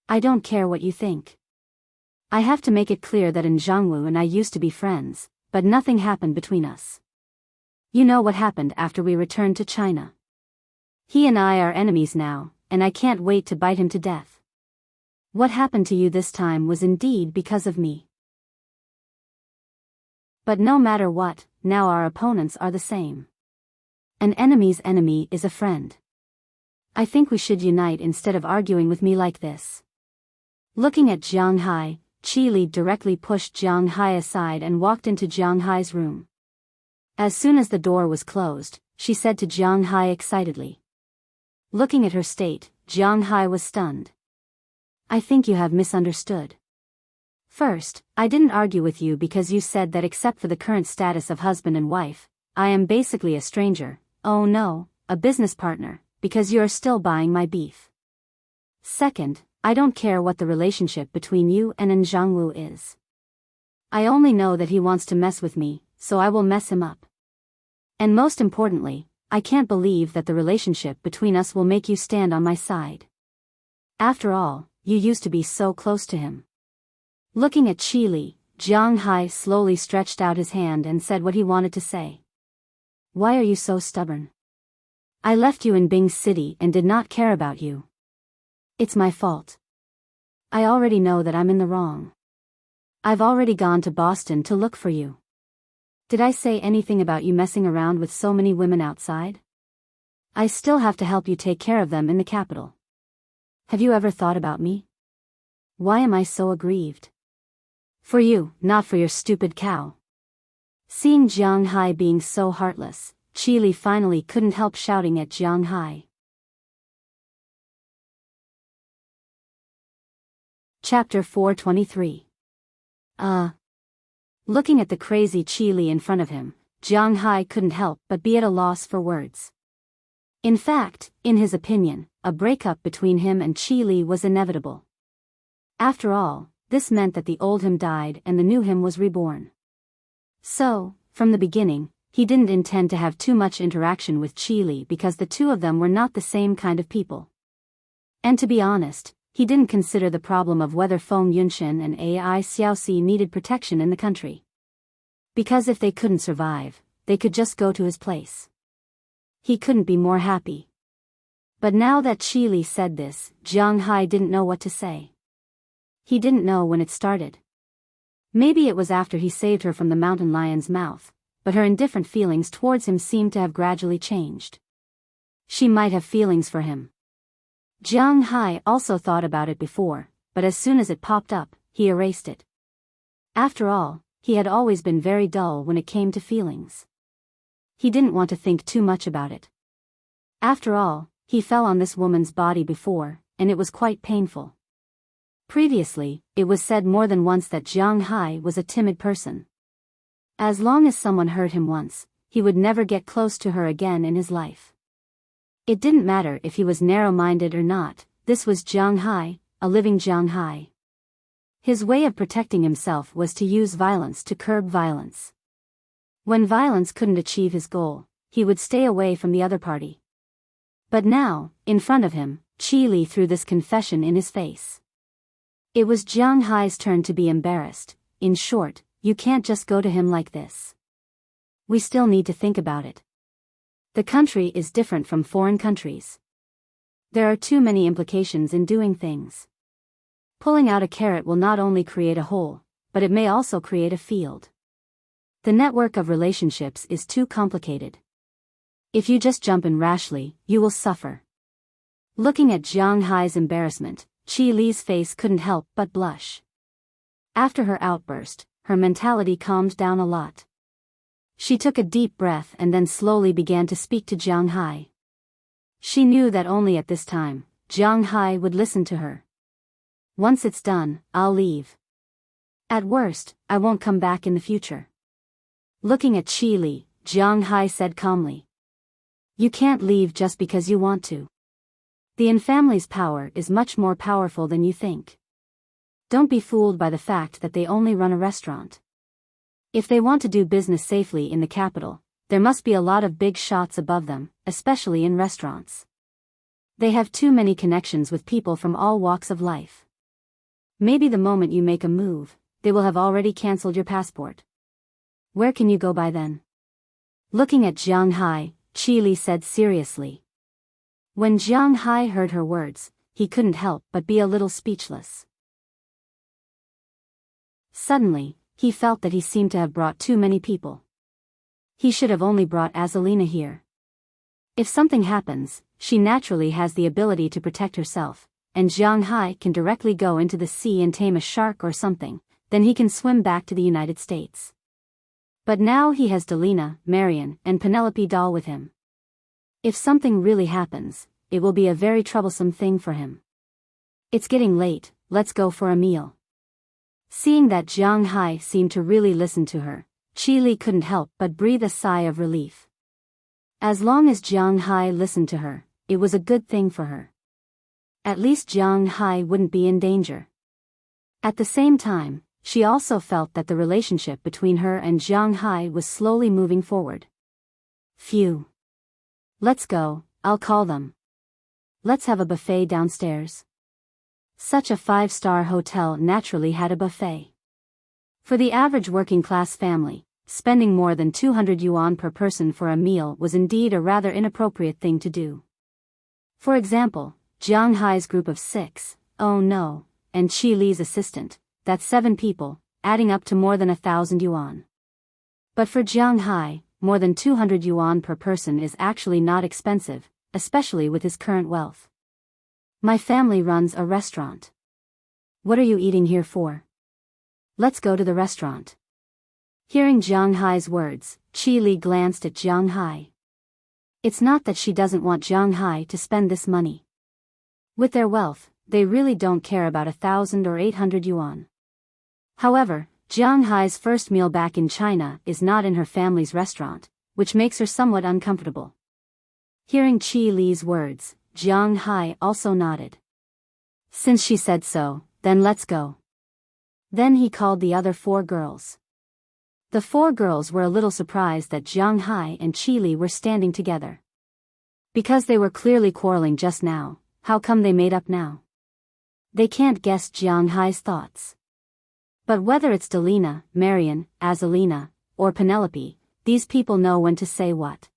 I don't care what you think. I have to make it clear that Enchanting and I used to be friends, but nothing happened between us. You know what happened after we returned to China. He and I are enemies now, and I can't wait to bite him to death. What happened to you this time was indeed because of me. But no matter what, now our opponents are the same. An enemy's enemy is a friend. I think we should unite instead of arguing with me like this. Looking at Jiang Hai, Qi Li directly pushed Jiang Hai aside and walked into Jiang Hai's room. As soon as the door was closed, she said to Jiang Hai excitedly. Looking at her state, Jiang Hai was stunned. I think you have misunderstood. First, I didn't argue with you because you said that except for the current status of husband and wife, I am basically a stranger. Oh no, a business partner, because you are still buying my beef. Second, I don't care what the relationship between you and Enchanting is. I only know that he wants to mess with me, so I will mess him up. And most importantly, I can't believe that the relationship between us will make you stand on my side. After all, you used to be so close to him. Looking at Qi Li, Jiang Hai slowly stretched out his hand and said what he wanted to say. Why are you so stubborn? I left you in Bing City and did not care about you. It's my fault. I already know that I'm in the wrong. I've already gone to Boston to look for you. Did I say anything about you messing around with so many women outside? I still have to help you take care of them in the capital. Have you ever thought about me? Why am I so aggrieved? For you, not for your stupid cow. Seeing Jiang Hai being so heartless, Qi Li finally couldn't help shouting at Jiang Hai. Chapter 423. Looking at the crazy Qi Li in front of him, Jiang Hai couldn't help but be at a loss for words. In fact, in his opinion, a breakup between him and Qi Li was inevitable. After all, this meant that the old him died and the new him was reborn. So, from the beginning, he didn't intend to have too much interaction with Qi Li because the two of them were not the same kind of people. And to be honest, he didn't consider the problem of whether Feng Yunshan and Ai Xiaoxi needed protection in the country. Because if they couldn't survive, they could just go to his place. He couldn't be more happy. But now that Qi Li said this, Jiang Hai didn't know what to say. He didn't know when it started. Maybe it was after he saved her from the mountain lion's mouth, but her indifferent feelings towards him seemed to have gradually changed. She might have feelings for him. Jiang Hai also thought about it before, but as soon as it popped up, he erased it. After all, he had always been very dull when it came to feelings. He didn't want to think too much about it. After all, he fell on this woman's body before, and it was quite painful. Previously, it was said more than once that Jiang Hai was a timid person. As long as someone hurt him once, he would never get close to her again in his life. It didn't matter if he was narrow-minded or not, this was Jiang Hai, a living Jiang Hai. His way of protecting himself was to use violence to curb violence. When violence couldn't achieve his goal, he would stay away from the other party. But now, in front of him, Qi Li threw this confession in his face. It was Jiang Hai's turn to be embarrassed. In short, you can't just go to him like this. We still need to think about it. The country is different from foreign countries. There are too many implications in doing things. Pulling out a carrot will not only create a hole, but it may also create a field. The network of relationships is too complicated. If you just jump in rashly, you will suffer. Looking at Jiang Hai's embarrassment, Qi Li's face couldn't help but blush. After her outburst, her mentality calmed down a lot. She took a deep breath and then slowly began to speak to Jiang Hai. She knew that only at this time, Jiang Hai would listen to her. Once it's done, I'll leave. At worst, I won't come back in the future. Looking at Qi Li, Jiang Hai said calmly. You can't leave just because you want to. The Yin family's power is much more powerful than you think. Don't be fooled by the fact that they only run a restaurant. If they want to do business safely in the capital, there must be a lot of big shots above them, especially in restaurants. They have too many connections with people from all walks of life. Maybe the moment you make a move, they will have already cancelled your passport. Where can you go by then? Looking at Jiang Hai, Qi Li said seriously. When Jiang Hai heard her words, he couldn't help but be a little speechless. Suddenly, he felt that he seemed to have brought too many people. He should have only brought Azalina here. If something happens, she naturally has the ability to protect herself, and Jiang Hai can directly go into the sea and tame a shark or something, then he can swim back to the United States. But now he has Delina, Marion, and Penelope Doll with him. If something really happens, it will be a very troublesome thing for him. It's getting late, let's go for a meal. Seeing that Jiang Hai seemed to really listen to her, Qi Li couldn't help but breathe a sigh of relief. As long as Jiang Hai listened to her, it was a good thing for her. At least Jiang Hai wouldn't be in danger. At the same time, she also felt that the relationship between her and Jiang Hai was slowly moving forward. Phew. Let's go, I'll call them. Let's have a buffet downstairs. Such a 5-star hotel naturally had a buffet. For the average working-class family, spending more than 200 yuan per person for a meal was indeed a rather inappropriate thing to do. For example, Jiang Hai's group of 6, oh no, and Qi Li's assistant, that's 7 people, adding up to more than 1,000 yuan. But for Jiang Hai, more than 200 yuan per person is actually not expensive, especially with his current wealth. My family runs a restaurant. What are you eating here for? Let's go to the restaurant. Hearing Jiang Hai's words, Qi Li glanced at Jiang Hai. It's not that she doesn't want Jiang Hai to spend this money. With their wealth, they really don't care about 1,000 or 800 yuan. However, Jiang Hai's first meal back in China is not in her family's restaurant, which makes her somewhat uncomfortable. Hearing Qi Li's words, Jiang Hai also nodded. Since she said so, then let's go. Then he called the other 4 girls. The four girls were a little surprised that Jiang Hai and Qi Li were standing together. Because they were clearly quarreling just now, how come they made up now? They can't guess Jiang Hai's thoughts. But whether it's Delina, Marian, Azalina, or Penelope, these people know when to say what.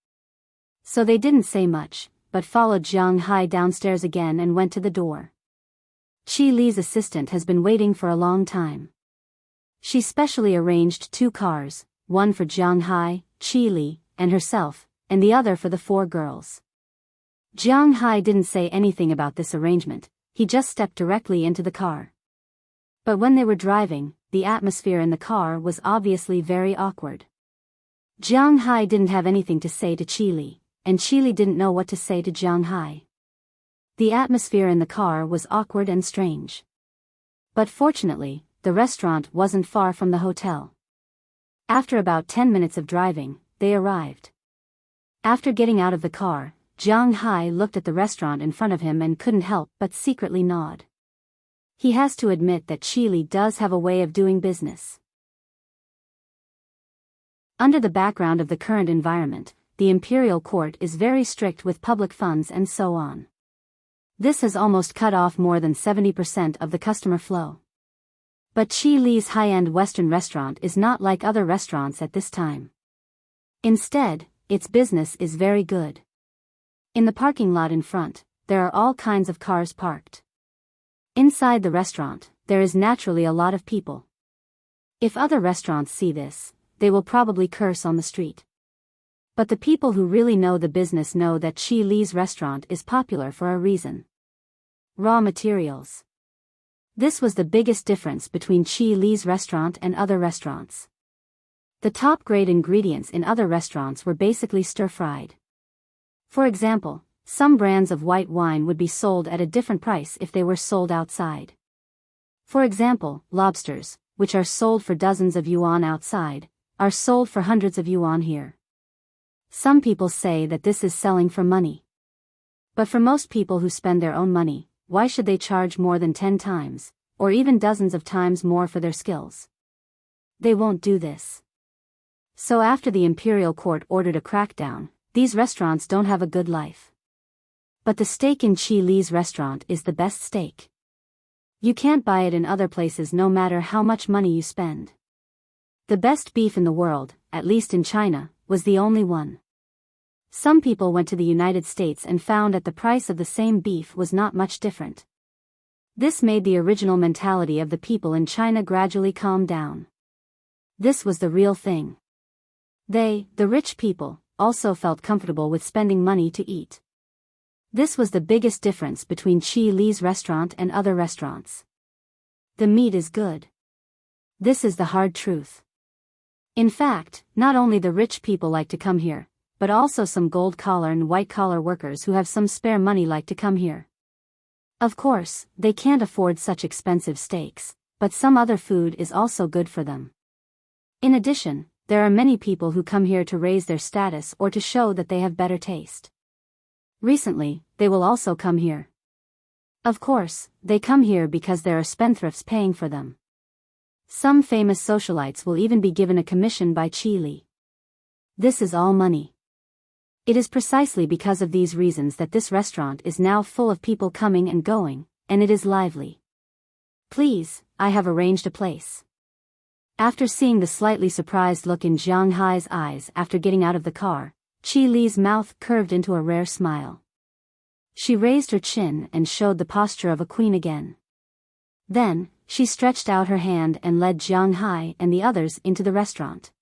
So they didn't say much, but followed Jiang Hai downstairs again and went to the door. Qi Li's assistant has been waiting for a long time. She specially arranged 2 cars, one for Jiang Hai, Qi Li, and herself, and the other for the 4 girls. Jiang Hai didn't say anything about this arrangement, he just stepped directly into the car. But when they were driving, the atmosphere in the car was obviously very awkward. Jiang Hai didn't have anything to say to Qi Li, and Qi Li didn't know what to say to Jiang Hai. The atmosphere in the car was awkward and strange. But fortunately, the restaurant wasn't far from the hotel. After about 10 minutes of driving, they arrived. After getting out of the car, Jiang Hai looked at the restaurant in front of him and couldn't help but secretly nod. He has to admit that Qi Li does have a way of doing business. Under the background of the current environment, the imperial court is very strict with public funds and so on. This has almost cut off more than 70% of the customer flow. But Qi Li's high-end Western restaurant is not like other restaurants at this time. Instead, its business is very good. In the parking lot in front, there are all kinds of cars parked. Inside the restaurant, there is naturally a lot of people. If other restaurants see this, they will probably curse on the street. But the people who really know the business know that Qi Li's restaurant is popular for a reason. Raw materials. This was the biggest difference between Qi Li's restaurant and other restaurants. The top-grade ingredients in other restaurants were basically stir-fried. For example, some brands of white wine would be sold at a different price if they were sold outside. For example, lobsters, which are sold for dozens of yuan outside, are sold for hundreds of yuan here. Some people say that this is selling for money. But for most people who spend their own money, why should they charge more than 10 times, or even dozens of times more for their skills? They won't do this. So after the imperial court ordered a crackdown, these restaurants don't have a good life. But the steak in Qi Li's restaurant is the best steak. You can't buy it in other places no matter how much money you spend. The best beef in the world, at least in China, was the only one. Some people went to the United States and found that the price of the same beef was not much different. This made the original mentality of the people in China gradually calm down. This was the real thing. They, the rich people, also felt comfortable with spending money to eat. This was the biggest difference between Qi Li's restaurant and other restaurants. The meat is good. This is the hard truth. In fact, not only the rich people like to come here, but also some gold-collar and white-collar workers who have some spare money like to come here. Of course, they can't afford such expensive steaks, but some other food is also good for them. In addition, there are many people who come here to raise their status or to show that they have better taste. Recently, they will also come here. Of course, they come here because there are spendthrifts paying for them. Some famous socialites will even be given a commission by Qi Li. This is all money. It is precisely because of these reasons that this restaurant is now full of people coming and going, and it is lively. Please, I have arranged a place. After seeing the slightly surprised look in Jiang Hai's eyes after getting out of the car, Qi Li's mouth curved into a rare smile. She raised her chin and showed the posture of a queen again. Then, she stretched out her hand and led Jiang Hai and the others into the restaurant.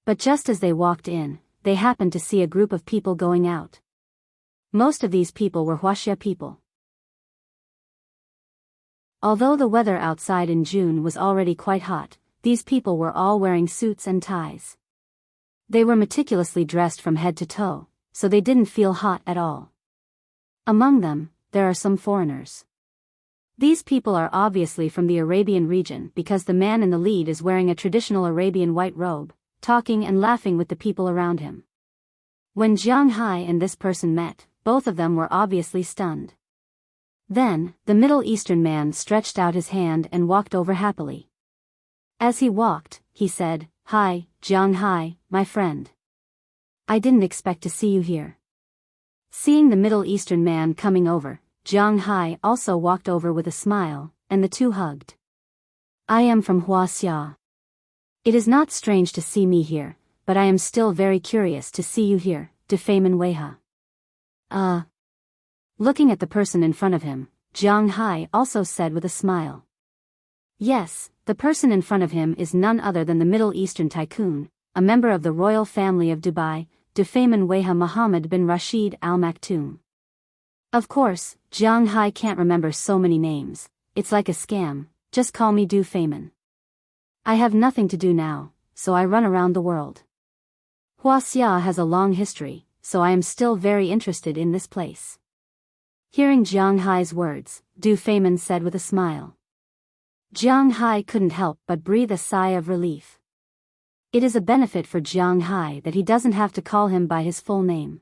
But just as they walked in, they happened to see a group of people going out. Most of these people were Huaxia people. Although the weather outside in June was already quite hot, these people were all wearing suits and ties. They were meticulously dressed from head to toe, so they didn't feel hot at all. Among them, there are some foreigners. These people are obviously from the Arabian region because the man in the lead is wearing a traditional Arabian white robe, talking and laughing with the people around him. When Jiang Hai and this person met, both of them were obviously stunned. Then, the Middle Eastern man stretched out his hand and walked over happily. As he walked, he said, "Hi, Jiang Hai, my friend. I didn't expect to see you here." Seeing the Middle Eastern man coming over, Jiang Hai also walked over with a smile, and the two hugged. "I am from Huaxia. It is not strange to see me here, but I am still very curious to see you here, Du Feimin Weiha." Looking at the person in front of him, Jiang Hai also said with a smile. Yes, the person in front of him is none other than the Middle Eastern tycoon, a member of the royal family of Dubai, Du Feimin Weiha Mohammed bin Rashid Al Maktoum. Of course, Jiang Hai can't remember so many names, it's like a scam, just call me Du Feimin. I have nothing to do now, so I run around the world. Huaxia has a long history, so I am still very interested in this place. Hearing Jiang Hai's words, Du Feimin said with a smile. Jiang Hai couldn't help but breathe a sigh of relief. It is a benefit for Jiang Hai that he doesn't have to call him by his full name.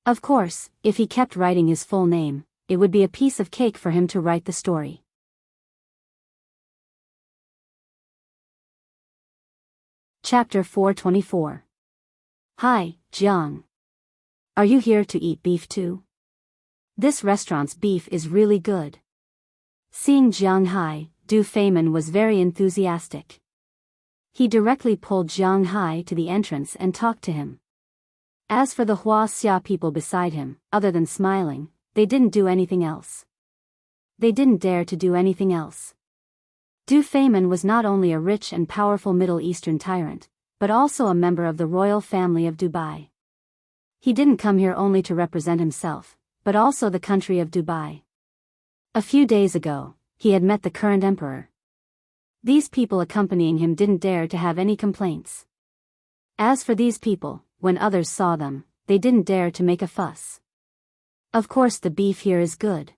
Of course, if he kept writing his full name, it would be a piece of cake for him to write the story. Chapter 424. Hi, Jiang. Are you here to eat beef too? This restaurant's beef is really good. Seeing Jiang Hai, Du Feimin was very enthusiastic. He directly pulled Jiang Hai to the entrance and talked to him. As for the Huaxia people beside him, other than smiling, they didn't do anything else. They didn't dare to do anything else. Du Feimin was not only a rich and powerful Middle Eastern tyrant, but also a member of the royal family of Dubai. He didn't come here only to represent himself, but also the country of Dubai. A few days ago, he had met the current emperor. These people accompanying him didn't dare to have any complaints. As for these people, when others saw them, they didn't dare to make a fuss. Of course the beef here is good.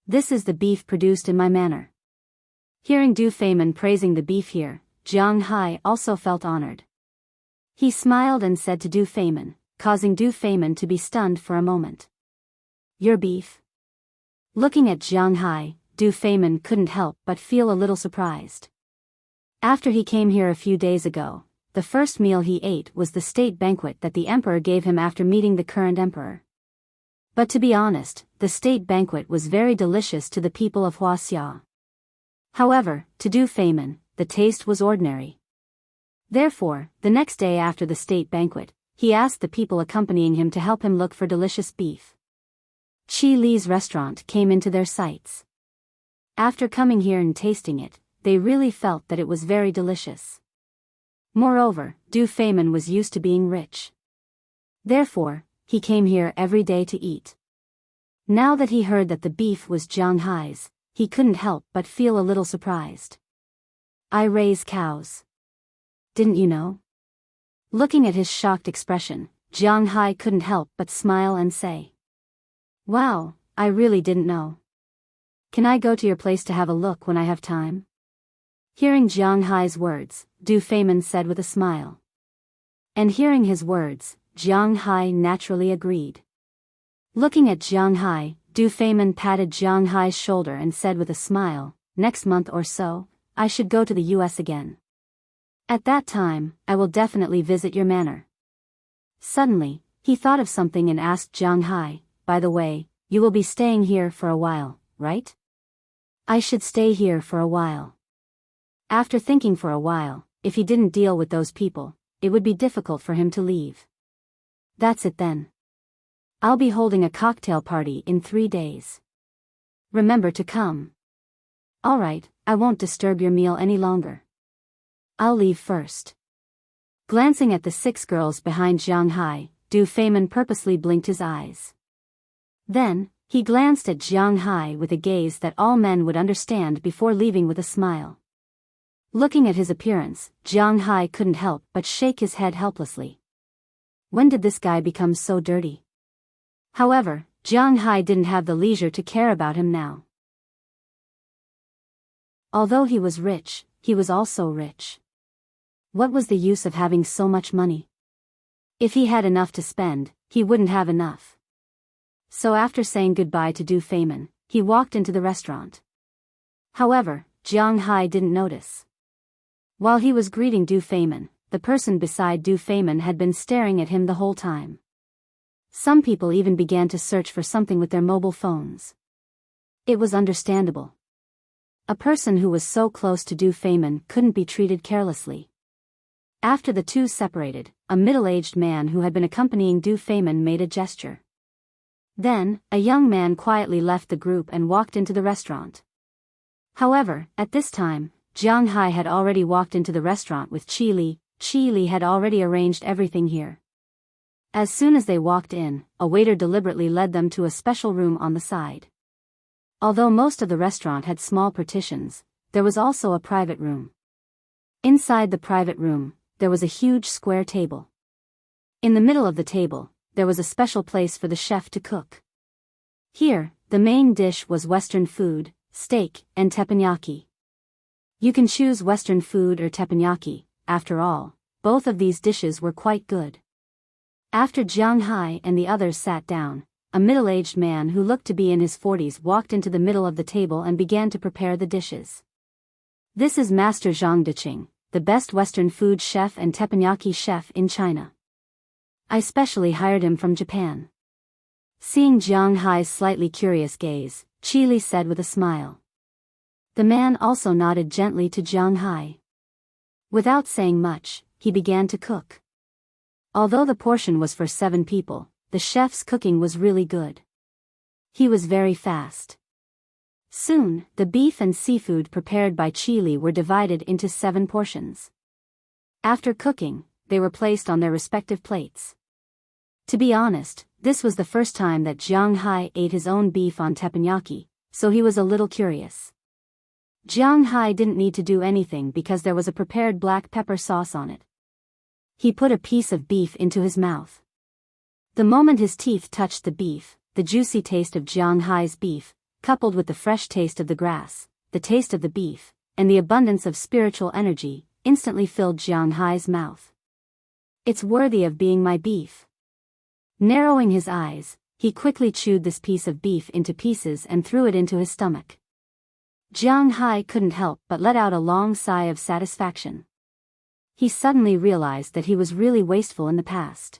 This is the beef produced in my manor. Hearing Du Feimin praising the beef here, Jiang Hai also felt honored. He smiled and said to Du Feimin, causing Du Feimin to be stunned for a moment. Your beef? Looking at Jiang Hai, Du Feimin couldn't help but feel a little surprised. After he came here a few days ago, the first meal he ate was the state banquet that the emperor gave him after meeting the current emperor. But to be honest, the state banquet was very delicious to the people of Huaxia. However, to Du Feimin, the taste was ordinary. Therefore, the next day after the state banquet, he asked the people accompanying him to help him look for delicious beef. Chi Li's restaurant came into their sights. After coming here and tasting it, they really felt that it was very delicious. Moreover, Du Feimin was used to being rich. Therefore, he came here every day to eat. Now that he heard that the beef was Jiang Hai's, he couldn't help but feel a little surprised. I raise cows. Didn't you know? Looking at his shocked expression, Jiang Hai couldn't help but smile and say. Wow, I really didn't know. Can I go to your place to have a look when I have time? Hearing Jiang Hai's words, Du Feimin said with a smile. And hearing his words, Jiang Hai naturally agreed. Looking at Jiang Hai, Du Feimin patted Jiang Hai's shoulder and said with a smile, next month or so, I should go to the US again. At that time, I will definitely visit your manor. Suddenly, he thought of something and asked Jiang Hai, by the way, you will be staying here for a while, right? I should stay here for a while. After thinking for a while, if he didn't deal with those people, it would be difficult for him to leave. That's it then. I'll be holding a cocktail party in 3 days. Remember to come. Alright, I won't disturb your meal any longer. I'll leave first. Glancing at the 6 girls behind Jiang Hai, Du Feimin purposely blinked his eyes. Then, he glanced at Jiang Hai with a gaze that all men would understand before leaving with a smile. Looking at his appearance, Jiang Hai couldn't help but shake his head helplessly. When did this guy become so dirty? However, Jiang Hai didn't have the leisure to care about him now. Although he was rich, he was also rich. What was the use of having so much money? If he had enough to spend, he wouldn't have enough. So after saying goodbye to Du Feimin, he walked into the restaurant. However, Jiang Hai didn't notice. While he was greeting Du Feynman, the person beside Du Feynman had been staring at him the whole time. Some people even began to search for something with their mobile phones. It was understandable. A person who was so close to Du Feynman couldn't be treated carelessly. After the two separated, a middle-aged man who had been accompanying Du Feynman made a gesture. Then, a young man quietly left the group and walked into the restaurant. However, at this time, Jiang Hai had already walked into the restaurant with Qi Li. Qi Li had already arranged everything here. As soon as they walked in, a waiter deliberately led them to a special room on the side. Although most of the restaurant had small partitions, there was also a private room. Inside the private room, there was a huge square table. In the middle of the table, there was a special place for the chef to cook. Here, the main dish was Western food, steak, and teppanyaki. You can choose Western food or teppanyaki. After all, both of these dishes were quite good. After Jiang Hai and the others sat down, a middle-aged man who looked to be in his 40s walked into the middle of the table and began to prepare the dishes. This is Master Zhang Deqing, the best Western food chef and teppanyaki chef in China. I specially hired him from Japan. Seeing Jiang Hai's slightly curious gaze, Qi Li said with a smile. The man also nodded gently to Jiang Hai. Without saying much, he began to cook. Although the portion was for 7 people, the chef's cooking was really good. He was very fast. Soon, the beef and seafood prepared by Qi Li were divided into 7 portions. After cooking, they were placed on their respective plates. To be honest, this was the first time that Jiang Hai ate his own beef on teppanyaki, so he was a little curious. Jiang Hai didn't need to do anything because there was a prepared black pepper sauce on it. He put a piece of beef into his mouth. The moment his teeth touched the beef, the juicy taste of Jiang Hai's beef, coupled with the fresh taste of the grass, the taste of the beef, and the abundance of spiritual energy, instantly filled Jiang Hai's mouth. It's worthy of being my beef. Narrowing his eyes, he quickly chewed this piece of beef into pieces and threw it into his stomach. Jiang Hai couldn't help but let out a long sigh of satisfaction. He suddenly realized that he was really wasteful in the past.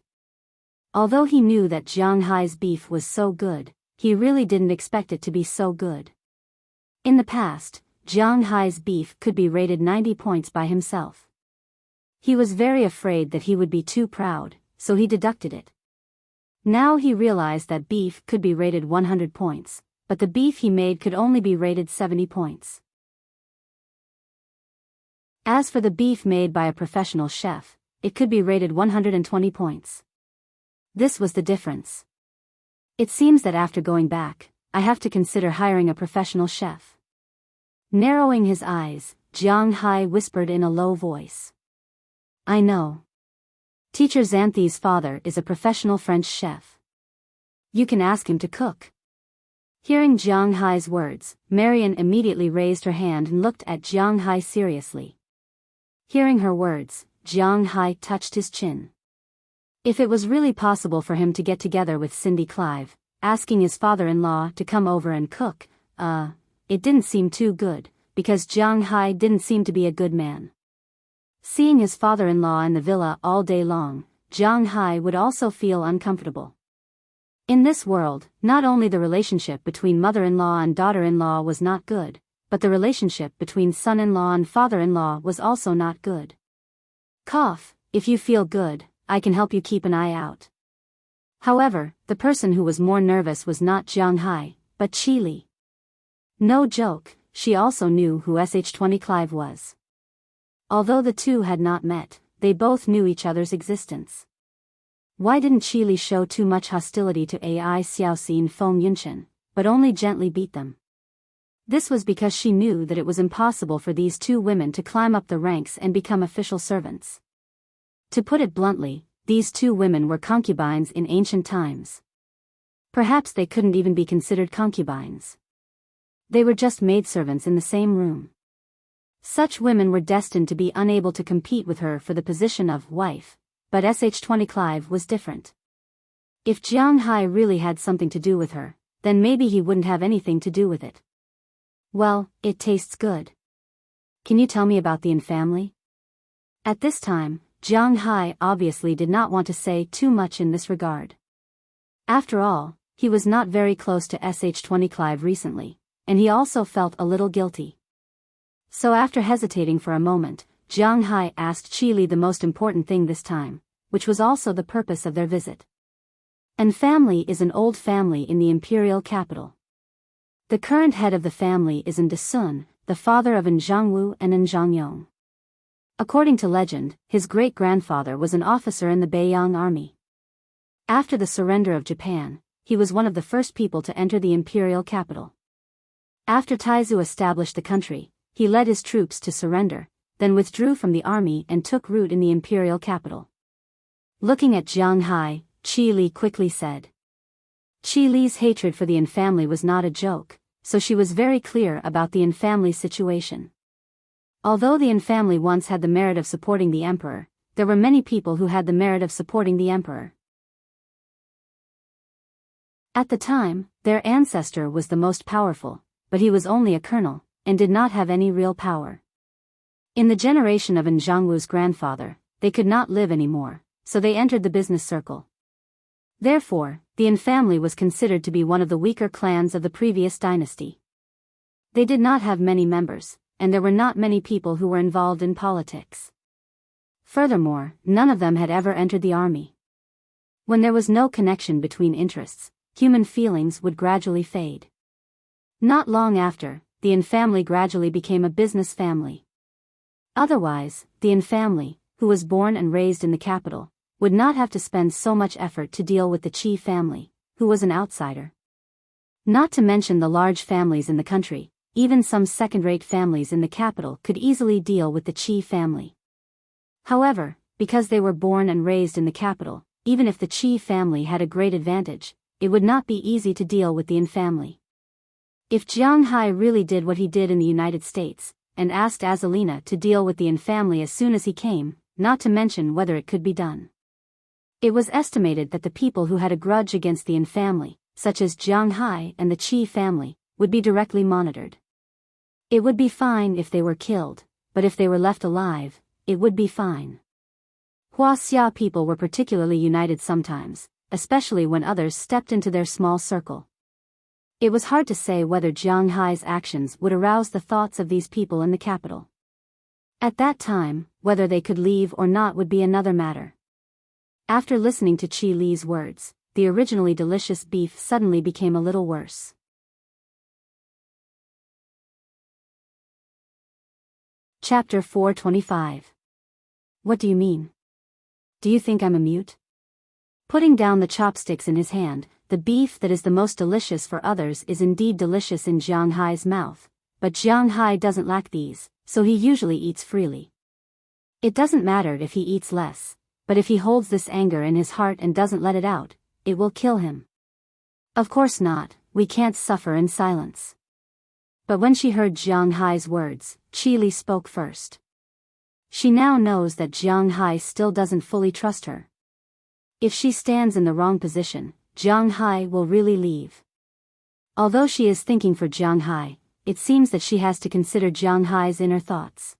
Although he knew that Jiang Hai's beef was so good, he really didn't expect it to be so good. In the past, Jiang Hai's beef could be rated 90 points by himself. He was very afraid that he would be too proud, so he deducted it. Now he realized that beef could be rated 100 points, but the beef he made could only be rated 70 points. As for the beef made by a professional chef, it could be rated 120 points. This was the difference. It seems that after going back, I have to consider hiring a professional chef. Narrowing his eyes, Jiang Hai whispered in a low voice. I know. Teacher Xanthi's father is a professional French chef. You can ask him to cook. Hearing Jiang Hai's words, Marian immediately raised her hand and looked at Jiang Hai seriously. Hearing her words, Jiang Hai touched his chin. If it was really possible for him to get together with Cindy Clive, asking his father-in-law to come over and cook, it didn't seem too good, because Jiang Hai didn't seem to be a good man. Seeing his father-in-law in the villa all day long, Jiang Hai would also feel uncomfortable. In this world, not only the relationship between mother-in-law and daughter-in-law was not good, but the relationship between son-in-law and father-in-law was also not good. Cough, if you feel good, I can help you keep an eye out. However, the person who was more nervous was not Jiang Hai, but Qi Li. No joke, she also knew who Sh20 Clive was. Although the two had not met, they both knew each other's existence. Why didn't Qi Li show too much hostility to Ai Xiaoxi and Feng Yunchen, but only gently beat them? This was because she knew that it was impossible for these two women to climb up the ranks and become official servants. To put it bluntly, these two women were concubines in ancient times. Perhaps they couldn't even be considered concubines. They were just maidservants in the same room. Such women were destined to be unable to compete with her for the position of wife, but Sh20 Clive was different. If Jiang Hai really had something to do with her, then maybe he wouldn't have anything to do with it. Well, it tastes good. Can you tell me about the In family? At this time, Jiang Hai obviously did not want to say too much in this regard. After all, he was not very close to Sh20 Clive recently, and he also felt a little guilty. So after hesitating for a moment, Jiang Hai asked Qi Li the most important thing this time, which was also the purpose of their visit. An family is an old family in the imperial capital. The current head of the family is An Desun, the father of An Zhangwu and An Zhangyong. According to legend, his great-grandfather was an officer in the Beiyang army. After the surrender of Japan, he was one of the first people to enter the imperial capital. After Taizu established the country, he led his troops to surrender, then withdrew from the army and took root in the imperial capital. Looking at Jiang Hai, Qi Li quickly said. Qi Li's hatred for the An family was not a joke, so she was very clear about the An family's situation. Although the An family once had the merit of supporting the emperor, there were many people who had the merit of supporting the emperor. At the time, their ancestor was the most powerful, but he was only a colonel, and did not have any real power. In the generation of An Zhangwu's grandfather, they could not live anymore, so they entered the business circle. Therefore, the An family was considered to be one of the weaker clans of the previous dynasty. They did not have many members, and there were not many people who were involved in politics. Furthermore, none of them had ever entered the army. When there was no connection between interests, human feelings would gradually fade. Not long after, the An family gradually became a business family. Otherwise, the An family, who was born and raised in the capital, would not have to spend so much effort to deal with the Qi family, who was an outsider. Not to mention the large families in the country, even some second-rate families in the capital could easily deal with the Qi family. However, because they were born and raised in the capital, even if the Qi family had a great advantage, it would not be easy to deal with the An family. If Jiang Hai really did what he did in the United States, and asked Azalina to deal with the An family as soon as he came, not to mention whether it could be done. It was estimated that the people who had a grudge against the An family, such as Jiang Hai and the Qi family, would be directly monitored. It would be fine if they were killed, but if they were left alive, it would be fine. Huaxia people were particularly united sometimes, especially when others stepped into their small circle. It was hard to say whether Jiang Hai's actions would arouse the thoughts of these people in the capital. At that time, whether they could leave or not would be another matter. After listening to Qi Li's words, the originally delicious beef suddenly became a little worse. Chapter 425. What do you mean? Do you think I'm a mute? Putting down the chopsticks in his hand, the beef that is the most delicious for others is indeed delicious in Jiang Hai's mouth, but Jiang Hai doesn't lack these, so he usually eats freely. It doesn't matter if he eats less, but if he holds this anger in his heart and doesn't let it out, it will kill him. Of course not, we can't suffer in silence. But when she heard Jiang Hai's words, Qi Li spoke first. She now knows that Jiang Hai still doesn't fully trust her. If she stands in the wrong position, Jiang Hai will really leave. Although she is thinking for Jiang Hai, it seems that she has to consider Jiang Hai's inner thoughts.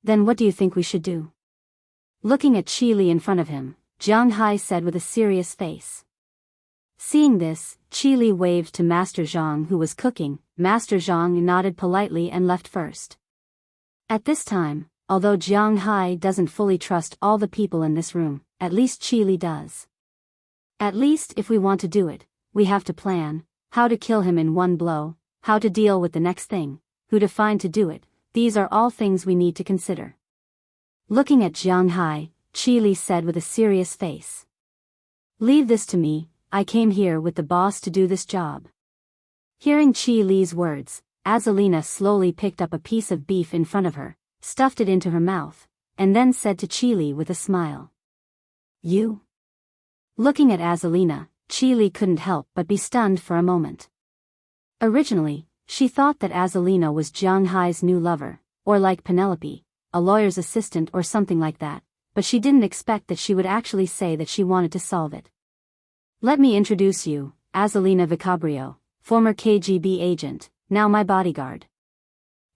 Then what do you think we should do? Looking at Qi Li in front of him, Jiang Hai said with a serious face. Seeing this, Qi Li waved to Master Zhang who was cooking. Master Zhang nodded politely and left first. At this time, although Jiang Hai doesn't fully trust all the people in this room, at least Qi Li does. At least if we want to do it, we have to plan, how to kill him in one blow, how to deal with the next thing, who to find to do it, these are all things we need to consider. Looking at Jiang Hai, Qi Li said with a serious face. Leave this to me, I came here with the boss to do this job. Hearing Qi Li's words, Azalina slowly picked up a piece of beef in front of her, stuffed it into her mouth, and then said to Qi Li with a smile. You? Looking at Azalina, Qi Li couldn't help but be stunned for a moment. Originally, she thought that Azalina was Jiang Hai's new lover, or like Penelope, a lawyer's assistant or something like that, but she didn't expect that she would actually say that she wanted to solve it. Let me introduce you, Azalina Vicabrio, former KGB agent, now my bodyguard.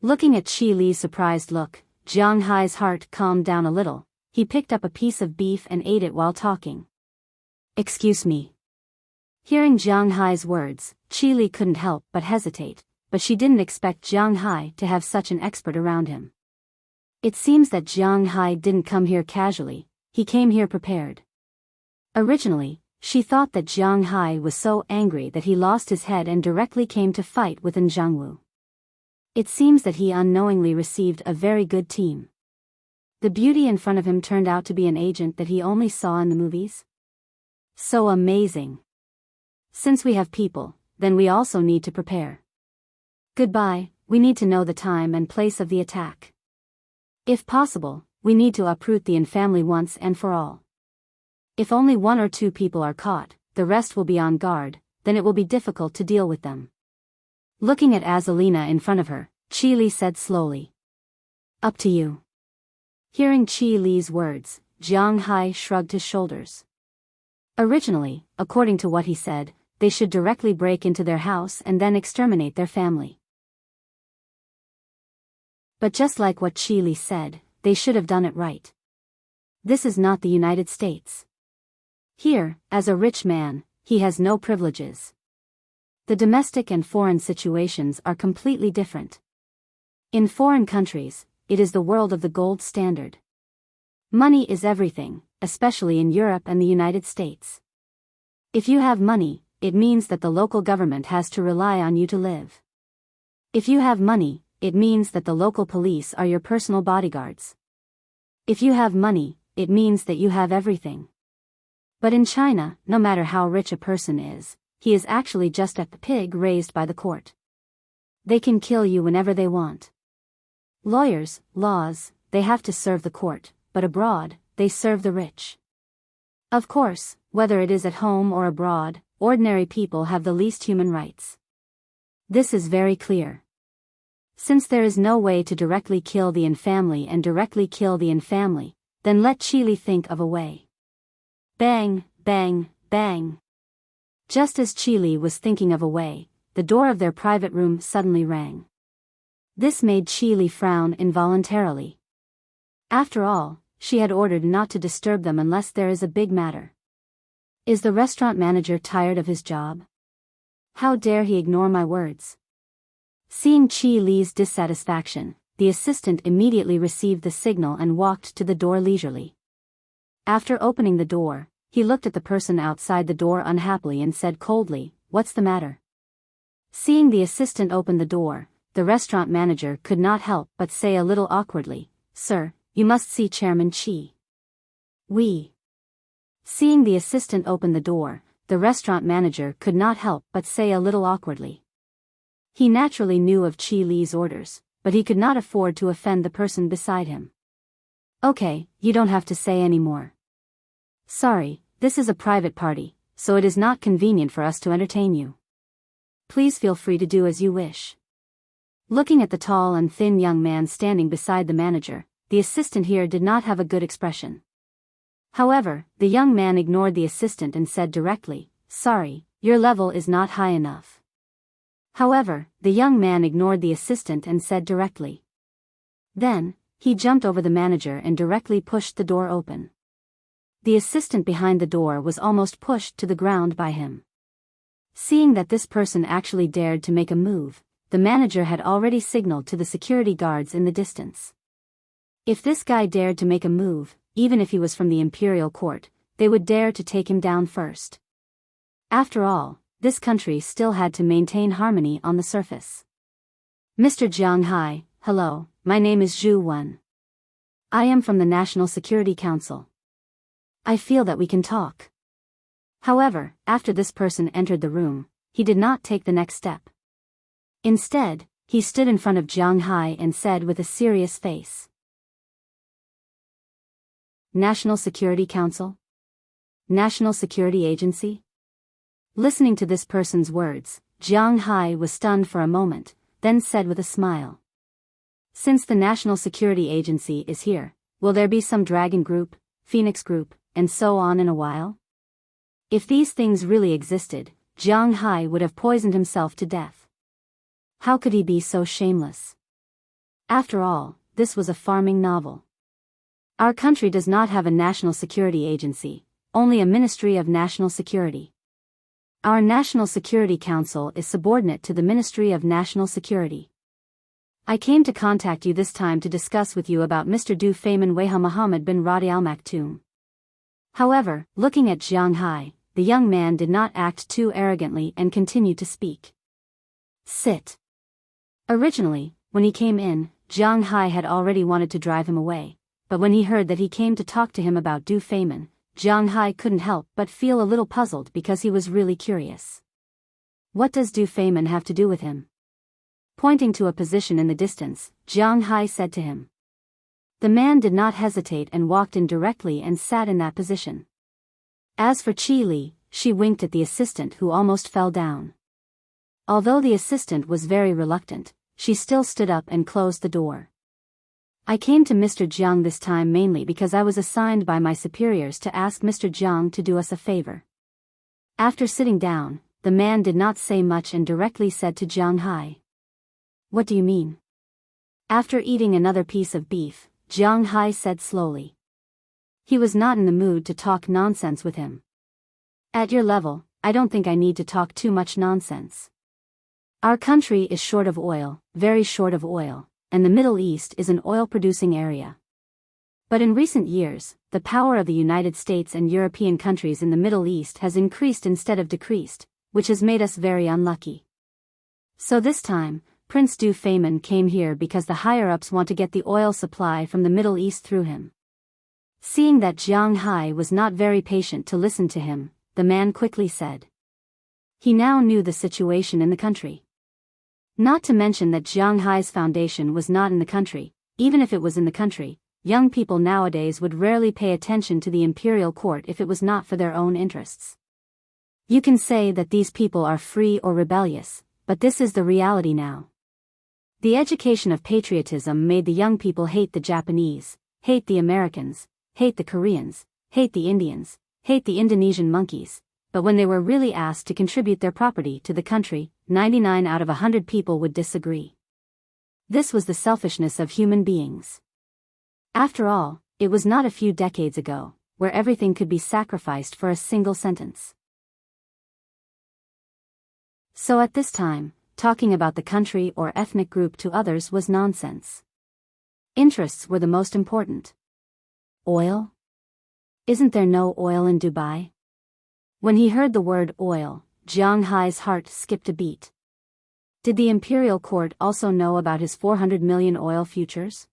Looking at Qi Li's surprised look, Jiang Hai's heart calmed down a little. He picked up a piece of beef and ate it while talking. Excuse me. Hearing Jiang Hai's words, Qi Li couldn't help but hesitate, but she didn't expect Jiang Hai to have such an expert around him. It seems that Jiang Hai didn't come here casually, he came here prepared. Originally, she thought that Jiang Hai was so angry that he lost his head and directly came to fight with Zhangwu. It seems that he unknowingly received a very good team. The beauty in front of him turned out to be an agent that he only saw in the movies. So amazing. Since we have people, then we also need to prepare. Goodbye, we need to know the time and place of the attack. If possible, we need to uproot the family once and for all. If only 1 or 2 people are caught, the rest will be on guard, then it will be difficult to deal with them. Looking at Azalina in front of her, Qi Li said slowly. Up to you. Hearing Qi Li's words, Jiang Hai shrugged his shoulders. Originally, according to what he said, they should directly break into their house and then exterminate their family. But just like what Qi Li said, they should have done it right. This is not the United States. Here, as a rich man, he has no privileges. The domestic and foreign situations are completely different. In foreign countries, it is the world of the gold standard. Money is everything, especially in Europe and the United States. If you have money, it means that the local government has to rely on you to live. If you have money, it means that the local police are your personal bodyguards. If you have money, it means that you have everything. But in China, no matter how rich a person is, he is actually just a pig raised by the court. They can kill you whenever they want. Lawyers, laws, they have to serve the court, but abroad, they serve the rich. Of course, whether it is at home or abroad, ordinary people have the least human rights. This is very clear. Since there is no way to directly kill the family and directly kill the family, then let Qi Li think of a way. Bang, bang, bang. Just as Qi Li was thinking of a way, the door of their private room suddenly rang. This made Qi Li frown involuntarily. After all, she had ordered not to disturb them unless there is a big matter. Is the restaurant manager tired of his job? How dare he ignore my words? Seeing Qi Li's dissatisfaction, the assistant immediately received the signal and walked to the door leisurely. After opening the door, he looked at the person outside the door unhappily and said coldly, "What's the matter?" Seeing the assistant open the door, the restaurant manager could not help but say a little awkwardly, "Sir, you must see Chairman Qi." "We." Seeing the assistant open the door, the restaurant manager could not help but say a little awkwardly. He naturally knew of Qi Li's orders, but he could not afford to offend the person beside him. "Okay, you don't have to say any more. Sorry, this is a private party, so it is not convenient for us to entertain you. Please feel free to do as you wish." Looking at the tall and thin young man standing beside the manager, the assistant here did not have a good expression. However, the young man ignored the assistant and said directly, "Sorry, your level is not high enough." However, the young man ignored the assistant and said directly. Then, he jumped over the manager and directly pushed the door open. The assistant behind the door was almost pushed to the ground by him. Seeing that this person actually dared to make a move, the manager had already signaled to the security guards in the distance. If this guy dared to make a move, even if he was from the imperial court, they would dare to take him down first. After all, this country still had to maintain harmony on the surface. "Mr. Jiang Hai, hello, my name is Zhu Wen. I am from the National Security Council. I feel that we can talk." However, after this person entered the room, he did not take the next step. Instead, he stood in front of Jiang Hai and said with a serious face, "National Security Council? National Security Agency?" Listening to this person's words, Jiang Hai was stunned for a moment, then said with a smile, "Since the National Security Agency is here, will there be some Dragon Group, Phoenix Group, and so on in a while?" If these things really existed, Jiang Hai would have poisoned himself to death. How could he be so shameless? After all, this was a farming novel. Our country does not have a national security agency, only a Ministry of National Security. Our National Security Council is subordinate to the Ministry of National Security. I came to contact you this time to discuss with you about Mr. Du Feynman Weha Muhammad bin Radi Al Maktoum. However, looking at Jiang Hai, the young man did not act too arrogantly and continued to speak. Sit. Originally, when he came in, Jiang Hai had already wanted to drive him away, but when he heard that he came to talk to him about Du Feynman, Jiang Hai couldn't help but feel a little puzzled because he was really curious. What does Du Feynman have to do with him? Pointing to a position in the distance, Jiang Hai said to him. The man did not hesitate and walked in directly and sat in that position. As for Qi Li, she winked at the assistant who almost fell down. Although the assistant was very reluctant, she still stood up and closed the door. I came to Mr. Jiang this time mainly because I was assigned by my superiors to ask Mr. Jiang to do us a favor. After sitting down, the man did not say much and directly said to Jiang Hai. What do you mean? After eating another piece of beef, Jiang Hai said slowly. He was not in the mood to talk nonsense with him. At your level, I don't think I need to talk too much nonsense. Our country is short of oil, very short of oil, and the Middle East is an oil-producing area. But in recent years, the power of the United States and European countries in the Middle East has increased instead of decreased, which has made us very unlucky. So this time, Prince Du Feynman came here because the higher-ups want to get the oil supply from the Middle East through him. Seeing that Jiang Hai was not very patient to listen to him, the man quickly said. He now knew the situation in the country. Not to mention that Jiang Hai's foundation was not in the country. Even if it was in the country, young people nowadays would rarely pay attention to the imperial court if it was not for their own interests. You can say that these people are free or rebellious, but this is the reality now. The education of patriotism made the young people hate the Japanese, hate the Americans, hate the Koreans, hate the Indians, hate the Indonesian monkeys, but when they were really asked to contribute their property to the country, 99 out of 100 people would disagree. This was the selfishness of human beings. After all, it was not a few decades ago, where everything could be sacrificed for a single sentence. So at this time, talking about the country or ethnic group to others was nonsense. Interests were the most important. Oil? Isn't there no oil in Dubai? When he heard the word oil, Jiang Hai's heart skipped a beat. Did the imperial court also know about his 400 million oil futures?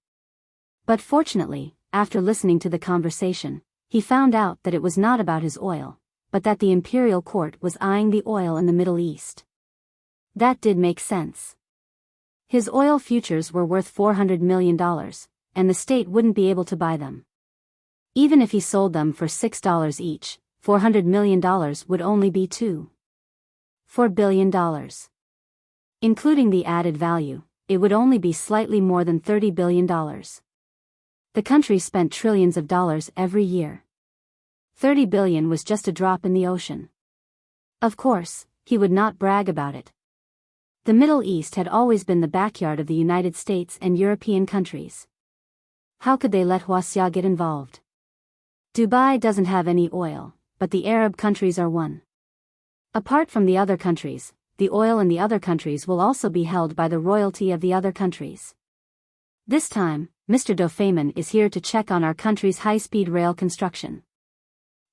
But fortunately, after listening to the conversation, he found out that it was not about his oil, but that the imperial court was eyeing the oil in the Middle East. That did make sense. His oil futures were worth $400 million, and the state wouldn't be able to buy them. Even if he sold them for $6 each, $400 million would only be $4 billion. Including the added value, it would only be slightly more than $30 billion. The country spent trillions of dollars every year. 30 billion was just a drop in the ocean. Of course, he would not brag about it. The Middle East had always been the backyard of the United States and European countries. How could they let Huaxia get involved? Dubai doesn't have any oil, but the Arab countries are one. Apart from the other countries, the oil in the other countries will also be held by the royalty of the other countries. This time, Mr. Du Feynman is here to check on our country's high-speed rail construction.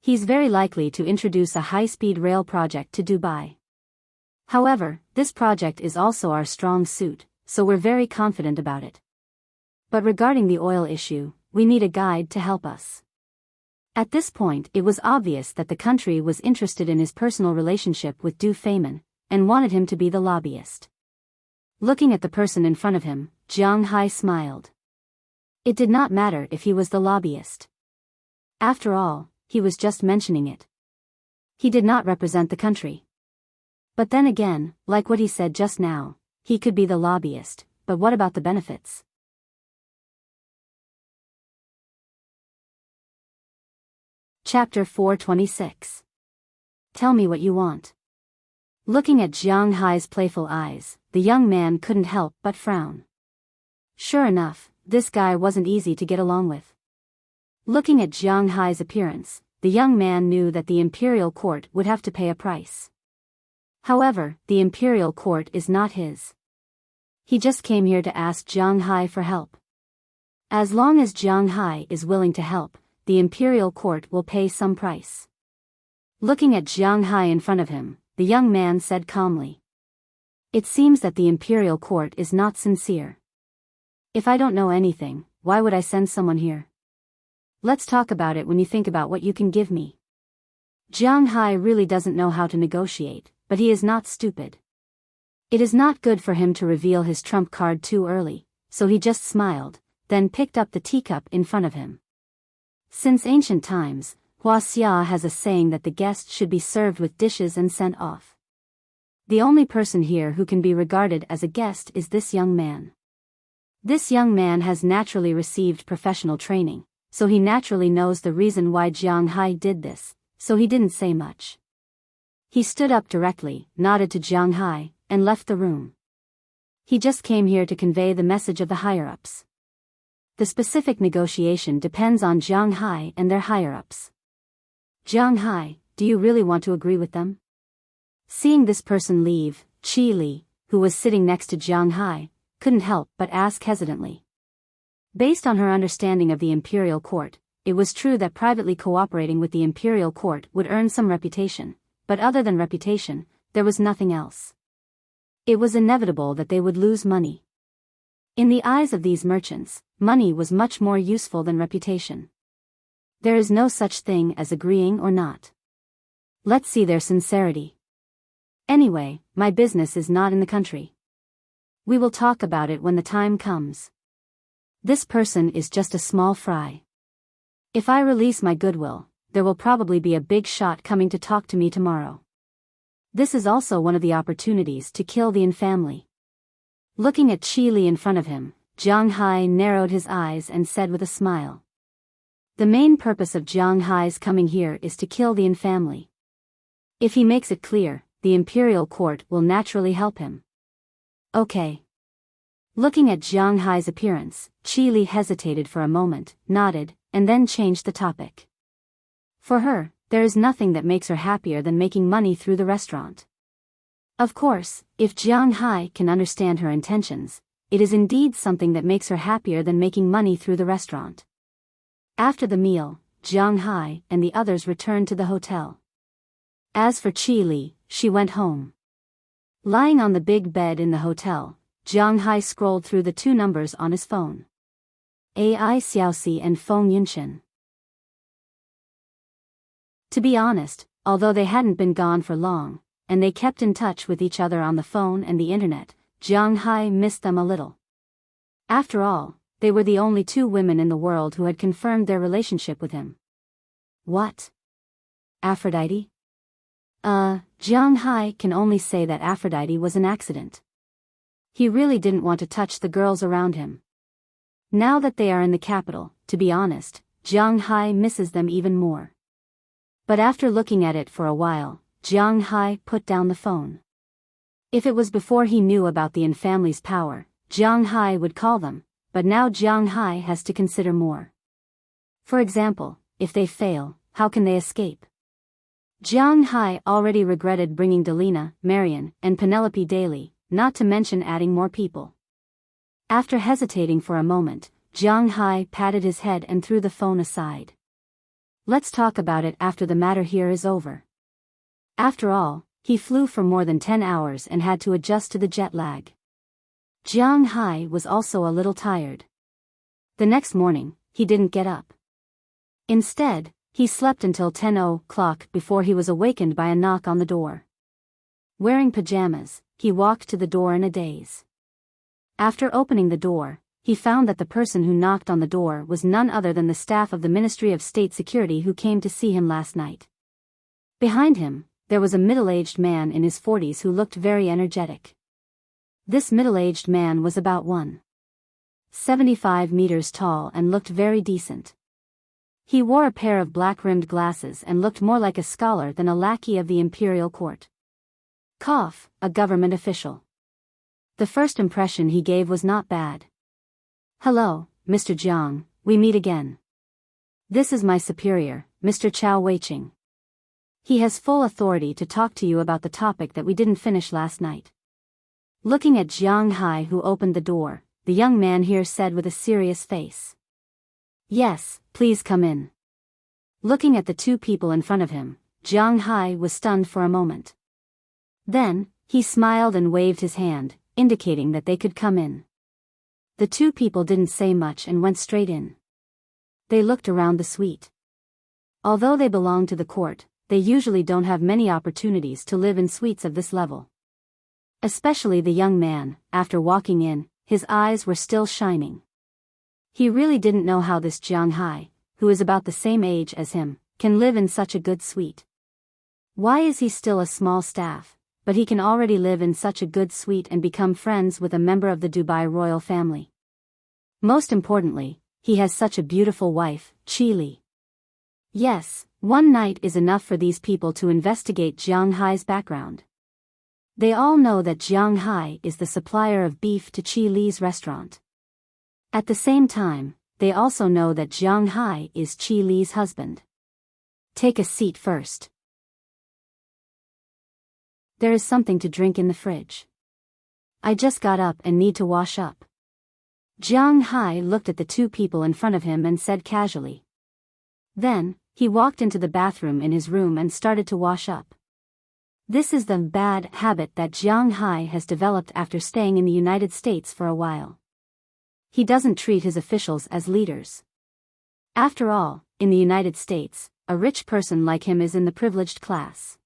He's very likely to introduce a high-speed rail project to Dubai. However, this project is also our strong suit, so we're very confident about it. But regarding the oil issue, we need a guide to help us. At this point, it was obvious that the country was interested in his personal relationship with Du Feynman, and wanted him to be the lobbyist. Looking at the person in front of him, Jiang Hai smiled. It did not matter if he was the lobbyist. After all, he was just mentioning it. He did not represent the country. But then again, like what he said just now, he could be the lobbyist, but what about the benefits? Chapter 426. Tell me what you want. Looking at Jiang Hai's playful eyes, the young man couldn't help but frown. Sure enough, this guy wasn't easy to get along with. Looking at Jiang Hai's appearance, the young man knew that the imperial court would have to pay a price. However, the imperial court is not his. He just came here to ask Jiang Hai for help. As long as Jiang Hai is willing to help, the imperial court will pay some price. Looking at Jiang Hai in front of him, the young man said calmly. It seems that the imperial court is not sincere. If I don't know anything, why would I send someone here? Let's talk about it when you think about what you can give me. Jiang Hai really doesn't know how to negotiate, but he is not stupid. It is not good for him to reveal his trump card too early, so he just smiled, then picked up the teacup in front of him. Since ancient times, Huaxia has a saying that the guest should be served with dishes and sent off. The only person here who can be regarded as a guest is this young man. This young man has naturally received professional training, so he naturally knows the reason why Jiang Hai did this, so he didn't say much. He stood up directly, nodded to Jiang Hai, and left the room. He just came here to convey the message of the higher-ups. The specific negotiation depends on Jiang Hai and their higher-ups. Jiang Hai, do you really want to agree with them? Seeing this person leave, Qi Li, who was sitting next to Jiang Hai, couldn't help but ask hesitantly. Based on her understanding of the imperial court, it was true that privately cooperating with the imperial court would earn some reputation, but other than reputation, there was nothing else. It was inevitable that they would lose money. In the eyes of these merchants, money was much more useful than reputation. There is no such thing as agreeing or not. Let's see their sincerity. Anyway, my business is not in the country. We will talk about it when the time comes. This person is just a small fry. If I release my goodwill, there will probably be a big shot coming to talk to me tomorrow. This is also one of the opportunities to kill the Yin family. Looking at Qi Li in front of him, Jiang Hai narrowed his eyes and said with a smile. The main purpose of Jiang Hai's coming here is to kill the Yin family. If he makes it clear, the imperial court will naturally help him. Okay. Looking at Jiang Hai's appearance, Qi Li hesitated for a moment, nodded, and then changed the topic. For her, there is nothing that makes her happier than making money through the restaurant. Of course, if Jiang Hai can understand her intentions, it is indeed something that makes her happier than making money through the restaurant. After the meal, Jiang Hai and the others returned to the hotel. As for Qi Li, she went home. Lying on the big bed in the hotel, Jiang Hai scrolled through the two numbers on his phone. AI Xiaoxi and Feng Yunchen. To be honest, although they hadn't been gone for long, and they kept in touch with each other on the phone and the internet, Jiang Hai missed them a little. After all, they were the only two women in the world who had confirmed their relationship with him. What? Aphrodite? Jiang Hai can only say that Aphrodite was an accident. He really didn't want to touch the girls around him. Now that they are in the capital, to be honest, Jiang Hai misses them even more. But after looking at it for a while, Jiang Hai put down the phone. If it was before he knew about the Yin family's power, Jiang Hai would call them, but now Jiang Hai has to consider more. For example, if they fail, how can they escape? Jiang Hai already regretted bringing Delina, Marian, and Penelope daily, not to mention adding more people. After hesitating for a moment, Jiang Hai patted his head and threw the phone aside. Let's talk about it after the matter here is over. After all, he flew for more than 10 hours and had to adjust to the jet lag. Jiang Hai was also a little tired. The next morning, he didn't get up. Instead, he slept until 10 o'clock before he was awakened by a knock on the door. Wearing pajamas, he walked to the door in a daze. After opening the door, he found that the person who knocked on the door was none other than the staff of the Ministry of State Security who came to see him last night. Behind him, there was a middle-aged man in his 40s who looked very energetic. This middle-aged man was about 1.75 meters tall and looked very decent. He wore a pair of black-rimmed glasses and looked more like a scholar than a lackey of the imperial court. Cough, a government official. The first impression he gave was not bad. Hello, Mr. Jiang, we meet again. This is my superior, Mr. Chao Weiqing. He has full authority to talk to you about the topic that we didn't finish last night. Looking at Jiang Hai, who opened the door, the young man here said with a serious face. Yes, please come in. Looking at the two people in front of him, Jiang Hai was stunned for a moment. Then, he smiled and waved his hand, indicating that they could come in. The two people didn't say much and went straight in. They looked around the suite. Although they belong to the court, they usually don't have many opportunities to live in suites of this level. Especially the young man, after walking in, his eyes were still shining. He really didn't know how this Jiang Hai, who is about the same age as him, can live in such a good suite. Why is he still a small staff, but he can already live in such a good suite and become friends with a member of the Dubai royal family? Most importantly, he has such a beautiful wife, Qi Li. Yes, one night is enough for these people to investigate Jiang Hai's background. They all know that Jiang Hai is the supplier of beef to Qi Li's restaurant. At the same time, they also know that Jiang Hai is Qi Li's husband. Take a seat first. There is something to drink in the fridge. I just got up and need to wash up. Jiang Hai looked at the two people in front of him and said casually. Then, he walked into the bathroom in his room and started to wash up. This is the bad habit that Jiang Hai has developed after staying in the United States for a while. He doesn't treat his officials as leaders. After all, in the United States, a rich person like him is in the privileged class.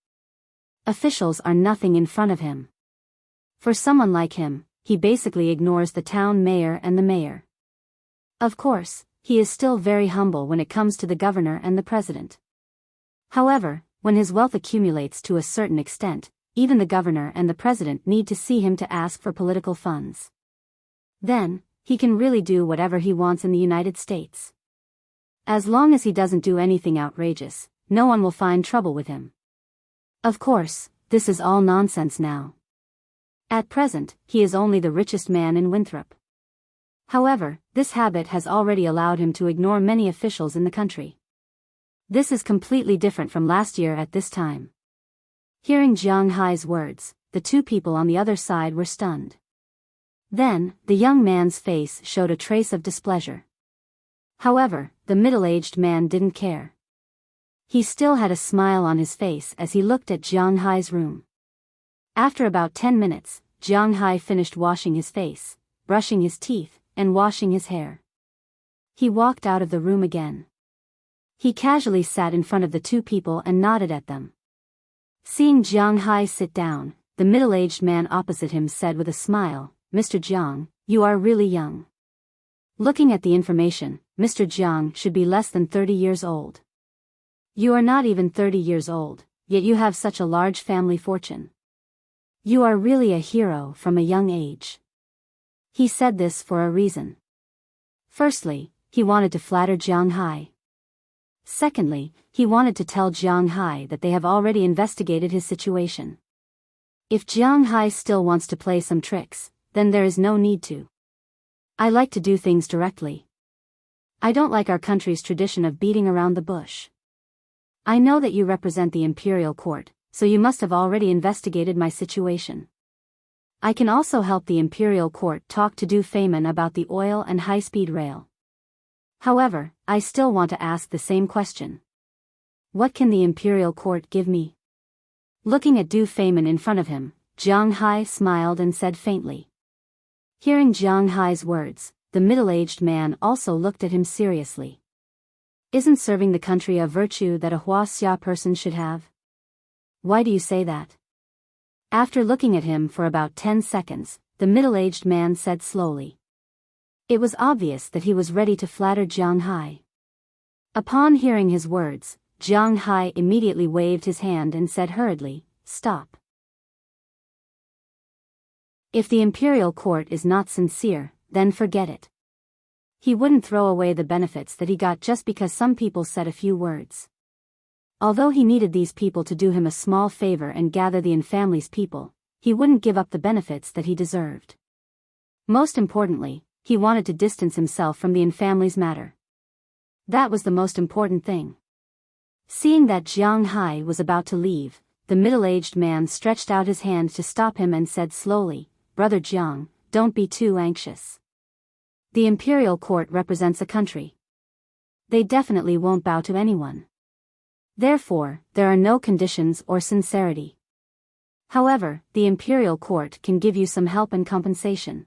Officials are nothing in front of him. For someone like him, he basically ignores the town mayor and the mayor. Of course, he is still very humble when it comes to the governor and the president. However, when his wealth accumulates to a certain extent, even the governor and the president need to see him to ask for political funds. Then, he can really do whatever he wants in the United States. As long as he doesn't do anything outrageous, no one will find trouble with him. Of course, this is all nonsense now. At present, he is only the richest man in Winthrop. However, this habit has already allowed him to ignore many officials in the country. This is completely different from last year at this time. Hearing Jiang Hai's words, the two people on the other side were stunned. Then, the young man's face showed a trace of displeasure. However, the middle-aged man didn't care. He still had a smile on his face as he looked at Jiang Hai's room. After about 10 minutes, Jiang Hai finished washing his face, brushing his teeth, and washing his hair. He walked out of the room again. He casually sat in front of the two people and nodded at them. Seeing Jiang Hai sit down, the middle-aged man opposite him said with a smile, "Mr. Jiang, you are really young." Looking at the information, Mr. Jiang should be less than 30 years old. You are not even 30 years old, yet you have such a large family fortune. You are really a hero from a young age. He said this for a reason. Firstly, he wanted to flatter Jiang Hai. Secondly, he wanted to tell Jiang Hai that they have already investigated his situation. If Jiang Hai still wants to play some tricks, then there is no need to. I like to do things directly. I don't like our country's tradition of beating around the bush. I know that you represent the imperial court, so you must have already investigated my situation. I can also help the imperial court talk to Du Feimin about the oil and high-speed rail. However, I still want to ask the same question. What can the imperial court give me? Looking at Du Feimin in front of him, Jiang Hai smiled and said faintly. Hearing Jiang Hai's words, the middle-aged man also looked at him seriously. Isn't serving the country a virtue that a Huaxia person should have? Why do you say that? After looking at him for about 10 seconds, the middle-aged man said slowly. It was obvious that he was ready to flatter Jiang Hai. Upon hearing his words, Jiang Hai immediately waved his hand and said hurriedly, "Stop." If the imperial court is not sincere, then forget it. He wouldn't throw away the benefits that he got just because some people said a few words. Although he needed these people to do him a small favor and gather the family's people, he wouldn't give up the benefits that he deserved. Most importantly, he wanted to distance himself from the family's matter. That was the most important thing. Seeing that Jiang Hai was about to leave, the middle-aged man stretched out his hand to stop him and said slowly, "Brother Jiang, don't be too anxious. The imperial court represents a country. They definitely won't bow to anyone. Therefore, there are no conditions or sincerity. However, the imperial court can give you some help and compensation."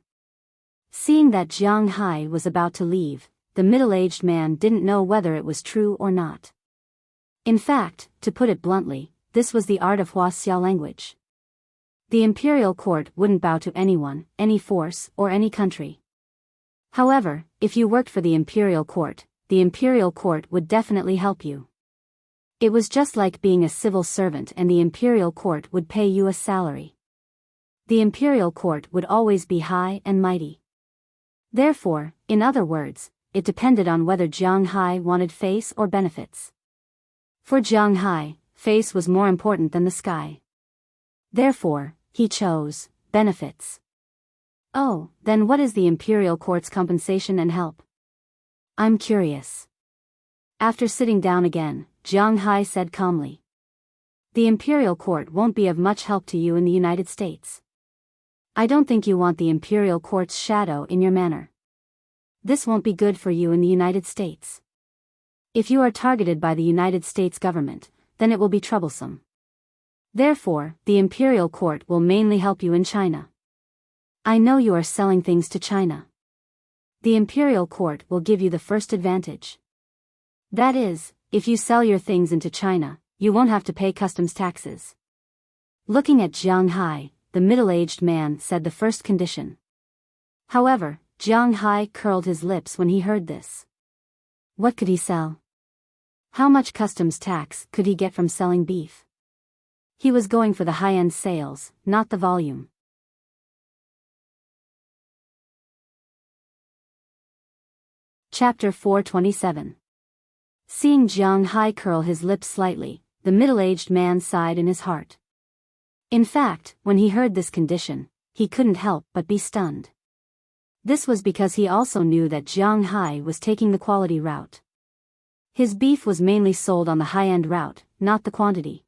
Seeing that Jiang Hai was about to leave, the middle-aged man didn't know whether it was true or not. In fact, to put it bluntly, this was the art of Huaxia language. The imperial court wouldn't bow to anyone, any force, or any country. However, if you worked for the imperial court would definitely help you. It was just like being a civil servant and the imperial court would pay you a salary. The imperial court would always be high and mighty. Therefore, in other words, it depended on whether Jiang Hai wanted face or benefits. For Jiang Hai, face was more important than the sky. Therefore, he chose benefits. Oh, then what is the imperial court's compensation and help? I'm curious. After sitting down again, Jiang Hai said calmly. The imperial court won't be of much help to you in the United States. I don't think you want the imperial court's shadow in your manner. This won't be good for you in the United States. If you are targeted by the United States government, then it will be troublesome. Therefore, the imperial court will mainly help you in China. I know you are selling things to China. The imperial court will give you the first advantage. That is, if you sell your things into China, you won't have to pay customs taxes. Looking at Jiang Hai, the middle-aged man said the first condition. However, Jiang Hai curled his lips when he heard this. What could he sell? How much customs tax could he get from selling beef? He was going for the high-end sales, not the volume. Chapter 427. Seeing Jiang Hai curl his lips slightly, the middle-aged man sighed in his heart. In fact, when he heard this condition, he couldn't help but be stunned. This was because he also knew that Jiang Hai was taking the quality route. His beef was mainly sold on the high-end route, not the quantity.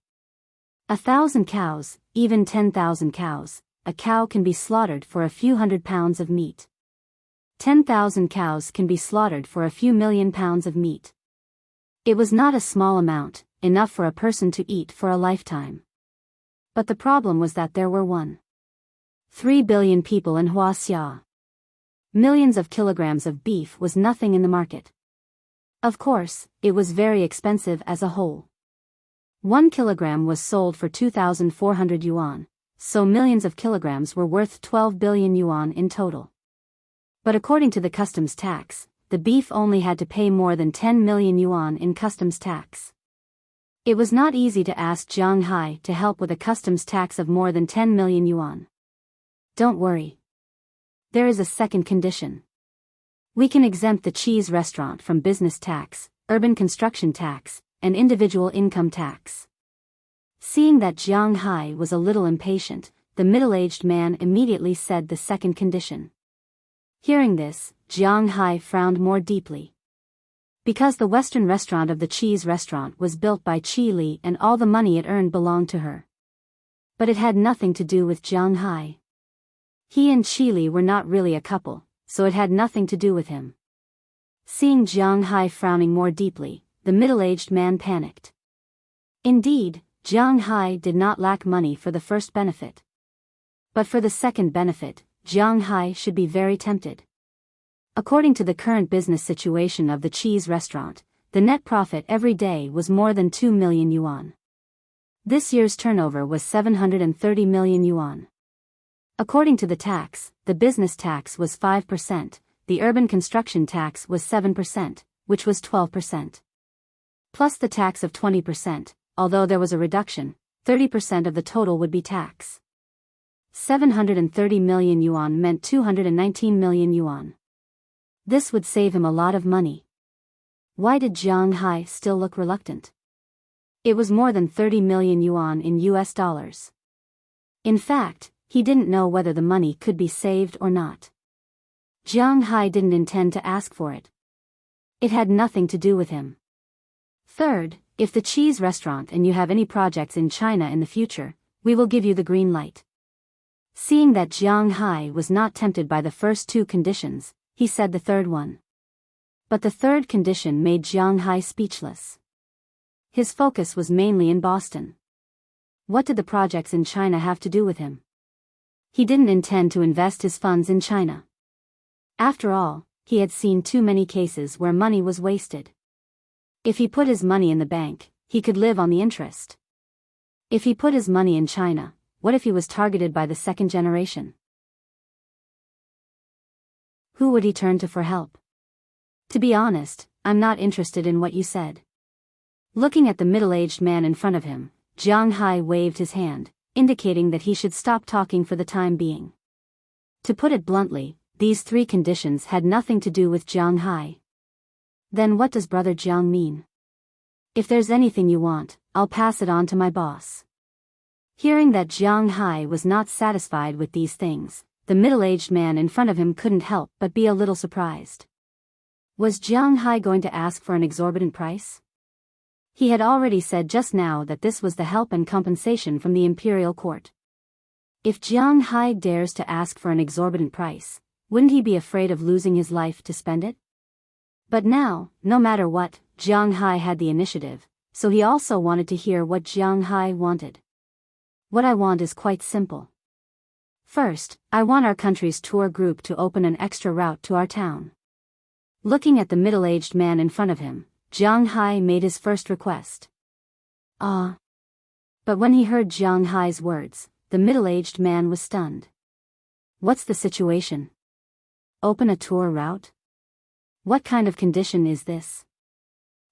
1,000 cows, even 10,000 cows, a cow can be slaughtered for a few hundred pounds of meat. 10,000 cows can be slaughtered for a few million pounds of meat. It was not a small amount, enough for a person to eat for a lifetime. But the problem was that there were 1.3 billion people in Huaxia. Millions of kilograms of beef was nothing in the market. Of course, it was very expensive as a whole. 1 kilogram was sold for 2,400 yuan, so millions of kilograms were worth 12 billion yuan in total. But according to the customs tax, the beef only had to pay more than 10 million yuan in customs tax. It was not easy to ask Jiang Hai to help with a customs tax of more than 10 million yuan. Don't worry. There is a second condition. We can exempt the cheese restaurant from business tax, urban construction tax, and individual income tax. Seeing that Jiang Hai was a little impatient, the middle-aged man immediately said the second condition. Hearing this, Jiang Hai frowned more deeply. Because the Western restaurant of the cheese restaurant was built by Qi Li and all the money it earned belonged to her. But it had nothing to do with Jiang Hai. He and Qi Li were not really a couple, so it had nothing to do with him. Seeing Jiang Hai frowning more deeply, the middle-aged man panicked. Indeed, Jiang Hai did not lack money for the first benefit. But for the second benefit, Jiang Hai should be very tempted. According to the current business situation of the cheese restaurant, the net profit every day was more than 2 million yuan. This year's turnover was 730 million yuan. According to the tax, the business tax was 5%, the urban construction tax was 7%, which was 12%. Plus the tax of 20%, although there was a reduction, 30% of the total would be tax. 730 million yuan meant 219 million yuan. This would save him a lot of money. Why did Jiang Hai still look reluctant? It was more than 30 million yuan in US dollars. In fact, he didn't know whether the money could be saved or not. Jiang Hai didn't intend to ask for it. It had nothing to do with him. Third, if the cheese restaurant and you have any projects in China in the future, we will give you the green light. Seeing that Jiang Hai was not tempted by the first two conditions, he said the third one. But the third condition made Jiang Hai speechless. His focus was mainly in Boston. What did the projects in China have to do with him? He didn't intend to invest his funds in China. After all, he had seen too many cases where money was wasted. If he put his money in the bank, he could live on the interest. If he put his money in China, what if he was targeted by the second generation? Who would he turn to for help? To be honest, I'm not interested in what you said. Looking at the middle-aged man in front of him, Jiang Hai waved his hand, indicating that he should stop talking for the time being. To put it bluntly, these three conditions had nothing to do with Jiang Hai. Then what does Brother Jiang mean? If there's anything you want, I'll pass it on to my boss. Hearing that Jiang Hai was not satisfied with these things, the middle-aged man in front of him couldn't help but be a little surprised. Was Jiang Hai going to ask for an exorbitant price? He had already said just now that this was the help and compensation from the imperial court. If Jiang Hai dares to ask for an exorbitant price, wouldn't he be afraid of losing his life to spend it? But now, no matter what, Jiang Hai had the initiative, so he also wanted to hear what Jiang Hai wanted. What I want is quite simple. First, I want our country's tour group to open an extra route to our town. Looking at the middle-aged man in front of him, Jiang Hai made his first request. But when he heard Jiang Hai's words, the middle-aged man was stunned. What's the situation? Open a tour route? What kind of condition is this?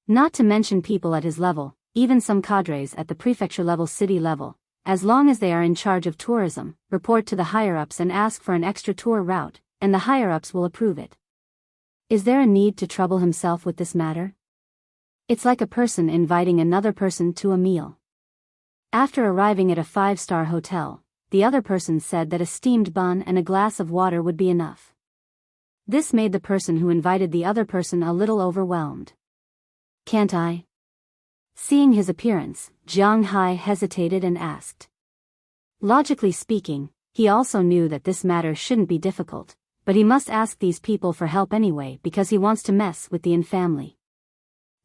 Not to mention people at his level, even some cadres at the prefecture level, city level, as long as they are in charge of tourism, report to the higher-ups and ask for an extra tour route, and the higher-ups will approve it. Is there a need to trouble himself with this matter? It's like a person inviting another person to a meal. After arriving at a 5-star hotel, the other person said that a steamed bun and a glass of water would be enough. This made the person who invited the other person a little overwhelmed. Can't I? Seeing his appearance, Jiang Hai hesitated and asked. Logically speaking, he also knew that this matter shouldn't be difficult, but he must ask these people for help anyway because he wants to mess with the Yin family.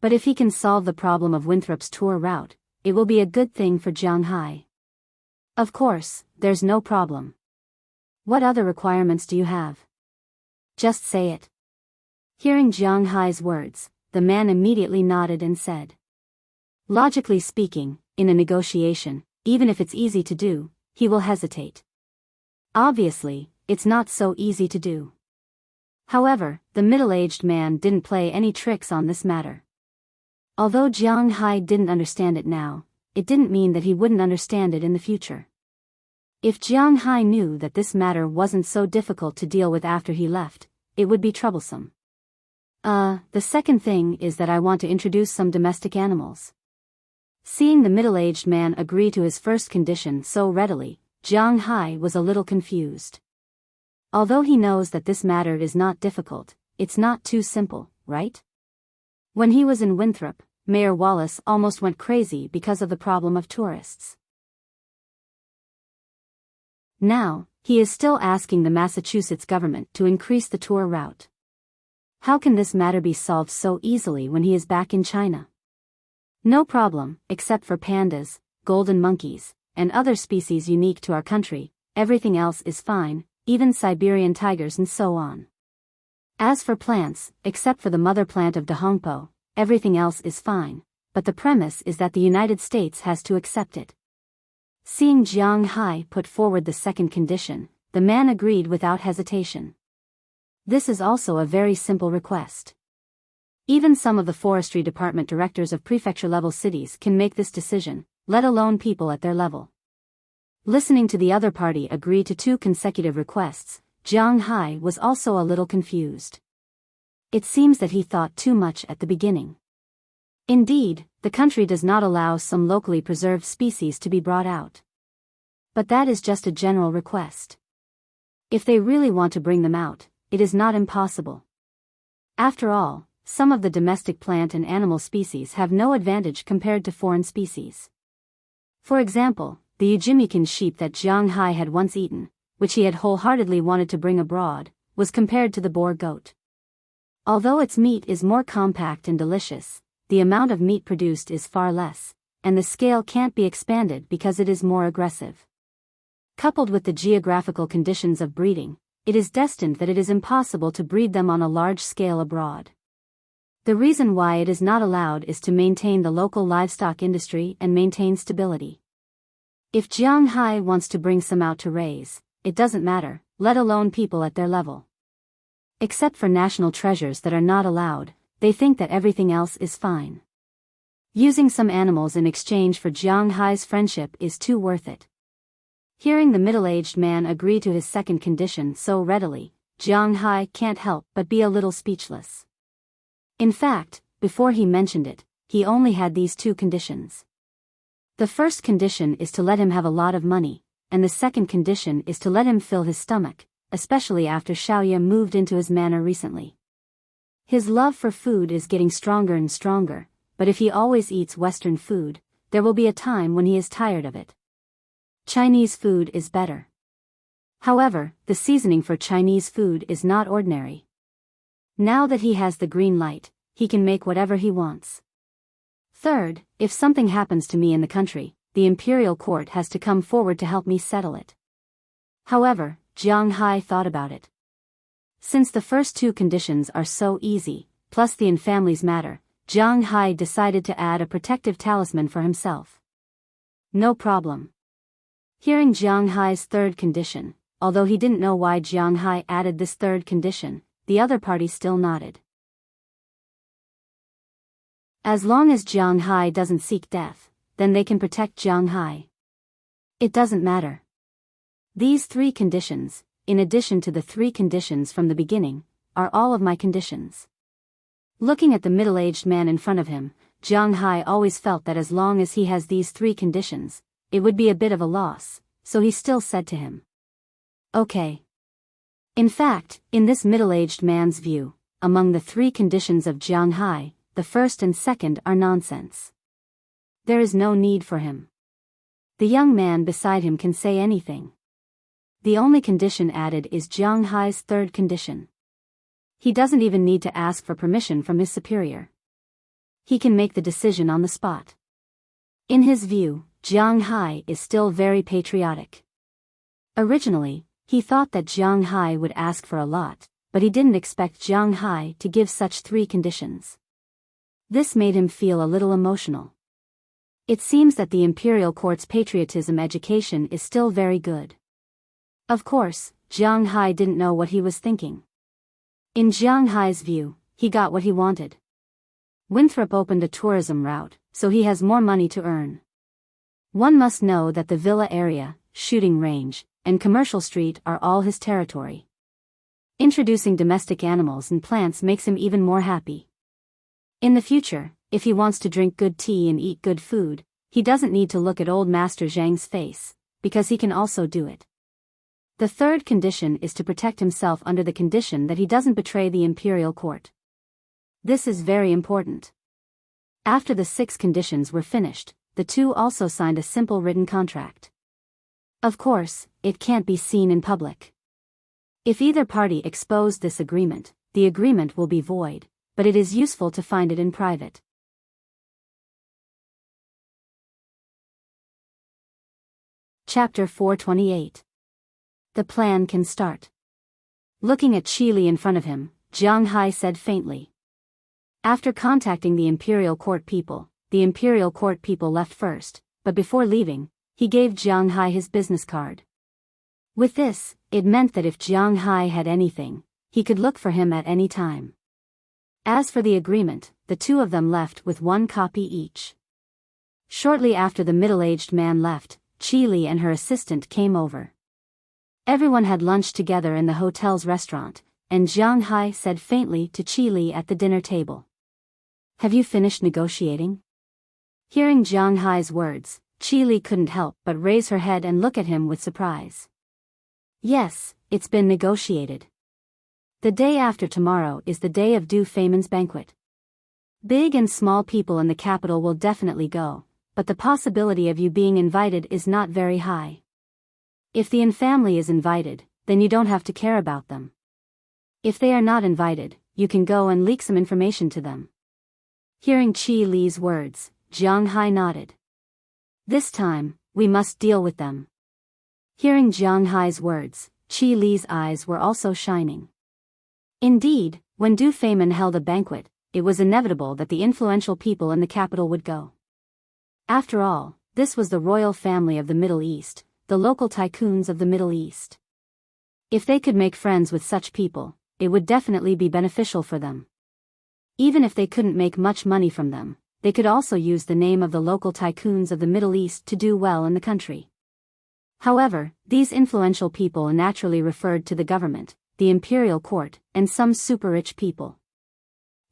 But if he can solve the problem of Winthrop's tour route, it will be a good thing for Jiang Hai. Of course, there's no problem. What other requirements do you have? Just say it. Hearing Jiang Hai's words, the man immediately nodded and said. Logically speaking, in a negotiation, even if it's easy to do, he will hesitate. Obviously, it's not so easy to do. However, the middle-aged man didn't play any tricks on this matter. Although Jiang Hai didn't understand it now, it didn't mean that he wouldn't understand it in the future. If Jiang Hai knew that this matter wasn't so difficult to deal with after he left, it would be troublesome. The second thing is that I want to introduce some domestic animals. Seeing the middle-aged man agree to his first condition so readily, Jiang Hai was a little confused. Although he knows that this matter is not difficult, it's not too simple, right? When he was in Winthrop, Mayor Wallace almost went crazy because of the problem of tourists. Now, he is still asking the Massachusetts government to increase the tour route. How can this matter be solved so easily when he is back in China? No problem, except for pandas, golden monkeys, and other species unique to our country, everything else is fine, even Siberian tigers and so on. As for plants, except for the mother plant of Dahongpo, everything else is fine, but the premise is that the United States has to accept it. Seeing Jiang Hai put forward the second condition, the man agreed without hesitation. This is also a very simple request. Even some of the forestry department directors of prefecture-level cities can make this decision, let alone people at their level. Listening to the other party agree to 2 consecutive requests, Jiang Hai was also a little confused. It seems that he thought too much at the beginning. Indeed, the country does not allow some locally preserved species to be brought out. But that is just a general request. If they really want to bring them out, it is not impossible. After all, some of the domestic plant and animal species have no advantage compared to foreign species. For example, the Ujimikan sheep that Jiang Hai had once eaten, which he had wholeheartedly wanted to bring abroad, was compared to the boar goat. Although its meat is more compact and delicious, the amount of meat produced is far less, and the scale can't be expanded because it is more aggressive. Coupled with the geographical conditions of breeding, it is destined that it is impossible to breed them on a large scale abroad. The reason why it is not allowed is to maintain the local livestock industry and maintain stability. If Jiang Hai wants to bring some out to raise, it doesn't matter, let alone people at their level. Except for national treasures that are not allowed, they think that everything else is fine. Using some animals in exchange for Jiang Hai's friendship is too worth it. Hearing the middle-aged man agree to his second condition so readily, Jiang Hai can't help but be a little speechless. In fact, before he mentioned it, he only had these two conditions. The first condition is to let him have a lot of money, and the second condition is to let him fill his stomach, especially after Xiaoya moved into his manor recently. His love for food is getting stronger and stronger, but if he always eats Western food, there will be a time when he is tired of it. Chinese food is better. However, the seasoning for Chinese food is not ordinary. Now that he has the green light, he can make whatever he wants. Third, if something happens to me in the country, the imperial court has to come forward to help me settle it. However, Jiang Hai thought about it. Since the first two conditions are so easy, plus the in-families matter, Jiang Hai decided to add a protective talisman for himself. No problem. Hearing Jiang Hai's third condition, although he didn't know why Jiang Hai added this third condition, the other party still nodded. As long as Jiang Hai doesn't seek death, then they can protect Jiang Hai. It doesn't matter. These three conditions, in addition to the three conditions from the beginning, are all of my conditions. Looking at the middle-aged man in front of him, Jiang Hai always felt that as long as he has these three conditions, it would be a bit of a loss, so he still said to him, "Okay." In fact, in this middle-aged man's view, among the three conditions of Jiang Hai, the first and second are nonsense. There is no need for him. The young man beside him can say anything. The only condition added is Jiang Hai's third condition. He doesn't even need to ask for permission from his superior. He can make the decision on the spot. In his view, Jiang Hai is still very patriotic. Originally, he thought that Jiang Hai would ask for a lot, but he didn't expect Jiang Hai to give such three conditions. This made him feel a little emotional. It seems that the imperial court's patriotism education is still very good. Of course, Jiang Hai didn't know what he was thinking. In Jiang Hai's view, he got what he wanted. Winthrop opened a tourism route, so he has more money to earn. One must know that the villa area, shooting range, and commercial street are all his territory. Introducing domestic animals and plants makes him even more happy. In the future, if he wants to drink good tea and eat good food, he doesn't need to look at old Master Zhang's face, because he can also do it. The third condition is to protect himself under the condition that he doesn't betray the imperial court. This is very important. After the 6 conditions were finished, the two also signed a simple written contract. Of course, it can't be seen in public. If either party exposed this agreement, the agreement will be void, but it is useful to find it in private. Chapter 428. The plan can start. Looking at Qili in front of him, Jiang Hai said faintly. After contacting the imperial court people left first, but before leaving, he gave Jiang Hai his business card. With this, it meant that if Jiang Hai had anything, he could look for him at any time. As for the agreement, the two of them left with 1 copy each. Shortly after the middle-aged man left, Qili and her assistant came over. Everyone had lunch together in the hotel's restaurant, and Jiang Hai said faintly to Qili at the dinner table, "Have you finished negotiating?" Hearing Jiang Hai's words, Qili couldn't help but raise her head and look at him with surprise. "Yes, it's been negotiated." The day after tomorrow is the day of Du Feynman's banquet. Big and small people in the capital will definitely go, but the possibility of you being invited is not very high. If the family is invited, then you don't have to care about them. If they are not invited, you can go and leak some information to them. Hearing Qi Li's words, Jiang Hai nodded. This time, we must deal with them. Hearing Jiang Hai's words, Qi Li's eyes were also shining. Indeed, when Du Feynman held a banquet, it was inevitable that the influential people in the capital would go. After all, this was the royal family of the Middle East, the local tycoons of the Middle East. If they could make friends with such people, it would definitely be beneficial for them. Even if they couldn't make much money from them, they could also use the name of the local tycoons of the Middle East to do well in the country. However, these influential people naturally referred to the government, the imperial court, and some super-rich people.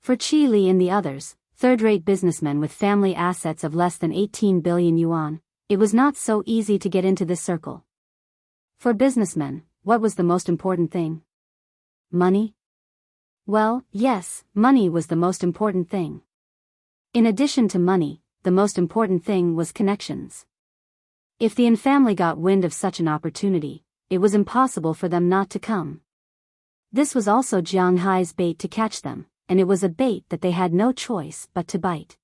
For Qi Li and the others, third-rate businessmen with family assets of less than 18 billion yuan, it was not so easy to get into this circle. For businessmen, what was the most important thing? Money? Well, yes, money was the most important thing. In addition to money, the most important thing was connections. If the family got wind of such an opportunity, it was impossible for them not to come. This was also Jiang Hai's bait to catch them, and it was a bait that they had no choice but to bite.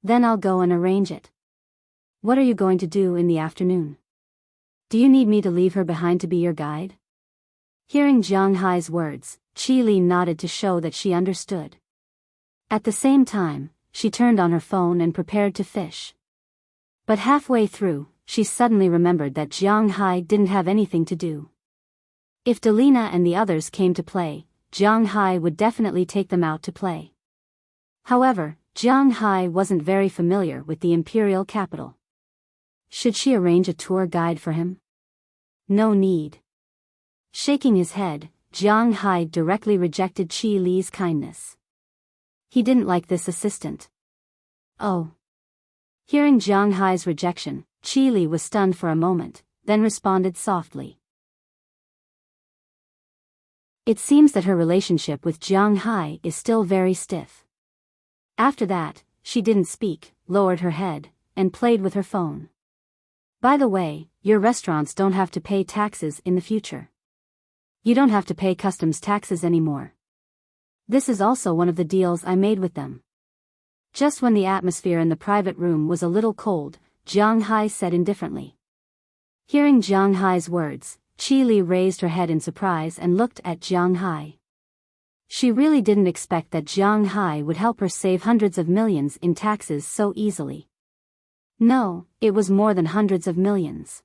Then I'll go and arrange it. What are you going to do in the afternoon? Do you need me to leave her behind to be your guide? Hearing Jiang Hai's words, Qi Li nodded to show that she understood. At the same time, she turned on her phone and prepared to fish. But halfway through, she suddenly remembered that Jiang Hai didn't have anything to do. If Delina and the others came to play, Jiang Hai would definitely take them out to play. However, Jiang Hai wasn't very familiar with the imperial capital. Should she arrange a tour guide for him? No need. Shaking his head, Jiang Hai directly rejected Qi Li's kindness. He didn't like this assistant. Oh. Hearing Jiang Hai's rejection, Qi Li was stunned for a moment, then responded softly. It seems that her relationship with Jiang Hai is still very stiff. After that, she didn't speak, lowered her head, and played with her phone. By the way, your restaurants don't have to pay taxes in the future. You don't have to pay customs taxes anymore. This is also one of the deals I made with them. Just when the atmosphere in the private room was a little cold, Jiang Hai said indifferently. Hearing Jiang Hai's words, Qi Li raised her head in surprise and looked at Jiang Hai. She really didn't expect that Jiang Hai would help her save hundreds of millions in taxes so easily. No, it was more than hundreds of millions.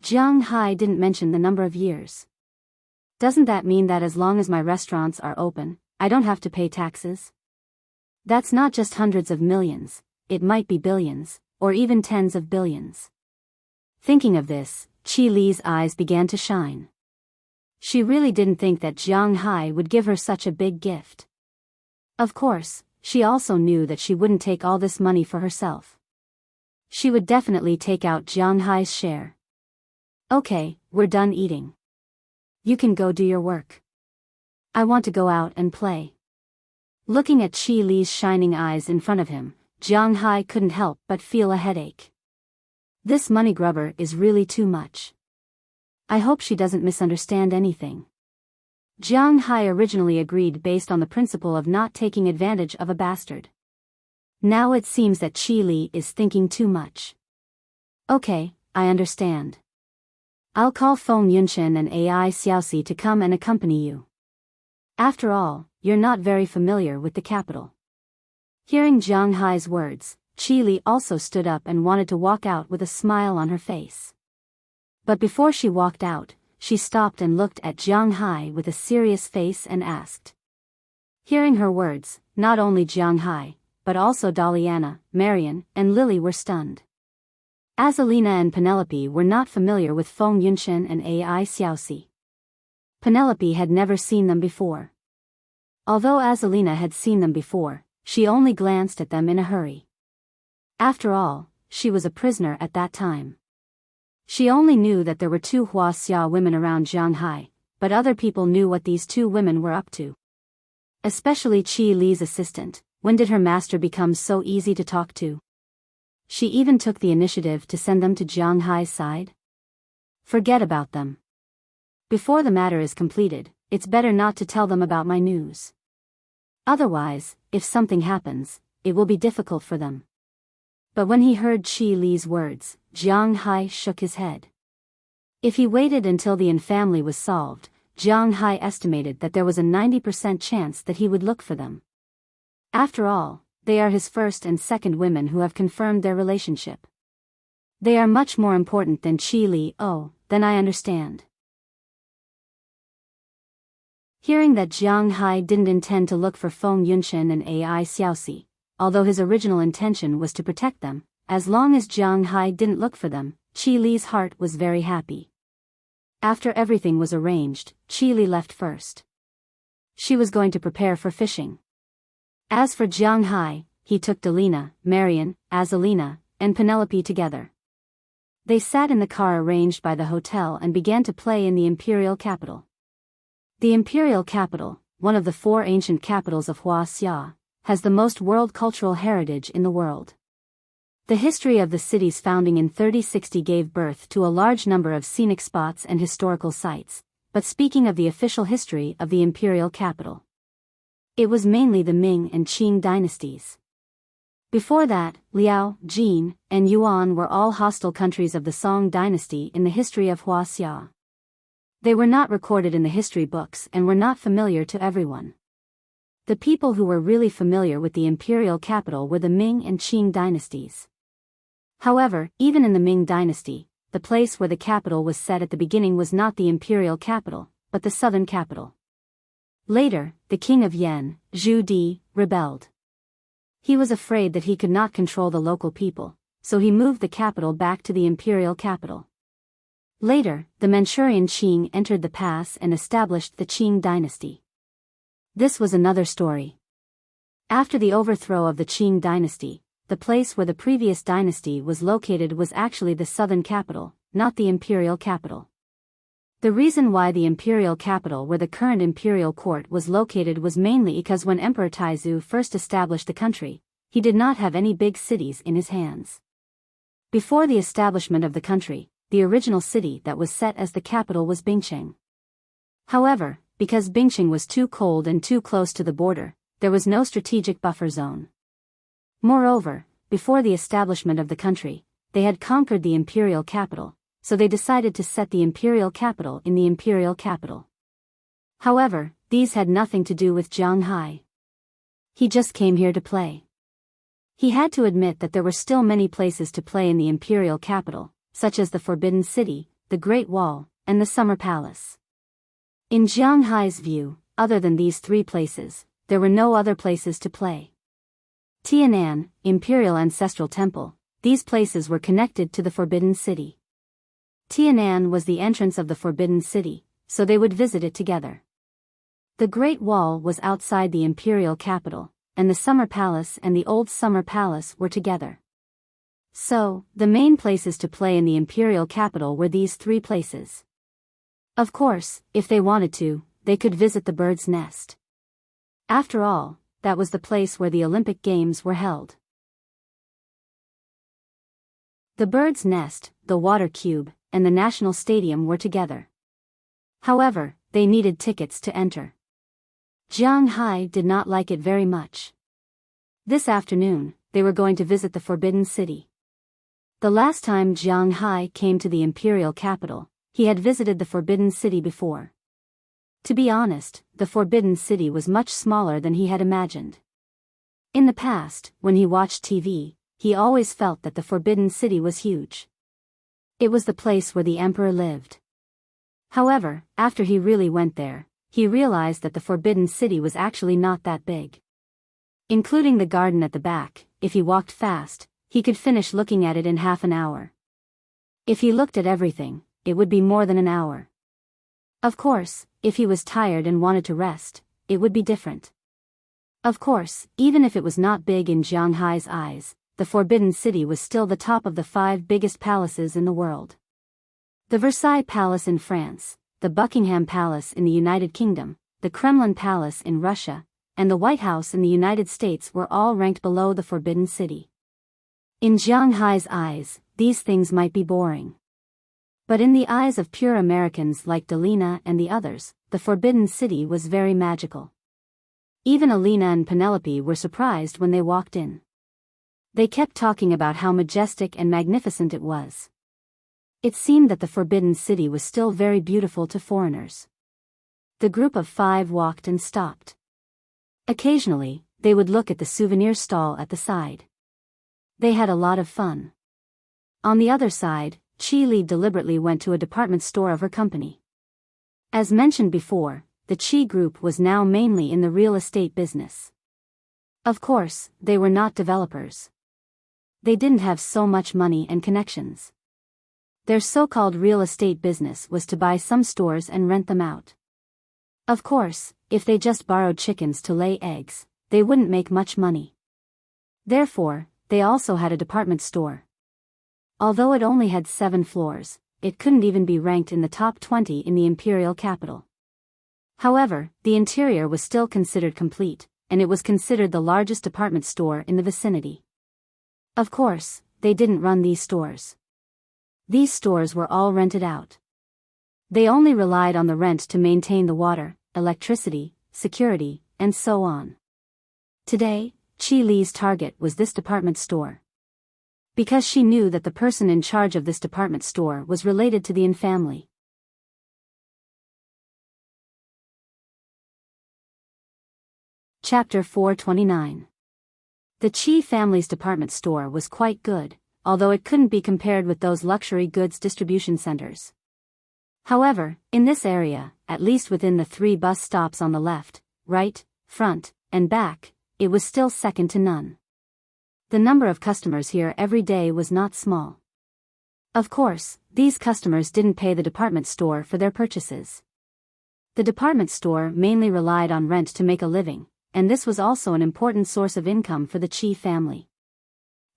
Jiang Hai didn't mention the number of years. Doesn't that mean that as long as my restaurants are open, I don't have to pay taxes? That's not just hundreds of millions, it might be billions, or even tens of billions. Thinking of this, Qi Li's eyes began to shine. She really didn't think that Jiang Hai would give her such a big gift. Of course, she also knew that she wouldn't take all this money for herself. She would definitely take out Jiang Hai's share. Okay, we're done eating. You can go do your work. I want to go out and play. Looking at Qi Li's shining eyes in front of him, Jiang Hai couldn't help but feel a headache. This money grubber is really too much. I hope she doesn't misunderstand anything. Jiang Hai originally agreed based on the principle of not taking advantage of a bastard. Now it seems that Qi Li is thinking too much. Okay, I understand. I'll call Feng Yunshen and AI Xiaoxi to come and accompany you. After all, you're not very familiar with the capital. Hearing Jiang Hai's words, Qi Li also stood up and wanted to walk out with a smile on her face. But before she walked out, she stopped and looked at Jiang Hai with a serious face and asked. Hearing her words, not only Jiang Hai, but also Daliana, Marian, and Lily were stunned. Azalina and Penelope were not familiar with Feng Yunshen and AI Xiaoxi. Penelope had never seen them before. Although Azalina had seen them before, she only glanced at them in a hurry. After all, she was a prisoner at that time. She only knew that there were two Huaxia women around Jiang Hai, but other people knew what these two women were up to. Especially Qi Li's assistant. When did her master become so easy to talk to? She even took the initiative to send them to Jiang Hai's side? Forget about them. Before the matter is completed, it's better not to tell them about my news. Otherwise, if something happens, it will be difficult for them. But when he heard Qi Li's words, Jiang Hai shook his head. If he waited until the family was solved, Jiang Hai estimated that there was a 90% chance that he would look for them. After all, they are his first and second women who have confirmed their relationship. They are much more important than Qi Li. Oh, then I understand. Hearing that Jiang Hai didn't intend to look for Feng Yunshan and Ai Xiaoxi, although his original intention was to protect them, as long as Jiang Hai didn't look for them, Qi Li's heart was very happy. After everything was arranged, Qi Li left first. She was going to prepare for fishing. As for Jiang Hai, he took Delina, Marian, Azalina, and Penelope together. They sat in the car arranged by the hotel and began to play in the imperial capital. The imperial capital, one of the 4 ancient capitals of Huaxia, has the most world cultural heritage in the world. The history of the city's founding in 3060 gave birth to a large number of scenic spots and historical sites, but speaking of the official history of the imperial capital, it was mainly the Ming and Qing dynasties. Before that, Liao, Jin, and Yuan were all hostile countries of the Song dynasty in the history of Huaxia. They were not recorded in the history books and were not familiar to everyone. The people who were really familiar with the imperial capital were the Ming and Qing dynasties. However, even in the Ming dynasty, the place where the capital was set at the beginning was not the imperial capital, but the southern capital. Later, the king of Yan, Zhu Di, rebelled. He was afraid that he could not control the local people, so he moved the capital back to the imperial capital. Later, the Manchurian Qing entered the pass and established the Qing dynasty. This was another story. After the overthrow of the Qing dynasty, the place where the previous dynasty was located was actually the southern capital, not the imperial capital. The reason why the imperial capital where the current imperial court was located was mainly because when Emperor Taizu first established the country, he did not have any big cities in his hands. Before the establishment of the country, the original city that was set as the capital was Bingcheng. However, because Bingcheng was too cold and too close to the border, there was no strategic buffer zone. Moreover, before the establishment of the country, they had conquered the imperial capital, so they decided to set the imperial capital in the imperial capital. However, these had nothing to do with Jiang Hai. He just came here to play. He had to admit that there were still many places to play in the imperial capital, such as the Forbidden City, the Great Wall, and the Summer Palace. In Jiang Hai's view, other than these 3 places, there were no other places to play. Tianan, Imperial Ancestral Temple, these places were connected to the Forbidden City. Tianan was the entrance of the Forbidden City, so they would visit it together. The Great Wall was outside the imperial capital, and the Summer Palace and the Old Summer Palace were together. So, the main places to play in the imperial capital were these 3 places. Of course, if they wanted to, they could visit the Bird's Nest. After all, that was the place where the Olympic Games were held. The Bird's Nest, the Water Cube, and the National Stadium were together. However, they needed tickets to enter. Jiang Hai did not like it very much. This afternoon, they were going to visit the Forbidden City. The last time Jiang Hai came to the imperial capital, he had visited the Forbidden City before. To be honest, the Forbidden City was much smaller than he had imagined. In the past, when he watched TV, he always felt that the Forbidden City was huge. It was the place where the emperor lived. However, after he really went there, he realized that the Forbidden City was actually not that big. Including the garden at the back, if he walked fast, he could finish looking at it in half an hour. If he looked at everything, it would be more than an hour. Of course, if he was tired and wanted to rest, it would be different. Of course, even if it was not big in Jiang Hai's eyes, the Forbidden City was still the top of the 5 biggest palaces in the world. The Versailles Palace in France, the Buckingham Palace in the United Kingdom, the Kremlin Palace in Russia, and the White House in the United States were all ranked below the Forbidden City. In Jiang Hai's eyes, these things might be boring. But in the eyes of pure Americans like Delina and the others, the Forbidden City was very magical. Even Alina and Penelope were surprised when they walked in. They kept talking about how majestic and magnificent it was. It seemed that the Forbidden City was still very beautiful to foreigners. The group of 5 walked and stopped. Occasionally, they would look at the souvenir stall at the side. They had a lot of fun. On the other side, Chi Li deliberately went to a department store of her company. As mentioned before, the Chi group was now mainly in the real estate business. Of course, they were not developers. They didn't have so much money and connections. Their so-called real estate business was to buy some stores and rent them out. Of course, if they just borrowed chickens to lay eggs, they wouldn't make much money. Therefore, they also had a department store. Although it only had 7 floors, it couldn't even be ranked in the top 20 in the imperial capital. However, the interior was still considered complete, and it was considered the largest department store in the vicinity. Of course, they didn't run these stores. These stores were all rented out. They only relied on the rent to maintain the water, electricity, security, and so on. Today, Chi Li's target was this department store. Because she knew that the person in charge of this department store was related to the Yin family. Chapter 429. The Chi family's department store was quite good, although it couldn't be compared with those luxury goods distribution centers. However, in this area, at least within the 3 bus stops on the left, right, front, and back, it was still second to none. The number of customers here every day was not small. Of course, these customers didn't pay the department store for their purchases. The department store mainly relied on rent to make a living, and this was also an important source of income for the Chi family.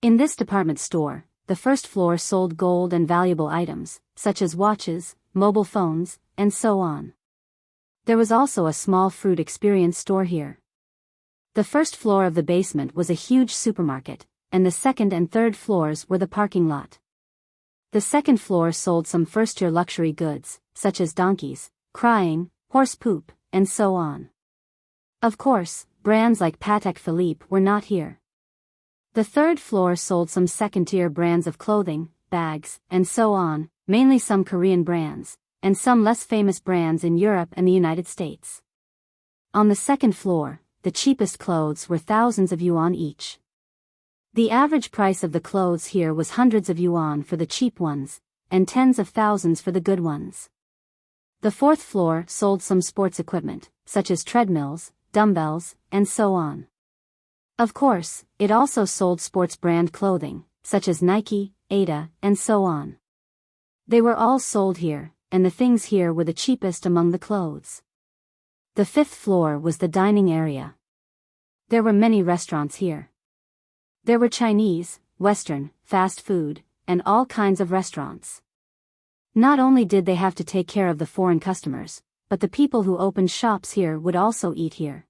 In this department store, the first floor sold gold and valuable items, such as watches, mobile phones, and so on. There was also a small fruit experience store here. The first floor of the basement was a huge supermarket, and the second and third floors were the parking lot. The second floor sold some first-tier luxury goods, such as donkeys, crying, horse poop, and so on. Of course, brands like Patek Philippe were not here. The third floor sold some second-tier brands of clothing, bags, and so on, mainly some Korean brands, and some less famous brands in Europe and the United States. On the second floor, the cheapest clothes were thousands of yuan each. The average price of the clothes here was hundreds of yuan for the cheap ones, and tens of thousands for the good ones. The fourth floor sold some sports equipment, such as treadmills, dumbbells, and so on. Of course, it also sold sports brand clothing, such as Nike, Ada, and so on. They were all sold here, and the things here were the cheapest among the clothes. The fifth floor was the dining area. There were many restaurants here. There were Chinese, Western, fast food, and all kinds of restaurants. Not only did they have to take care of the foreign customers, but the people who opened shops here would also eat here.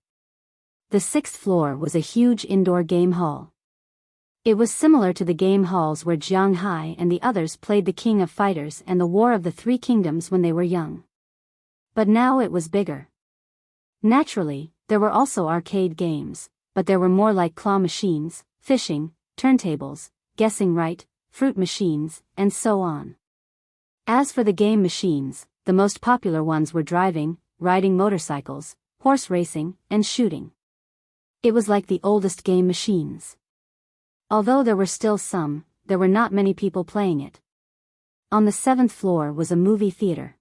The sixth floor was a huge indoor game hall. It was similar to the game halls where Jiang Hai and the others played the King of Fighters and the War of the Three Kingdoms when they were young. But now it was bigger. Naturally, there were also arcade games, but there were more like claw machines, fishing, turntables, guessing right, fruit machines, and so on. As for the game machines, the most popular ones were driving, riding motorcycles, horse racing, and shooting. It was like the oldest game machines. Although there were still some, there were not many people playing it. On the seventh floor was a movie theater.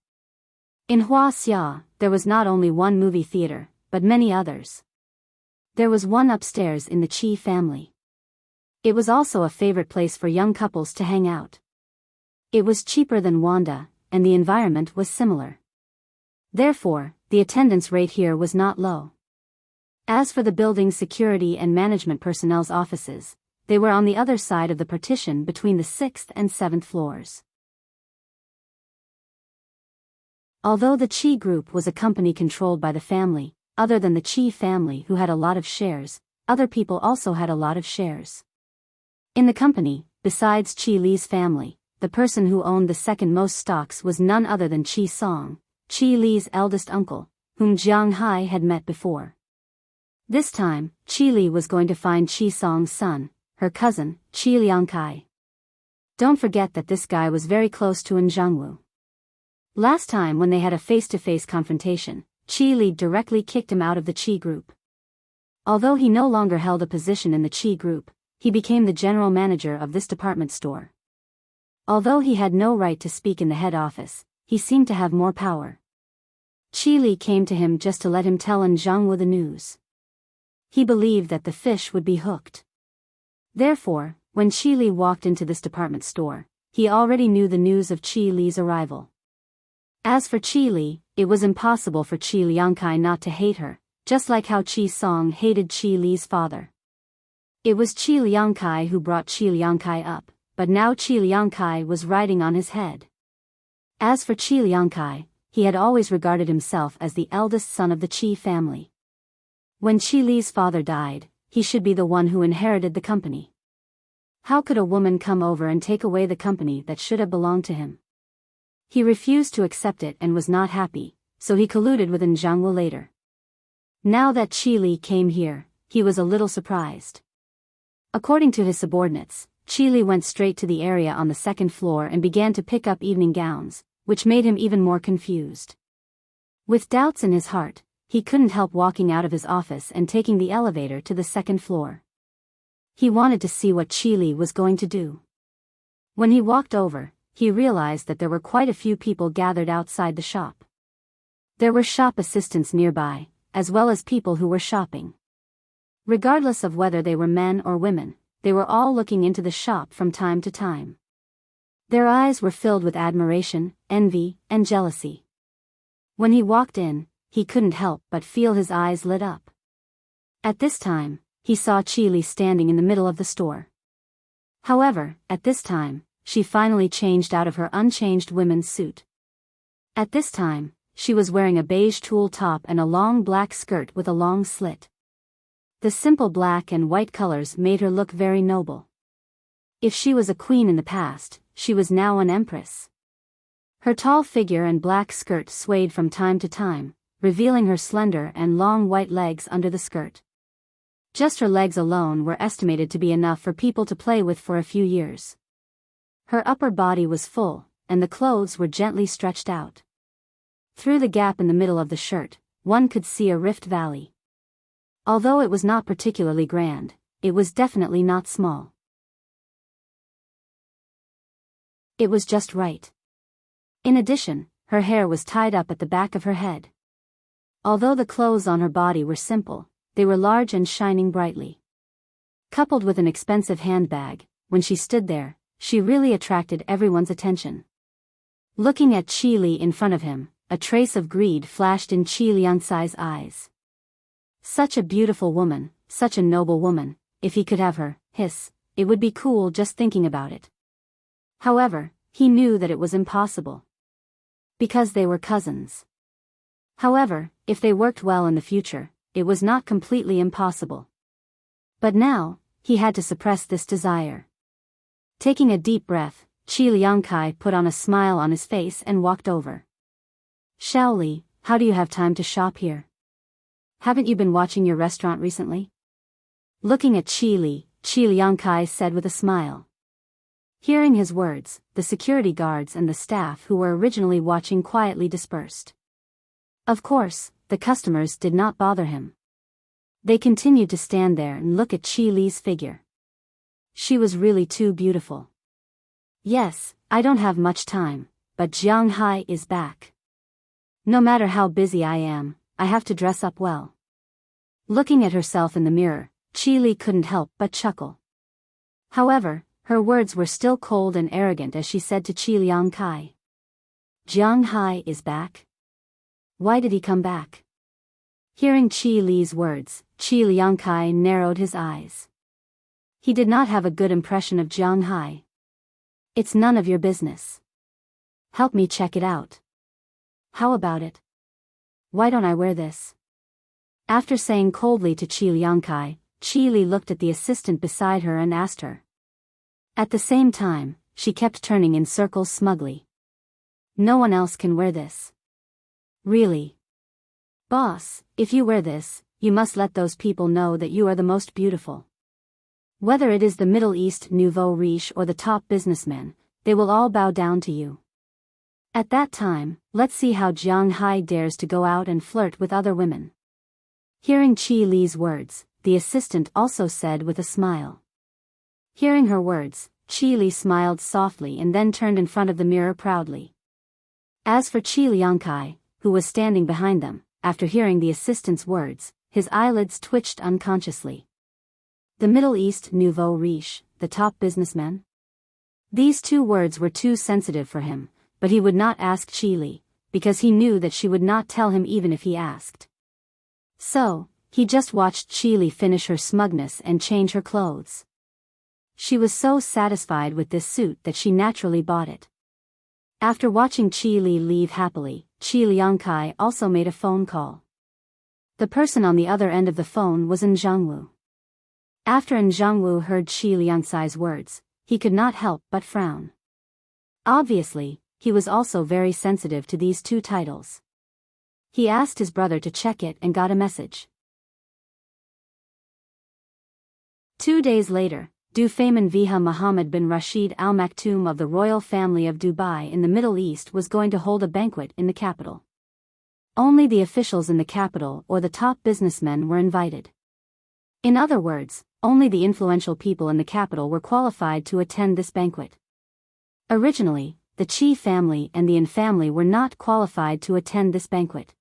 In Huaxia, there was not only one movie theater, but many others. There was one upstairs in the Qi family. It was also a favorite place for young couples to hang out. It was cheaper than Wanda, and the environment was similar. Therefore, the attendance rate here was not low. As for the building's security and management personnel's offices, they were on the other side of the partition between the 6th and 7th floors. Although the Qi Group was a company controlled by the family, other than the Qi family who had a lot of shares, other people also had a lot of shares. In the company, besides Qi Li's family, the person who owned the second most stocks was none other than Qi Song, Qi Li's eldest uncle, whom Jiang Hai had met before. This time, Qi Li was going to find Qi Song's son, her cousin, Qi Liangkai. Don't forget that this guy was very close to Zhangwu. Last time when they had a face-to-face confrontation, Qi Li directly kicked him out of the Qi Group. Although he no longer held a position in the Qi Group, he became the general manager of this department store. Although he had no right to speak in the head office, he seemed to have more power. Qi Li came to him just to let him tell Zhangwu the news. He believed that the fish would be hooked. Therefore, when Qi Li walked into this department store, he already knew the news of Qi Li's arrival. As for Qi Li, it was impossible for Qi Liangkai not to hate her, just like how Qi Song hated Qi Li's father. It was Qi Liangkai who brought Qi Liangkai up, but now Qi Liangkai was riding on his head. As for Qi Liangkai, he had always regarded himself as the eldest son of the Qi family. When Qi Li's father died, he should be the one who inherited the company. How could a woman come over and take away the company that should have belonged to him? He refused to accept it and was not happy, so he colluded with Zhangwu later. Now that Qi Li came here, he was a little surprised. According to his subordinates, Qi Li went straight to the area on the second floor and began to pick up evening gowns, which made him even more confused. With doubts in his heart, he couldn't help walking out of his office and taking the elevator to the second floor. He wanted to see what Qi Li was going to do. When he walked over, he realized that there were quite a few people gathered outside the shop. There were shop assistants nearby, as well as people who were shopping. Regardless of whether they were men or women, they were all looking into the shop from time to time. Their eyes were filled with admiration, envy, and jealousy. When he walked in, he couldn't help but feel his eyes lit up. At this time, he saw Qi Li standing in the middle of the store. However, at this time, she finally changed out of her unchanged women's suit. At this time, she was wearing a beige tulle top and a long black skirt with a long slit. The simple black and white colors made her look very noble. If she was a queen in the past, she was now an empress. Her tall figure and black skirt swayed from time to time, revealing her slender and long white legs under the skirt. Just her legs alone were estimated to be enough for people to play with for a few years. Her upper body was full, and the clothes were gently stretched out. Through the gap in the middle of the shirt, one could see a rift valley. Although it was not particularly grand, it was definitely not small. It was just right. In addition, her hair was tied up at the back of her head. Although the clothes on her body were simple, they were large and shining brightly. Coupled with an expensive handbag, when she stood there, she really attracted everyone's attention. Looking at Qi Li in front of him, a trace of greed flashed in Qi Liangcai's eyes. Such a beautiful woman, such a noble woman, if he could have her, it would be cool just thinking about it. However, he knew that it was impossible. Because they were cousins. However, if they worked well in the future, it was not completely impossible. But now, he had to suppress this desire. Taking a deep breath, Qi Liangkai put on a smile on his face and walked over. Xiao Li, how do you have time to shop here? Haven't you been watching your restaurant recently? Looking at Qi Li, Qi Liangkai said with a smile. Hearing his words, the security guards and the staff who were originally watching quietly dispersed. Of course, the customers did not bother him. They continued to stand there and look at Qi Li's figure. She was really too beautiful. Yes, I don't have much time, but Jiang Hai is back. No matter how busy I am, I have to dress up well. Looking at herself in the mirror, Qi Li couldn't help but chuckle. However, her words were still cold and arrogant as she said to Qi Liangkai. Jiang Hai is back? Why did he come back? Hearing Qi Li's words, Qi Liangkai narrowed his eyes. He did not have a good impression of Jiang Hai. It's none of your business. Help me check it out. How about it? Why don't I wear this? After saying coldly to Qi Liangkai, Qi Li looked at the assistant beside her and asked her. At the same time, she kept turning in circles smugly. No one else can wear this. Really? Boss, if you wear this, you must let those people know that you are the most beautiful. Whether it is the Middle East nouveau riche or the top businessman, they will all bow down to you. At that time, let's see how Jiang Hai dares to go out and flirt with other women. Hearing Qi Li's words, the assistant also said with a smile. Hearing her words, Qi Li smiled softly and then turned in front of the mirror proudly. As for Qi Liangkai, who was standing behind them, after hearing the assistant's words, his eyelids twitched unconsciously. The Middle East nouveau riche, the top businessman? These two words were too sensitive for him, but he would not ask Qi Li, because he knew that she would not tell him even if he asked. So, he just watched Qi Li finish her smugness and change her clothes. She was so satisfied with this suit that she naturally bought it. After watching Qi Li leave happily, Qi Liangkai also made a phone call. The person on the other end of the phone was Zhangwu. After Zhangwu heard Qi Liangkai's words, he could not help but frown. Obviously, he was also very sensitive to these two titles. He asked his brother to check it and got a message. 2 days later, Dufayman Viha Muhammad bin Rashid Al Maktoum of the royal family of Dubai in the Middle East was going to hold a banquet in the capital. Only the officials in the capital or the top businessmen were invited. In other words, only the influential people in the capital were qualified to attend this banquet. Originally, the Qi family and the An family were not qualified to attend this banquet.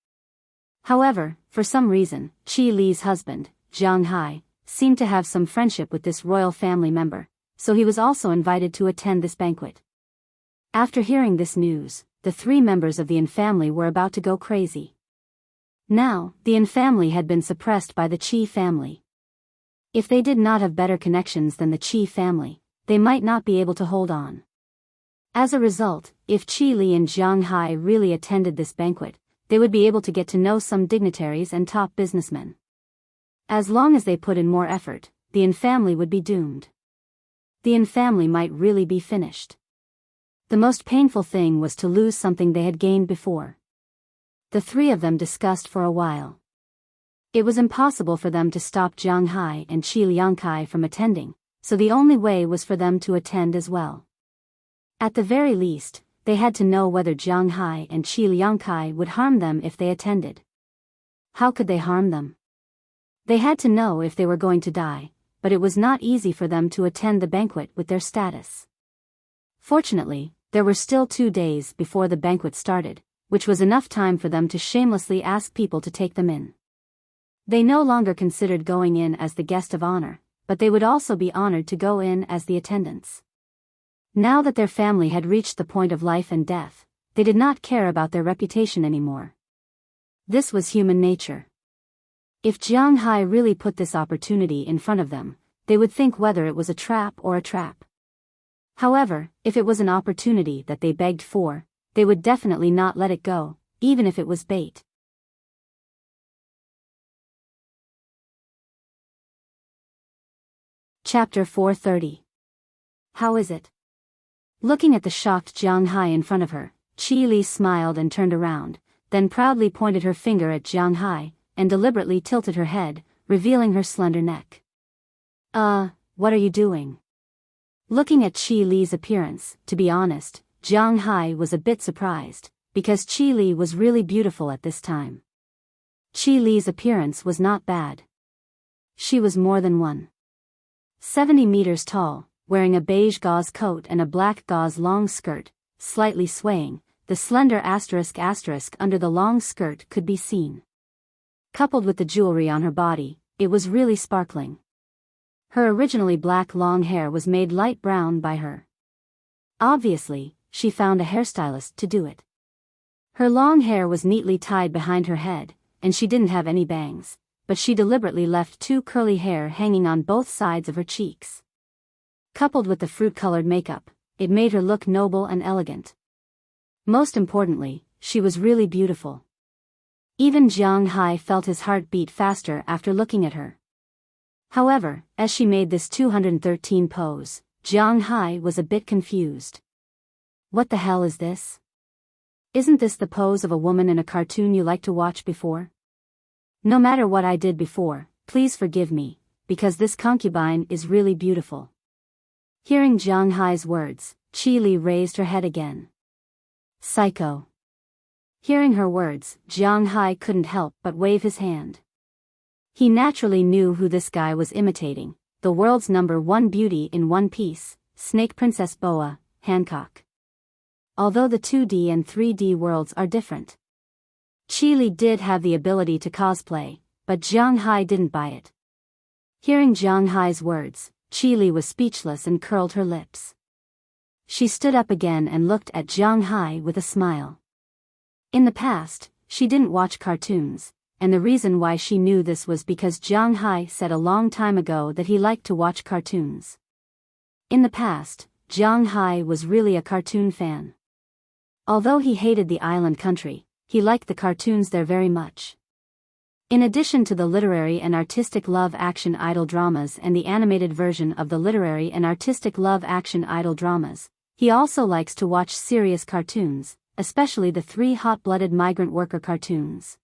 However, for some reason, Qi Li's husband, Jiang Hai, seemed to have some friendship with this royal family member, so he was also invited to attend this banquet. After hearing this news, the 3 members of the An family were about to go crazy. Now, the An family had been suppressed by the Qi family. If they did not have better connections than the Qi family, they might not be able to hold on. As a result, if Qi Li and Jiang Hai really attended this banquet, they would be able to get to know some dignitaries and top businessmen. As long as they put in more effort, the An family would be doomed. The An family might really be finished. The most painful thing was to lose something they had gained before. The 3 of them discussed for a while. It was impossible for them to stop Jiang Hai and Qi Liangkai from attending, so the only way was for them to attend as well. At the very least, they had to know whether Jiang Hai and Qi Liangkai would harm them if they attended. How could they harm them? They had to know if they were going to die, but it was not easy for them to attend the banquet with their status. Fortunately, there were still 2 days before the banquet started, which was enough time for them to shamelessly ask people to take them in. They no longer considered going in as the guest of honor, but they would also be honored to go in as the attendants. Now that their family had reached the point of life and death, they did not care about their reputation anymore. This was human nature. If Jiang Hai really put this opportunity in front of them, they would think whether it was a trap or a trap. However, if it was an opportunity that they begged for, they would definitely not let it go, even if it was bait. Chapter 430. How is it? Looking at the shocked Jiang Hai in front of her, Qi Li smiled and turned around, then proudly pointed her finger at Jiang Hai, and deliberately tilted her head, revealing her slender neck. What are you doing? Looking at Qi Li's appearance, to be honest, Jiang Hai was a bit surprised, because Qi Li was really beautiful at this time. Qi Li's appearance was not bad. She was more than 170 meters tall, wearing a beige gauze coat and a black gauze long skirt, slightly swaying, the slender asterisk under the long skirt could be seen. Coupled with the jewelry on her body, it was really sparkling. Her originally black long hair was made light brown by her. Obviously, she found a hairstylist to do it. Her long hair was neatly tied behind her head, and she didn't have any bangs, but she deliberately left 2 curly hair hanging on both sides of her cheeks. Coupled with the fruit-colored makeup, it made her look noble and elegant. Most importantly, she was really beautiful. Even Jiang Hai felt his heart beat faster after looking at her. However, as she made this 213 pose, Jiang Hai was a bit confused. What the hell is this? Isn't this the pose of a woman in a cartoon you liked to watch before? No matter what I did before, please forgive me, because this concubine is really beautiful. Hearing Jiang Hai's words, Qi Li raised her head again. Psycho. Hearing her words, Jiang Hai couldn't help but wave his hand. He naturally knew who this guy was imitating, the world's #1 beauty in One Piece, Snake Princess Boa, Hancock. Although the 2D and 3D worlds are different. Qi Li did have the ability to cosplay, but Jiang Hai didn't buy it. Hearing Jiang Hai's words, Qi Li was speechless and curled her lips. She stood up again and looked at Jiang Hai with a smile. In the past, she didn't watch cartoons, and the reason why she knew this was because Jiang Hai said a long time ago that he liked to watch cartoons. In the past, Jiang Hai was really a cartoon fan. Although he hated the island country, he liked the cartoons there very much. In addition to the literary and artistic love-action idol dramas and the animated version of the literary and artistic love-action idol dramas, he also likes to watch serious cartoons, especially the 3 hot-blooded migrant worker cartoons.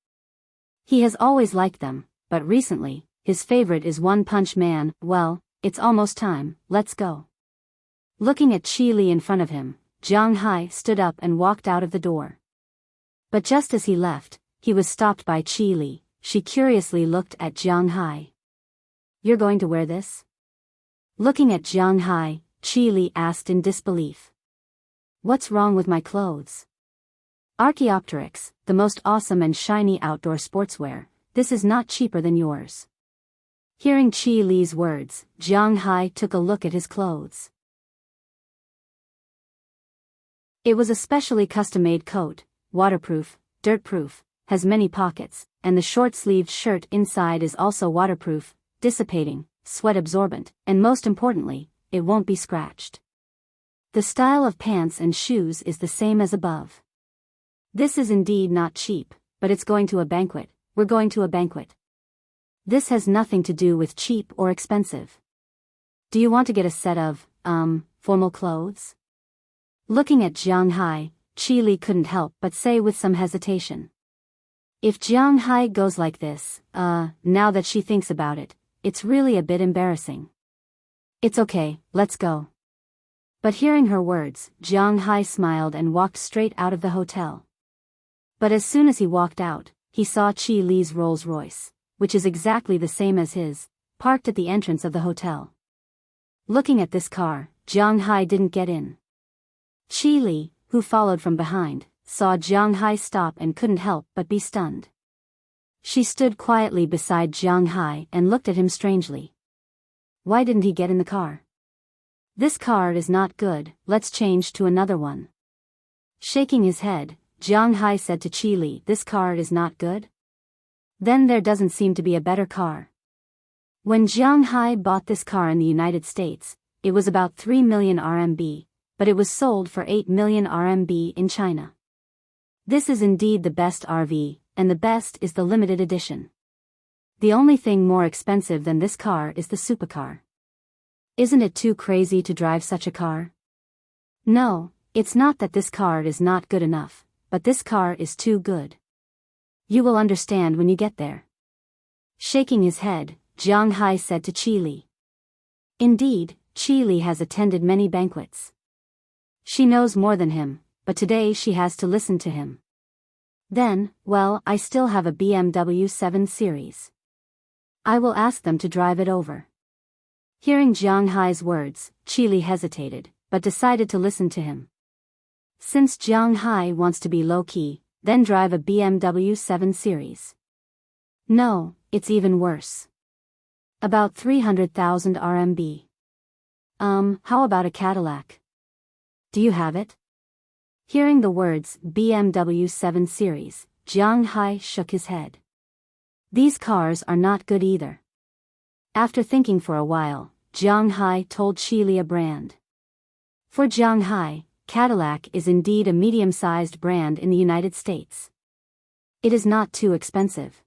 He has always liked them, but recently, his favorite is One Punch Man. Well, it's almost time, let's go. Looking at Qi Li in front of him, Jiang Hai stood up and walked out of the door. But just as he left, he was stopped by Qi Li. She curiously looked at Jiang Hai. You're going to wear this? Looking at Jiang Hai, Qi Li asked in disbelief. What's wrong with my clothes? Archaeopteryx, the most awesome and shiny outdoor sportswear, this is not cheaper than yours. Hearing Qi Li's words, Jiang Hai took a look at his clothes. It was a specially custom-made coat, waterproof, dirt-proof, has many pockets, and the short-sleeved shirt inside is also waterproof, dissipating, sweat-absorbent, and most importantly, it won't be scratched. The style of pants and shoes is the same as above. This is indeed not cheap, but it's going to a banquet, we're going to a banquet. This has nothing to do with cheap or expensive. Do you want to get a set of, formal clothes? Looking at Jiang Hai, Qi Li couldn't help but say with some hesitation. If Jiang Hai goes like this, now that she thinks about it, it's really a bit embarrassing. It's okay, let's go. But hearing her words, Jiang Hai smiled and walked straight out of the hotel. But as soon as he walked out, he saw Qi Li's Rolls-Royce, which is exactly the same as his, parked at the entrance of the hotel. Looking at this car, Jiang Hai didn't get in. Qi Li, who followed from behind, saw Jiang Hai stop and couldn't help but be stunned. She stood quietly beside Jiang Hai and looked at him strangely. Why didn't he get in the car? This car is not good, let's change to another one. Shaking his head, Jiang Hai said to Qi Li, this car is not good? Then there doesn't seem to be a better car. When Jiang Hai bought this car in the United States, it was about 3 million RMB, but it was sold for 8 million RMB in China. This is indeed the best RV, and the best is the limited edition. The only thing more expensive than this car is the supercar. Isn't it too crazy to drive such a car? No, it's not that this car is not good enough, but this car is too good. You will understand when you get there. Shaking his head, Jiang Hai said to Qi Li. Indeed, Qi Li has attended many banquets. She knows more than him, but today she has to listen to him. Then, well, I still have a BMW 7 Series. I will ask them to drive it over. Hearing Jiang Hai's words, Qi Li hesitated, but decided to listen to him. Since Jiang Hai wants to be low-key, then drive a BMW 7 Series. No, it's even worse. About 300,000 RMB. How about a Cadillac? Do you have it? Hearing the words BMW 7 Series, Jiang Hai shook his head. These cars are not good either. After thinking for a while, Jiang Hai told Qi Li a brand. For Jiang Hai, Cadillac is indeed a medium-sized brand in the United States. It is not too expensive.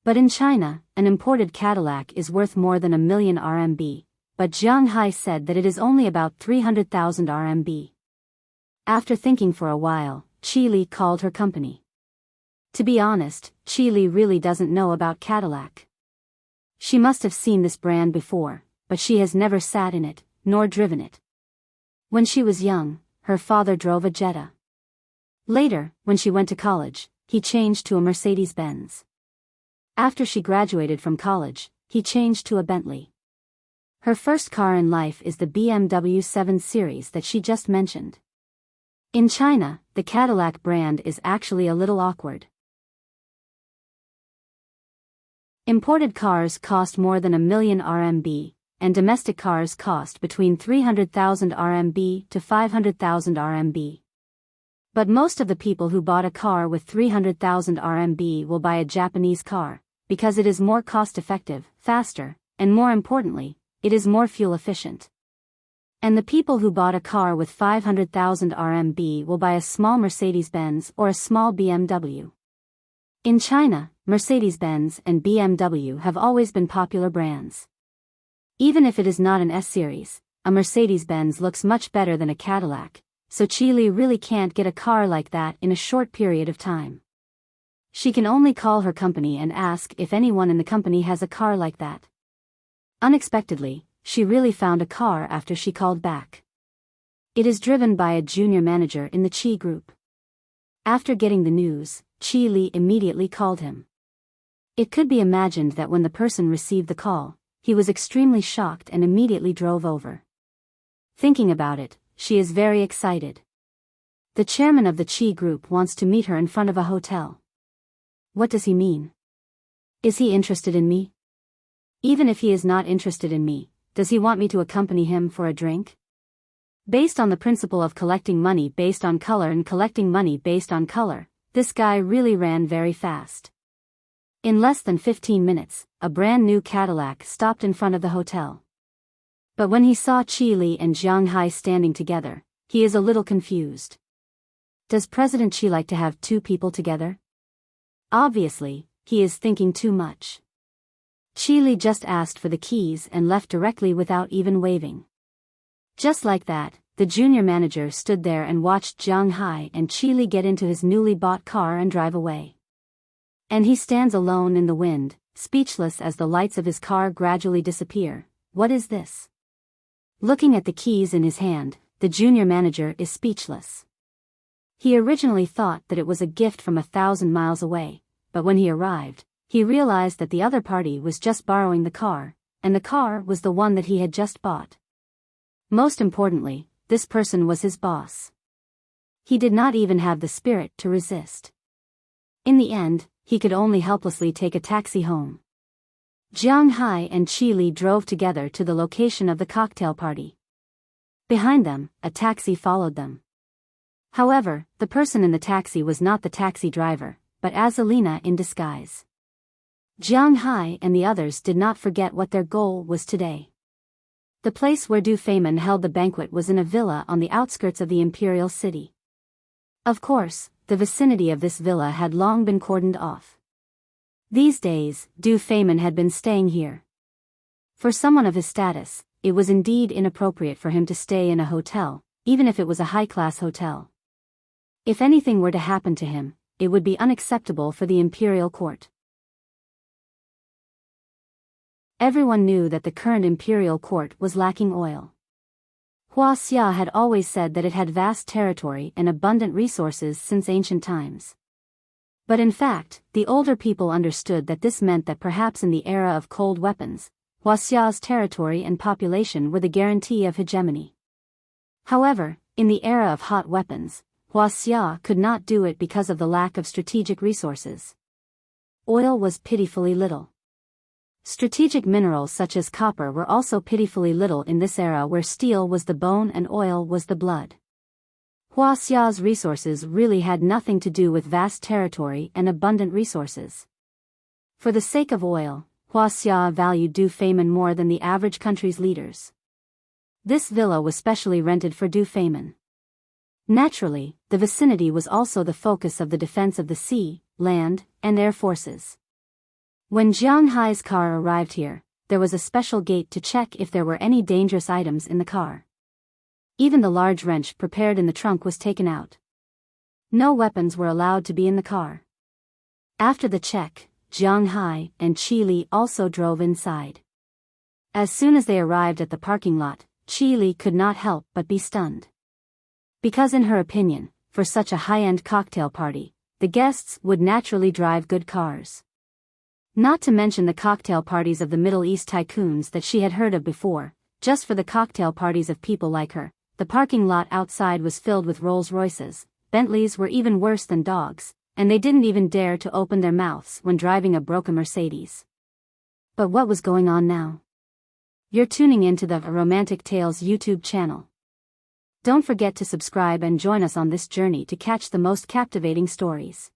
But in China, an imported Cadillac is worth more than 1 million RMB, but Jiang Hai said that it is only about 300,000 RMB. After thinking for a while, Qi Li called her company. To be honest, Qi Li really doesn't know about Cadillac. She must have seen this brand before, but she has never sat in it, nor driven it. When she was young, her father drove a Jetta. Later, when she went to college, he changed to a Mercedes-Benz. After she graduated from college, he changed to a Bentley. Her first car in life is the BMW 7 Series that she just mentioned. In China, the Cadillac brand is actually a little awkward. Imported cars cost more than 1 million RMB, and domestic cars cost between 300,000 RMB to 500,000 RMB. But most of the people who bought a car with 300,000 RMB will buy a Japanese car, because it is more cost-effective, faster, and more importantly, it is more fuel-efficient. And the people who bought a car with 500,000 RMB will buy a small Mercedes-Benz or a small BMW. In China, Mercedes-Benz and BMW have always been popular brands. Even if it is not an S-Series, a Mercedes-Benz looks much better than a Cadillac, so Qi Li really can't get a car like that in a short period of time. She can only call her company and ask if anyone in the company has a car like that. Unexpectedly, she really found a car after she called back. It is driven by a junior manager in the Qi group. After getting the news, Qi Li immediately called him. It could be imagined that when the person received the call, he was extremely shocked and immediately drove over. Thinking about it, she is very excited. The chairman of the Qi group wants to meet her in front of a hotel. What does he mean? Is he interested in me? Even if he is not interested in me, does he want me to accompany him for a drink? Based on the principle of collecting money based on color and collecting money based on color, this guy really ran very fast. In less than 15 minutes, a brand new Cadillac stopped in front of the hotel. But when he saw Qi Li and Jiang Hai standing together, he is a little confused. Does President Qi like to have two people together? Obviously, he is thinking too much. Qi Li just asked for the keys and left directly without even waving. Just like that, the junior manager stood there and watched Jiang Hai and Qi Li get into his newly bought car and drive away. And he stands alone in the wind, speechless as the lights of his car gradually disappear. What is this? Looking at the keys in his hand, the junior manager is speechless. He originally thought that it was a gift from 1,000 miles away, but when he arrived, he realized that the other party was just borrowing the car, and the car was the one that he had just bought. Most importantly, this person was his boss. He did not even have the spirit to resist. In the end, he could only helplessly take a taxi home. Jiang Hai and Qi Li drove together to the location of the cocktail party. Behind them, a taxi followed them. However, the person in the taxi was not the taxi driver, but Azalina in disguise. Jiang Hai and the others did not forget what their goal was today. The place where Du Feimin held the banquet was in a villa on the outskirts of the imperial city. Of course, the vicinity of this villa had long been cordoned off. These days, Du Feimin had been staying here. For someone of his status, it was indeed inappropriate for him to stay in a hotel, even if it was a high-class hotel. If anything were to happen to him, it would be unacceptable for the imperial court. Everyone knew that the current imperial court was lacking oil. Huaxia had always said that it had vast territory and abundant resources since ancient times. But in fact, the older people understood that this meant that perhaps in the era of cold weapons, Huaxia's territory and population were the guarantee of hegemony. However, in the era of hot weapons, Huaxia could not do it because of the lack of strategic resources. Oil was pitifully little. Strategic minerals such as copper were also pitifully little in this era where steel was the bone and oil was the blood. Huaxia's resources really had nothing to do with vast territory and abundant resources. For the sake of oil, Huaxia valued Du Feimin more than the average country's leaders. This villa was specially rented for Du Feimin. Naturally, the vicinity was also the focus of the defense of the sea, land, and air forces. When Jiang Hai's car arrived here, there was a special gate to check if there were any dangerous items in the car. Even the large wrench prepared in the trunk was taken out. No weapons were allowed to be in the car. After the check, Jiang Hai and Qi Li also drove inside. As soon as they arrived at the parking lot, Qi Li could not help but be stunned. Because in her opinion, for such a high-end cocktail party, the guests would naturally drive good cars. Not to mention the cocktail parties of the Middle East tycoons that she had heard of before. Just for the cocktail parties of people like her, the parking lot outside was filled with Rolls-Royces. Bentleys were even worse than dogs, and they didn't even dare to open their mouths when driving a broken Mercedes. But what was going on now? You're tuning into the Romantic Tales YouTube channel. Don't forget to subscribe and join us on this journey to catch the most captivating stories.